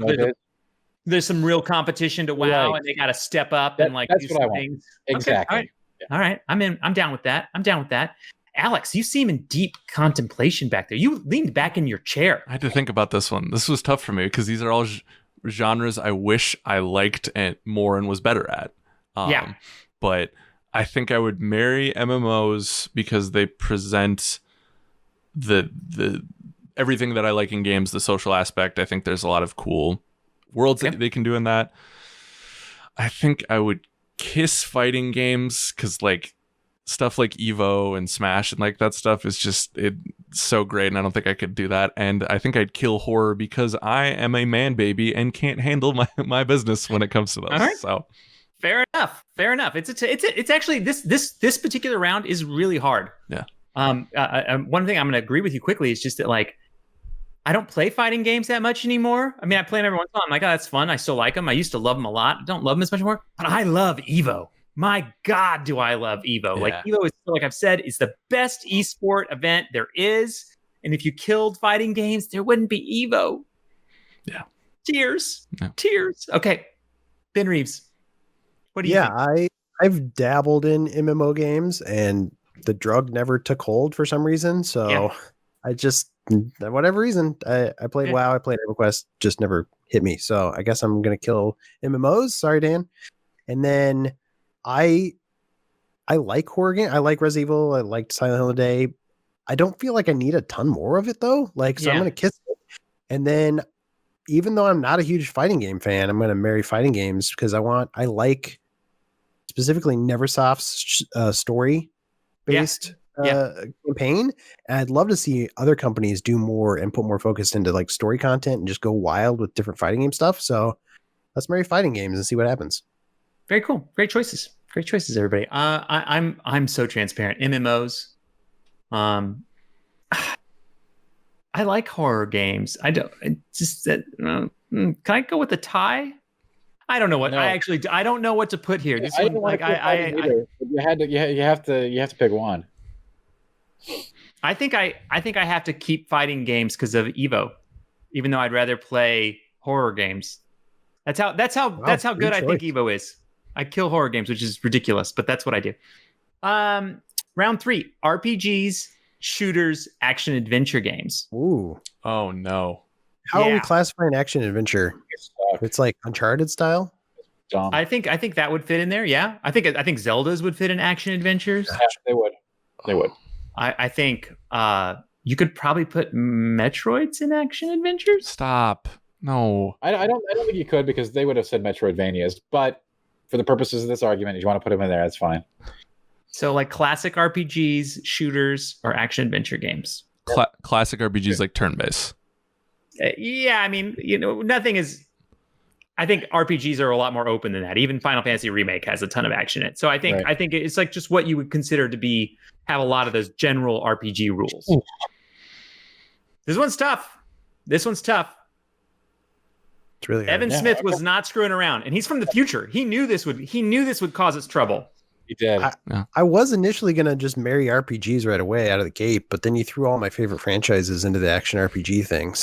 there's some real competition to WoW, right. And they got to step up and like that's do what some I things. Want. Exactly. Okay, all right. I'm down with that. Alex, you seem in deep contemplation back there. You leaned back in your chair. I had to think about this one. This was tough for me because these are all genres I wish I liked more and was better at. But I think I would marry MMOs because they present the everything that I like in games, the social aspect. I think there's a lot of cool worlds that they can do in that. I think I would kiss fighting games because like stuff like Evo and Smash and like that stuff is just so great, and I don't think I could do that. And I think I'd kill horror because I am a man baby and can't handle my business when it comes to those. All right. So fair enough. It's actually this particular round is really hard. Yeah. One thing I'm going to agree with you quickly is just that like I don't play fighting games that much anymore. I mean, I play them every once in a while. I'm like, oh, that's fun. I still like them. I used to love them a lot. I don't love them as much anymore, but I love Evo. My God, do I love Evo. Yeah. Like Evo is, like I've said, is the best esport event there is. And if you killed fighting games, there wouldn't be Evo. Yeah. Tears. Okay. Ben Reeves, what do you think? I've dabbled in MMO games and the drug never took hold for some reason. So I just, whatever reason, I played WoW, I played EverQuest, just never hit me. So I guess I'm going to kill MMOs. Sorry, Dan. And then I like horror game. I like Resident Evil. I liked Silent Hill today. I don't feel like I need a ton more of it though. I'm going to kiss it. And then even though I'm not a huge fighting game fan, I'm going to marry fighting games because I like specifically Neversoft's story based campaign. And I'd love to see other companies do more and put more focus into like story content and just go wild with different fighting game stuff. So let's marry fighting games and see what happens. Very cool. Great choices, everybody. I'm so transparent. MMOs. I like horror games. I don't. Just that. Can I go with the tie? I don't know what. No. I don't know what to put here. This one, like you have to pick one. I think I have to keep fighting games because of Evo, even though I'd rather play horror games. That's how good I think Evo is. I kill horror games, which is ridiculous, but that's what I do. Round 3, RPGs, shooters, action adventure games. Ooh. Oh no. How are we classifying action adventure? It's like Uncharted style? I think that would fit in there. Yeah. I think Zeldas would fit in action adventures. Yeah, they would. I think you could probably put Metroids in action adventures. Stop. No. I don't think you could because they would have said Metroidvanias, but for the purposes of this argument, if you want to put them in there, that's fine. So like classic RPGs, shooters, or action adventure games. Classic RPGs like turn-based. Yeah, I mean, nothing is. I think RPGs are a lot more open than that. Even Final Fantasy Remake has a ton of action in it. So I think it's like just what you would consider to have a lot of those general RPG rules. Ooh. This one's tough. It's really Evan Smith was not screwing around, and he's from the future. He knew this would cause us trouble. He did. I was initially gonna just marry RPGs right away out of the gate, but then you threw all my favorite franchises into the action RPG thing,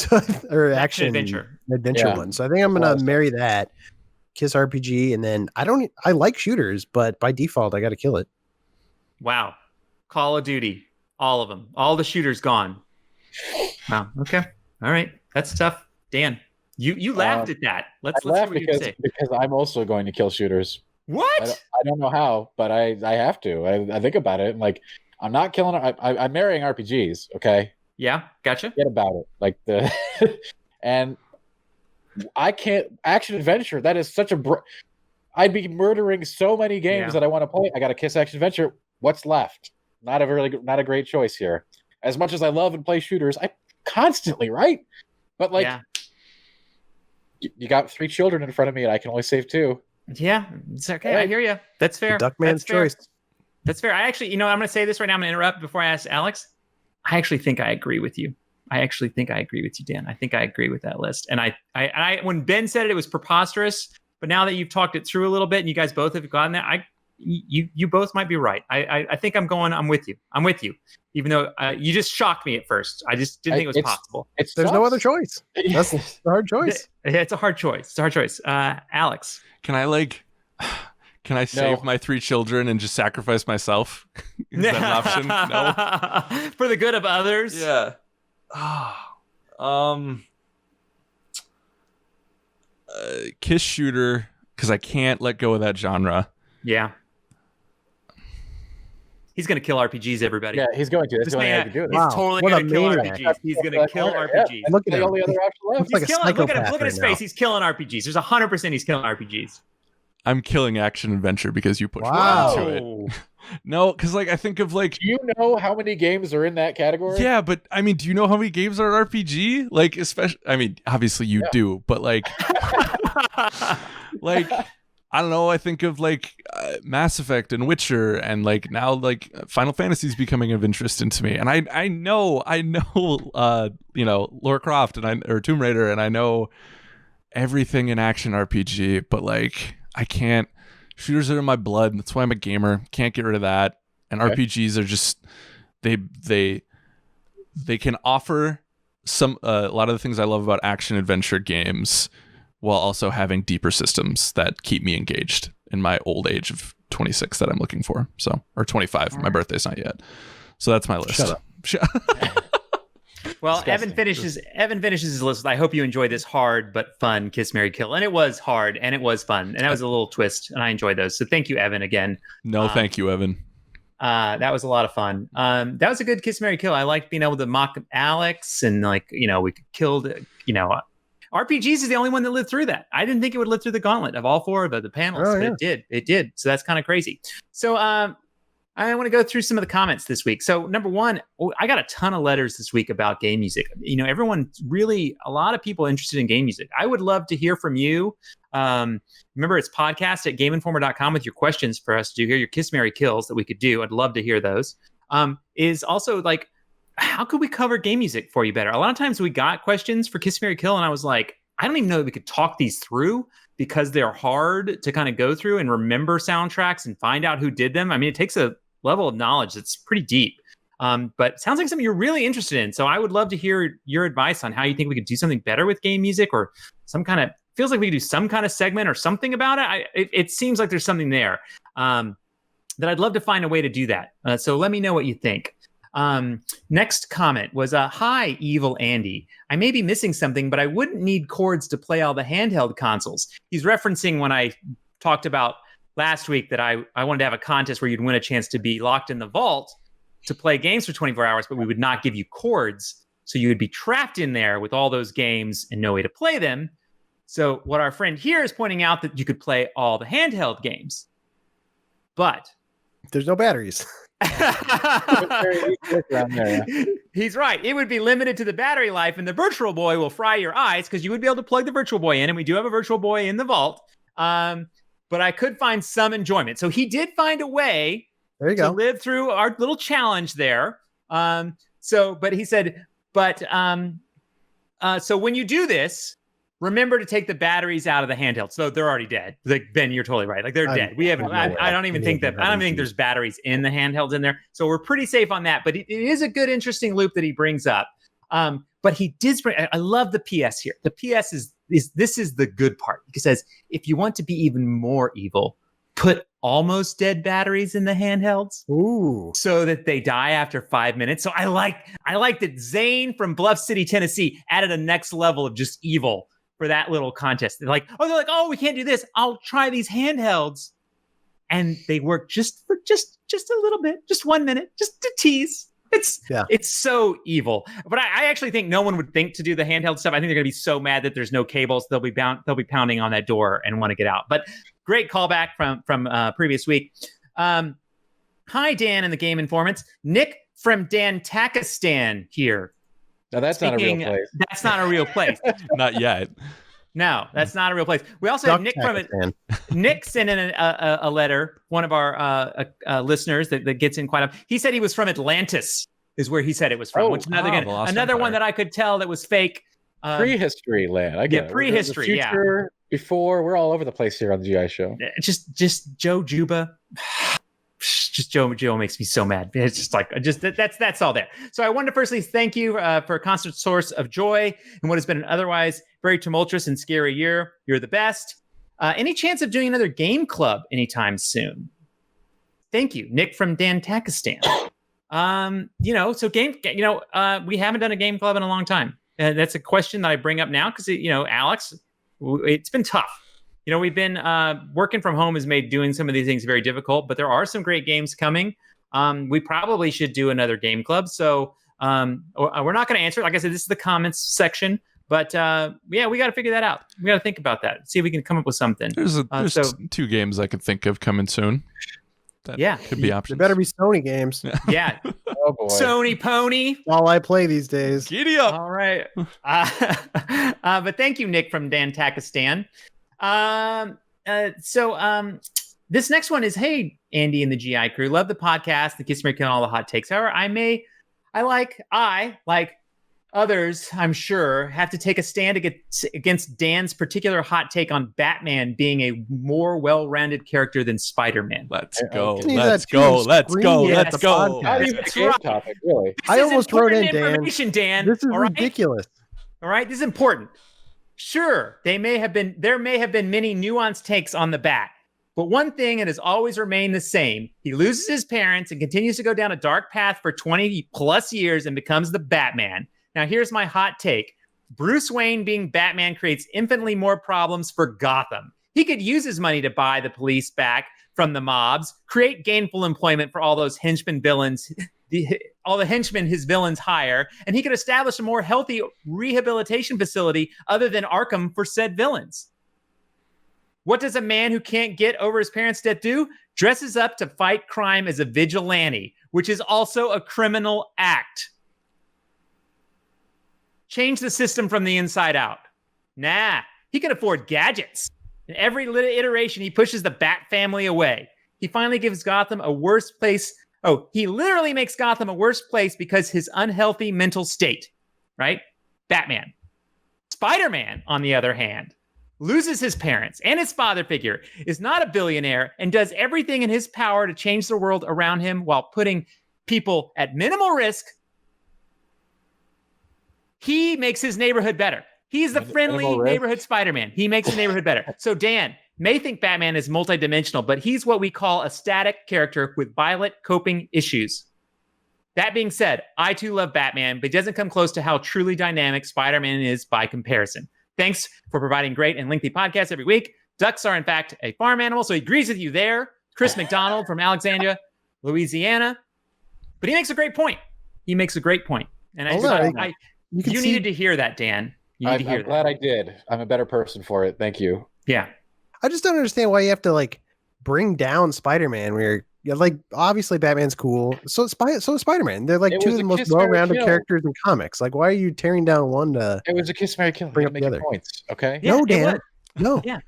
or action adventure one. So I think I'm gonna marry that, Kiss RPG, and then I like shooters, but by default I got to kill it. Wow, Call of Duty, all of them, all the shooters gone. Wow. Okay. All right. That's tough, Dan. You laughed at that. Let's laugh see what you say. Because I'm also going to kill shooters. What? I don't know how, but I have to. I think about it. And like, I'm not killing. I'm marrying RPGs. Okay. Yeah. Gotcha. Forget about it. Like and I can't action adventure. That is such a. I'd be murdering so many games that I want to play. I got to kiss action adventure. What's left? Not a great choice here. As much as I love and play shooters, I constantly right. But like, you got 3 children in front of me, and I can only save 2. Yeah, it's okay. I hear you. That's fair. Duckman's choice. That's fair. I actually, I'm going to say this right now. I'm going to interrupt before I ask Alex. I actually think I agree with you. Dan. I think I agree with that list. And I when Ben said it was preposterous, but now that you've talked it through a little bit and you guys both have gotten that, you both might be right. I think I'm with you. Even though you just shocked me at first. I just didn't think it was possible. There's no other choice. That's a hard choice. It's a hard choice. Alex. Can I save my 3 children and just sacrifice myself? Is that an option? No. For the good of others? Yeah. Kiss shooter, because I can't let go of that genre. Yeah. He's going to kill RPGs, everybody. Yeah, he's going to. That's the only way I can do it. He's totally going to kill RPGs. He's going to kill RPGs. Look at him. Look at his face. He's killing RPGs. There's 100% he's killing RPGs. I'm killing action adventure because you pushed me into it. No, because like I think of like. Do you know how many games are in that category? Yeah, but I mean, do you know how many games are RPG? Like, especially, I mean, obviously you do, but like, like. I don't know. I think of like Mass Effect and Witcher, and like now like Final Fantasy is becoming of interest into me. And I know, Lara Croft or Tomb Raider, and I know everything in action RPG, but like I can't. Shooters are in my blood. That's why I'm a gamer. Can't get rid of that. And RPGs are just they can offer a lot of the things I love about action adventure games, while also having deeper systems that keep me engaged in my old age of 26 that I'm looking for. So, or 25. My birthday's not yet. So that's my list. Shut up. Well, Evan finishes his list. I hope you enjoyed this hard but fun Kiss, Marry, Kill. And it was hard and it was fun. And that was a little twist. And I enjoyed those. So thank you, Evan, again. No, thank you, Evan. That was a lot of fun. That was a good Kiss, Marry, Kill. I liked being able to mock Alex and like, we killed, RPGs is the only one that lived through that. I didn't think it would live through the gauntlet of all 4 of the panels, but it did. It did. So that's kind of crazy. So I want to go through some of the comments this week. So number 1, I got a ton of letters this week about game music. A lot of people interested in game music. I would love to hear from you. Remember, it's podcast at GameInformer.com with your questions for us to do here, your Kiss, Marry, Kills that we could do. I'd love to hear those. Is also like, how could we cover game music for you better? A lot of times we got questions for Kiss, Marry, Kill, and I was like, I don't even know that we could talk these through because they're hard to kind of go through and remember soundtracks and find out who did them. I mean, it takes a level of knowledge that's pretty deep. But it sounds like something you're really interested in. So I would love to hear your advice on how you think we could do something better with game music, or some kind of, feels like we could do some kind of segment or something about it. It seems like there's something there that I'd love to find a way to do that. So let me know what you think. Next comment was hi, Evil Andy. I may be missing something, but I wouldn't need cords to play all the handheld consoles. He's referencing when I talked about last week that I wanted to have a contest where you'd win a chance to be locked in the vault to play games for 24 hours, but we would not give you cords. So you would be trapped in there with all those games and no way to play them. So what our friend here is pointing out that you could play all the handheld games, but There's no batteries. Around there, yeah. He's right. It would be limited to the battery life, and the Virtual Boy will fry your eyes because you would be able to plug the Virtual Boy in, and we do have a Virtual Boy in the vault. But I could find some enjoyment. So he did find a way There you to go. live through our little challenge there. But he said, so when you do this, remember to take the batteries out of the handheld. So they're already dead. Like, Ben, you're totally right. Like, they're dead. We haven't. I don't even think there's batteries in the handhelds in there. So we're pretty safe on that. But it is a good, interesting loop that he brings up. But he did bring. I love the PS here. The PS is this is the good part. He says, if you want to be even more evil, put almost dead batteries in the handhelds. Ooh. So that they die after 5 minutes. So I like that Zane from Bluff City, Tennessee added a next level of just evil for that little contest. They're like, oh, we can't do this. I'll try these handhelds. And they work just for just a little bit, just 1 minute, just to tease. It's so evil. But I actually think no one would think to do the handheld stuff. I think they're going to be so mad that there's no cables. They'll be pounding on that door and want to get out. But great callback from previous week. Hi, Dan and the Game Informants. Nick from Dantakistan here. Now that's not a real place. That's not a real place. Not yet. No, that's not a real place. We also have Nick from it. Nick sent in a letter. One of our listeners that gets in quite a. He said he was from Atlantis, is where he said it was from. Which another one that I could tell that was fake. Prehistory land. I get it. Prehistory. The future, before, we're all over the place here on the GI Show. Just Joe Juba. Just Joe makes me so mad. It's just like that's all there. So I wanted to firstly thank you for a constant source of joy in what has been an otherwise very tumultuous and scary year. You're the best. Any chance of doing another game club anytime soon? Thank you, Nick from Dantakistan. We haven't done a game club in a long time. That's a question that I bring up now because Alex, it's been tough. We've been working from home has made doing some of these things very difficult, but there are some great games coming. We probably should do another game club. So we're not going to answer it. Like I said, this is the comments section, but we got to figure that out. We got to think about that. See if we can come up with something. There's two games I could think of coming soon. That could be options. There better be Sony games. Yeah. Oh boy. Sony Pony. All I play these days. Giddy up. All right. But thank you, Nick from Dantakistan. This next one is, hey, Andy and the GI crew, love the podcast, the Kiss Making all the hot takes. However, I like others, I'm sure, have to take a stand against Dan's particular hot take on Batman being a more well-rounded character than Spider-Man. Let's go. Yeah, that's game topic, really. I almost wrote in, Dan. This is ridiculous. All right, this is important. Sure, there may have been many nuanced takes on the Bat, but one thing that has always remained the same: he loses his parents and continues to go down a dark path for 20 plus years and becomes the Batman. Now, here's my hot take: Bruce Wayne being Batman creates infinitely more problems for Gotham. He could use his money to buy the police back from the mobs, create gainful employment for all those henchmen villains. All the henchmen his villains hire, and he could establish a more healthy rehabilitation facility other than Arkham for said villains. What does a man who can't get over his parents' death do? Dresses up to fight crime as a vigilante, which is also a criminal act. Change the system from the inside out. Nah, he can afford gadgets. In every iteration, he pushes the Bat family away. He finally gives Gotham a worse place. Oh, he literally makes Gotham a worse place because his unhealthy mental state, right? Batman. Spider-Man, on the other hand, loses his parents and his father figure, is not a billionaire, and does everything in his power to change the world around him while putting people at minimal risk. He makes his neighborhood better. He's the friendly neighborhood Spider-Man. He makes the neighborhood better. So Dan may think Batman is multidimensional, but he's what we call a static character with violent coping issues. That being said, I too love Batman, but it doesn't come close to how truly dynamic Spider-Man is by comparison. Thanks for providing great and lengthy podcasts every week. Ducks are, in fact, a farm animal, so he agrees with you there. Chris McDonald from Alexandria, Louisiana. But he makes a great point. And you needed to hear that, Dan. You need to hear I'm glad I did. I'm a better person for it. Thank you. Yeah. I just don't understand why you have to like bring down Spider-Man. Where like obviously Batman's cool, so is Spider-Man. They're like It two was of the a most kiss, marry, well-rounded kill. characters in comics. Like, why are you tearing down one to It was a kiss, marry, kill. Bring Bring up make the your other. points. Okay. Yeah, no, it Dan? was. No. Yeah.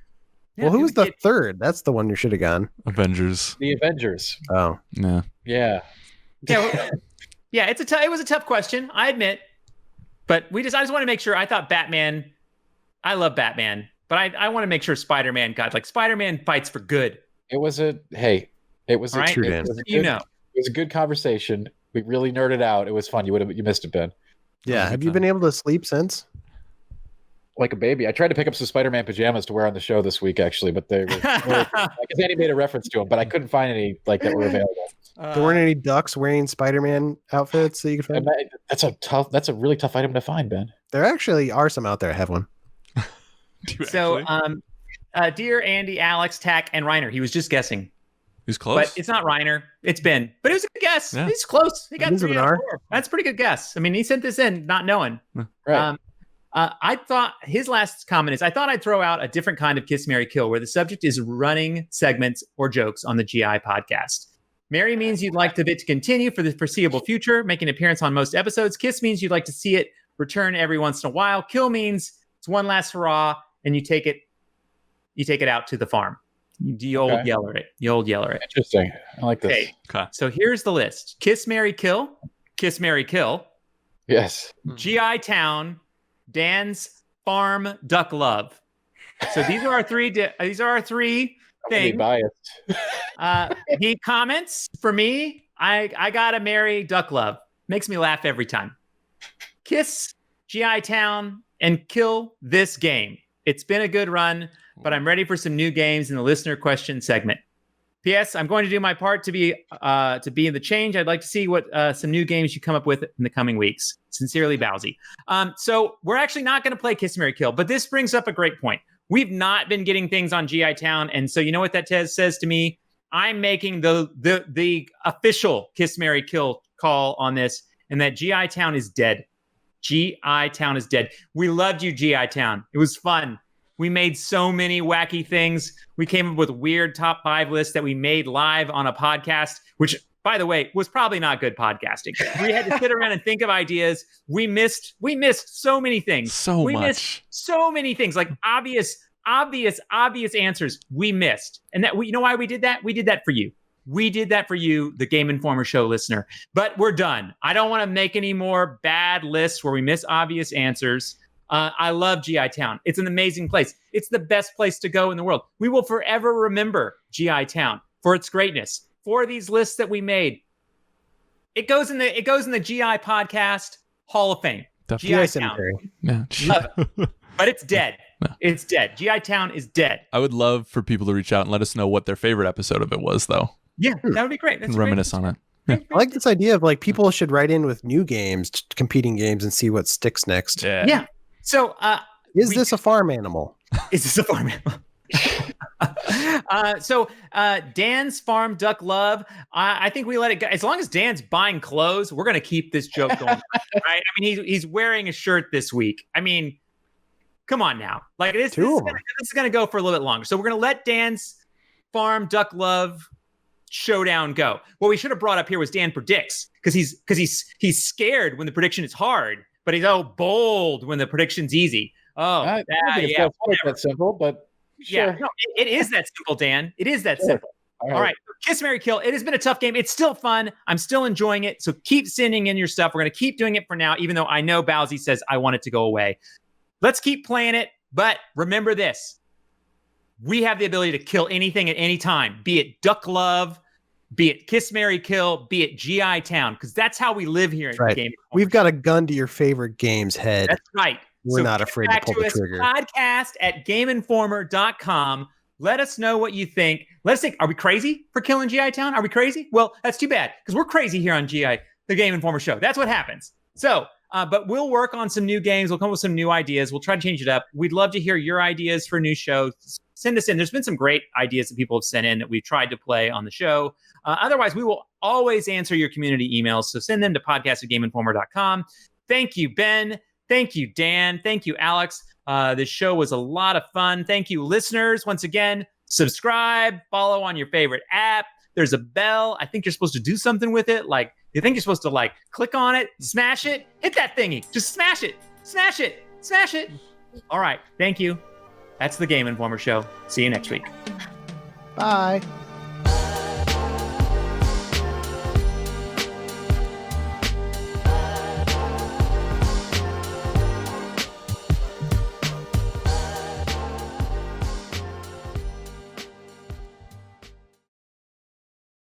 Well, who was the it- third? That's the one you should have gone. Avengers. The Avengers. Oh, Yeah. Yeah. Yeah, yeah. It was a tough question, I admit, but I just want to make sure. I thought Batman. I love Batman, but I want to make sure Spider-Man Spider-Man fights for good. It was a It was All right? true, it Dan. was a You good- know. It was a good conversation. We really nerded out. It was fun. You missed it, Ben. yeah. a Have good you time. been able to sleep since? Like a baby. I tried to pick up some Spider-Man pajamas to wear on the show this week, actually, but they were because Andy made a reference to them, but I couldn't find any like that were available. There weren't any ducks wearing Spider-Man outfits that you could find. And that's a really tough item to find, Ben. There actually are some out there. I have one. Do you So, actually? dear Andy, Alex, Tack, and Reiner, he was just guessing, He's close. but it's not Reiner. It's Ben. But it was a good guess. Yeah. He's close. He got Begins with 3 an out of R? 4. That's a pretty good guess. I mean, he sent this in not knowing. Right. I thought his last comment is, I thought I'd throw out a different kind of Kiss, Marry, Kill, where the subject is running segments or jokes on the GI podcast. Marry means you'd like it to continue for the foreseeable future, make an appearance on most episodes. Kiss means you'd like to see it return every once in a while. Kill means it's one last hurrah, and you take it out to the farm. You old yeller it. You old yeller it. Interesting. I like this. Okay. Okay. So here's the list: Kiss, Marry, Kill, Kiss, Marry, Kill, Yes. GI Town, Dan's Farm, Duck Love. So these are our three. These are our three Really things. biased. He comments for me. I gotta marry Duck Love. Makes me laugh every time. Kiss GI Town and kill this game. It's been a good run, but I'm ready for some new games in the listener question segment. P.S. I'm going to do my part to be in the change. I'd like to see what some new games you come up with in the coming weeks. Sincerely, Bowsy. So we're actually not going to play Kiss, Marry, Kill, but this brings up a great point. We've not been getting things on GI Town, and so you know what that says to me? I'm making the official Kiss, Marry, Kill call on this, and that GI Town is dead. GI Town is dead. We loved you, GI Town. It was fun. We made so many wacky things. We came up with weird top 5 lists that we made live on a podcast, which, by the way, was probably not good podcasting. We had to sit around and think of ideas. We missed so many things. We missed so many things, like obvious answers we missed. And that you know why we did that? We did that for you. We did that for you, the Game Informer show listener. But we're done. I don't want to make any more bad lists where we miss obvious answers. I love GI Town. It's an amazing place. It's the best place to go in the world. We will forever remember GI Town for its greatness. For these lists that we made, it goes in the GI Podcast Hall of Fame. GI Town, Yeah. but it's dead. No. It's dead. GI Town is dead. I would love for people to reach out and let us know what their favorite episode of it was, though. Yeah, that would be great. That's And reminisce on it. I like this idea of like people should write in with new games, competing games, and see what sticks next. Yeah. So, Is this a farm animal? Is this a farm animal? Dan's Farm Duck Love. I think we let it go. As long as Dan's buying clothes, we're going to keep this joke going. Right? I mean, he's wearing a shirt this week. I mean, come on now. Like this is going to go for a little bit longer. So we're going to let Dan's Farm Duck Love showdown go. What we should have brought up here was Dan predicts, because he's scared when the prediction is hard, but he's bold when the prediction's easy. I don't think it's quite that simple, but sure. Yeah, no, it is that simple, Dan. It is that simple. All right. Kiss, Marry, Kill. It has been a tough game. It's still fun. I'm still enjoying it. So keep sending in your stuff. We're going to keep doing it for now, even though I know Bowsy says I want it to go away. Let's keep playing it. But remember this. We have the ability to kill anything at any time, be it Duck Love, be it Kiss, Marry, Kill, be it GI Town, because that's how we live here in the game. We've got a gun to your favorite game's head. That's right. We're not afraid to pull the trigger. Podcast at GameInformer.com. Let us know what you think. Let us think. Are we crazy for killing GI Town? Are we crazy? Well, that's too bad, because we're crazy here on GI, the Game Informer show. That's what happens. So, but we'll work on some new games. We'll come up with some new ideas. We'll try to change it up. We'd love to hear your ideas for new shows. Send us in. There's been some great ideas that people have sent in that we've tried to play on the show. Otherwise, we will always answer your community emails. So send them to podcast@GameInformer.com. Thank you, Ben. Thank you, Dan. Thank you, Alex. This show was a lot of fun. Thank you, listeners. Once again, subscribe, follow on your favorite app. There's a bell. I think you're supposed to do something with it. Like, you think you're supposed to like click on it, smash it, hit that thingy. Just smash it, smash it, smash it. All right. Thank you. That's the Game Informer Show. See you next week. Bye.